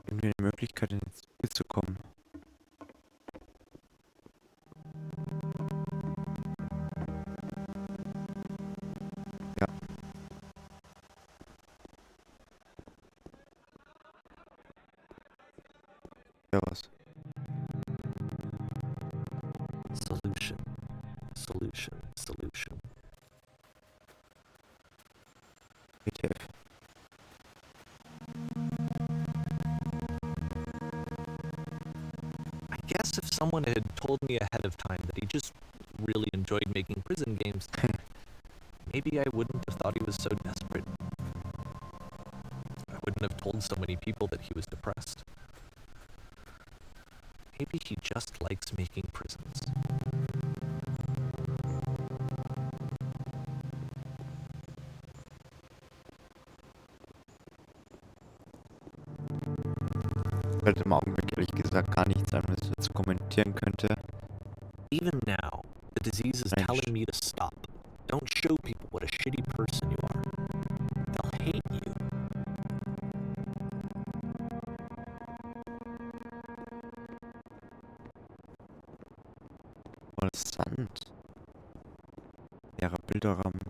Irgendwie eine Möglichkeit, ins Spiel zu kommen. Ja. Ja, was?
Solution.
ETF.
I guess if someone had told me ahead of time that he just really enjoyed making prison games, maybe I wouldn't have thought he was so desperate. I wouldn't have told so many people that he was depressed. Maybe he just likes making prisons.
Fällt im Augenblick ehrlich gesagt gar nichts an, was ich jetzt kommentieren könnte.
Even now, the disease is telling me to stop. Don't show people what a shitty person you are. They'll hate you.
Voll Sand. Leerer Bilderrahmen.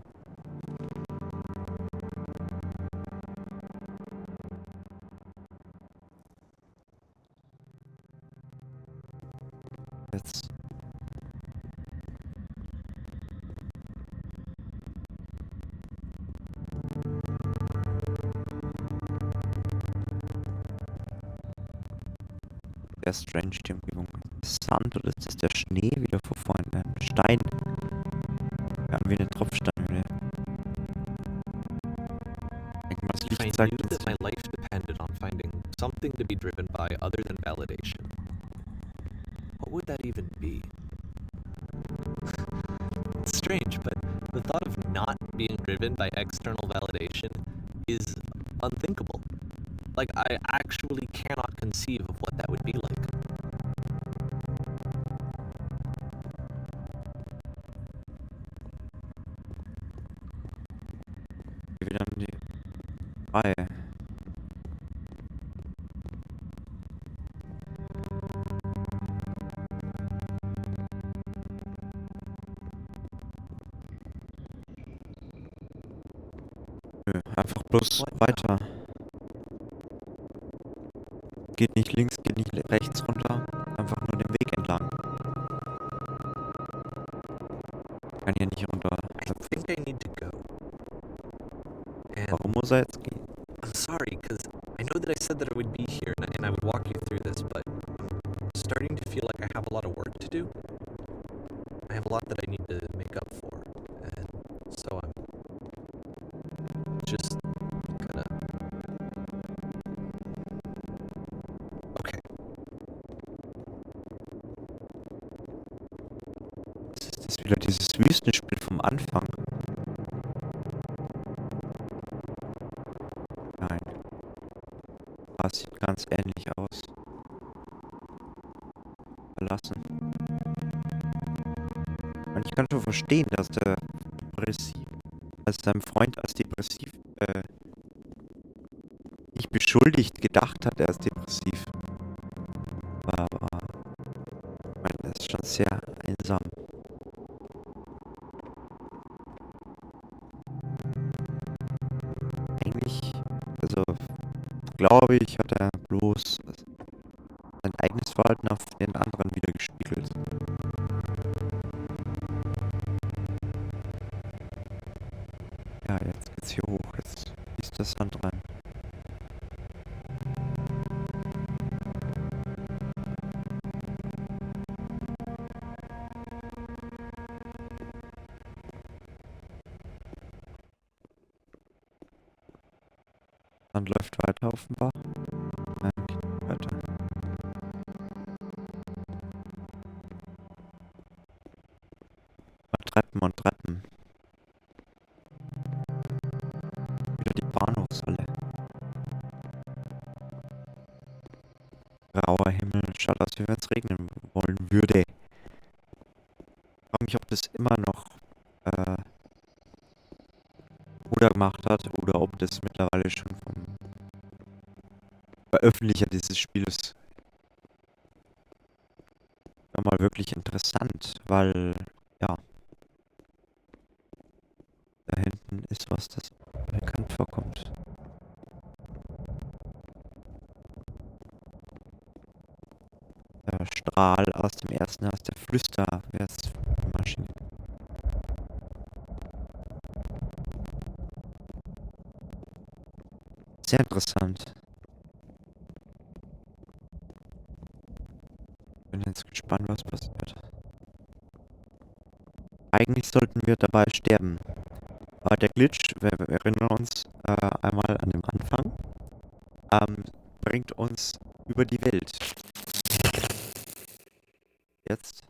Jetzt. Sehr strange die Umgebung. Sand oder ist das der Schnee wieder vor vorhin? Ein Stein. Ja, wie eine Tropfsteinhöhle. Das
If I
Licht
knew
sagt uns.
that my life depended on finding something to be driven by other than validation, what would that even be? It's strange, but the thought of not being driven by external validation is unthinkable. Like, I actually cannot conceive of what that would be like.
Wieder an die Reihe. Nö, einfach bloß weiter. Geht nicht links, geht nicht rechts runter. Einfach nur den Weg entlang. Kann hier nicht runter.
need to go. And
Warum muss er jetzt gehen?
I'm sorry, because I know that I said that I would be here and I would walk you through this, but I'm starting to feel like I have a lot of work to do. I have a lot that I need to make up for, and so I'm just gonna... Okay.
Ist das wieder dieses Wüstenspiel vom Anfang? Nein. Das sieht ganz ähnlich aus. Verlassen. Und ich kann schon verstehen, dass der depressiv, als sein Freund als depressiv nicht beschuldigt gedacht hat, er ist depressiv. Aber ich meine, er ist schon sehr einsam. Eigentlich, also glaube ich, hat er bloß sein eigenes Verhalten auf den anderen wieder gespiegelt. Ja, jetzt geht's hier hoch. Jetzt ist der Sand rein. Sand läuft weiter offenbar. Nein, geht weiter. Treppen und Treppen. Wieder die Bahnhofshalle. Grauer Himmel, schaut aus, wie wenn es regnen wollen würde. Ich frage mich, ob das immer noch Bruder gemacht hat oder ob das mittlerweile schon vom Veröffentlicher dieses Spiels war mal wirklich interessant, weil, ja, da hinten ist was, das bekannt vorkommt. Der Strahl aus dem ersten Haus, der Flüstermaschine. Sehr interessant. Bin jetzt gespannt, was passiert. Eigentlich sollten wir dabei sterben. Aber der Glitch, wir erinnern uns einmal an den Anfang, bringt uns über die Welt. Jetzt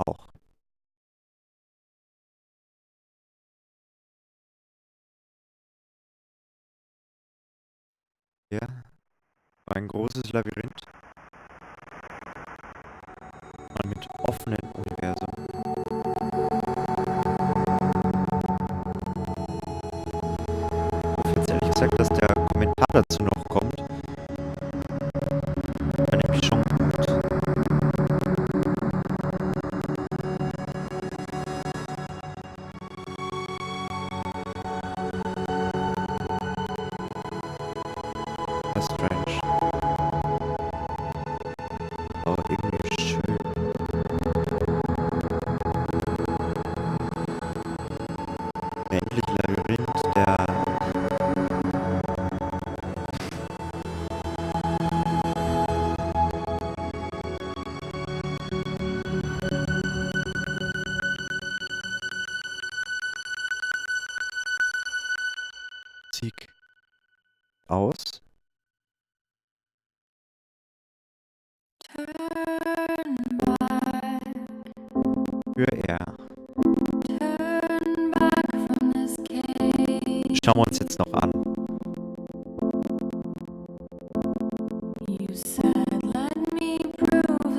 auch. Ja, war ein großes Labyrinth. Mal mit offenen Universum. Ich hoffe jetzt ehrlich gesagt, dass der Kommentar dazu noch kommt. War nämlich schon gut. Das ist strange. Aber irgendwie schön. Endlich Labyrinth, der Musik aus. Für R. Schauen wir uns jetzt noch an.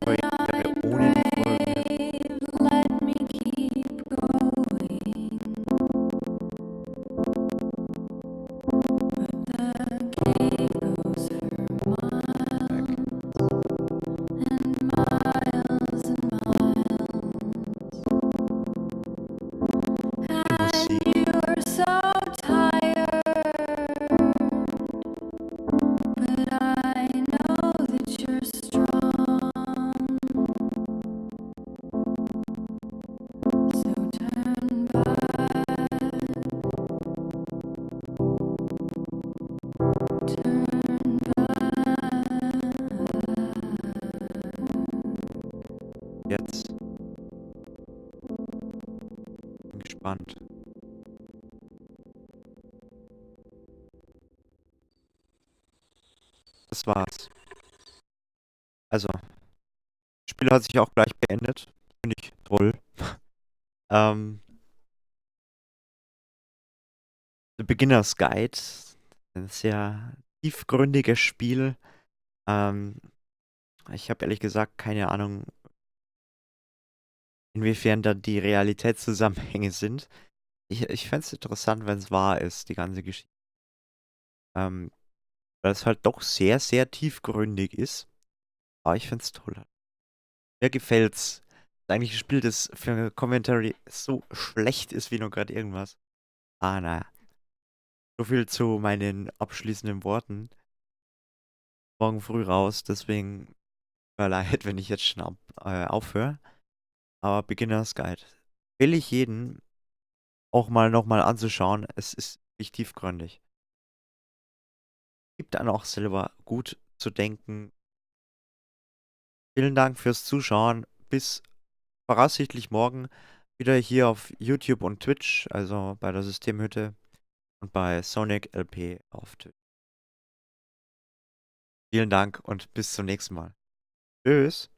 Aber ich werde ohne die Folgen Musik. gespannt. Das war's. Also, das Spiel hat sich auch gleich beendet. Finde ich toll. ähm, The Beginner's Guide. Ein sehr tiefgründiges Spiel. Ähm, ich habe ehrlich gesagt keine Ahnung, inwiefern da die Realitätszusammenhänge sind. Ich fände es interessant, wenn es wahr ist, die ganze Geschichte. Weil es halt doch sehr, sehr tiefgründig ist. Aber ich finde es toll. Mir gefällt's. Eigentlich ein Spiel, das für Commentary so schlecht ist wie noch gerade irgendwas. Naja. So viel zu meinen abschließenden Worten. Morgen früh raus, deswegen tut mir leid, wenn ich jetzt schon aufhöre. Aber Beginner's Guide will ich jeden auch mal nochmal anzuschauen. Es ist nicht tiefgründig. Gibt dann auch selber gut zu denken. Vielen Dank fürs Zuschauen. Bis voraussichtlich morgen wieder hier auf YouTube und Twitch, also bei der Systemhütte und bei ZonakLP auf Twitch. Vielen Dank und bis zum nächsten Mal. Tschüss.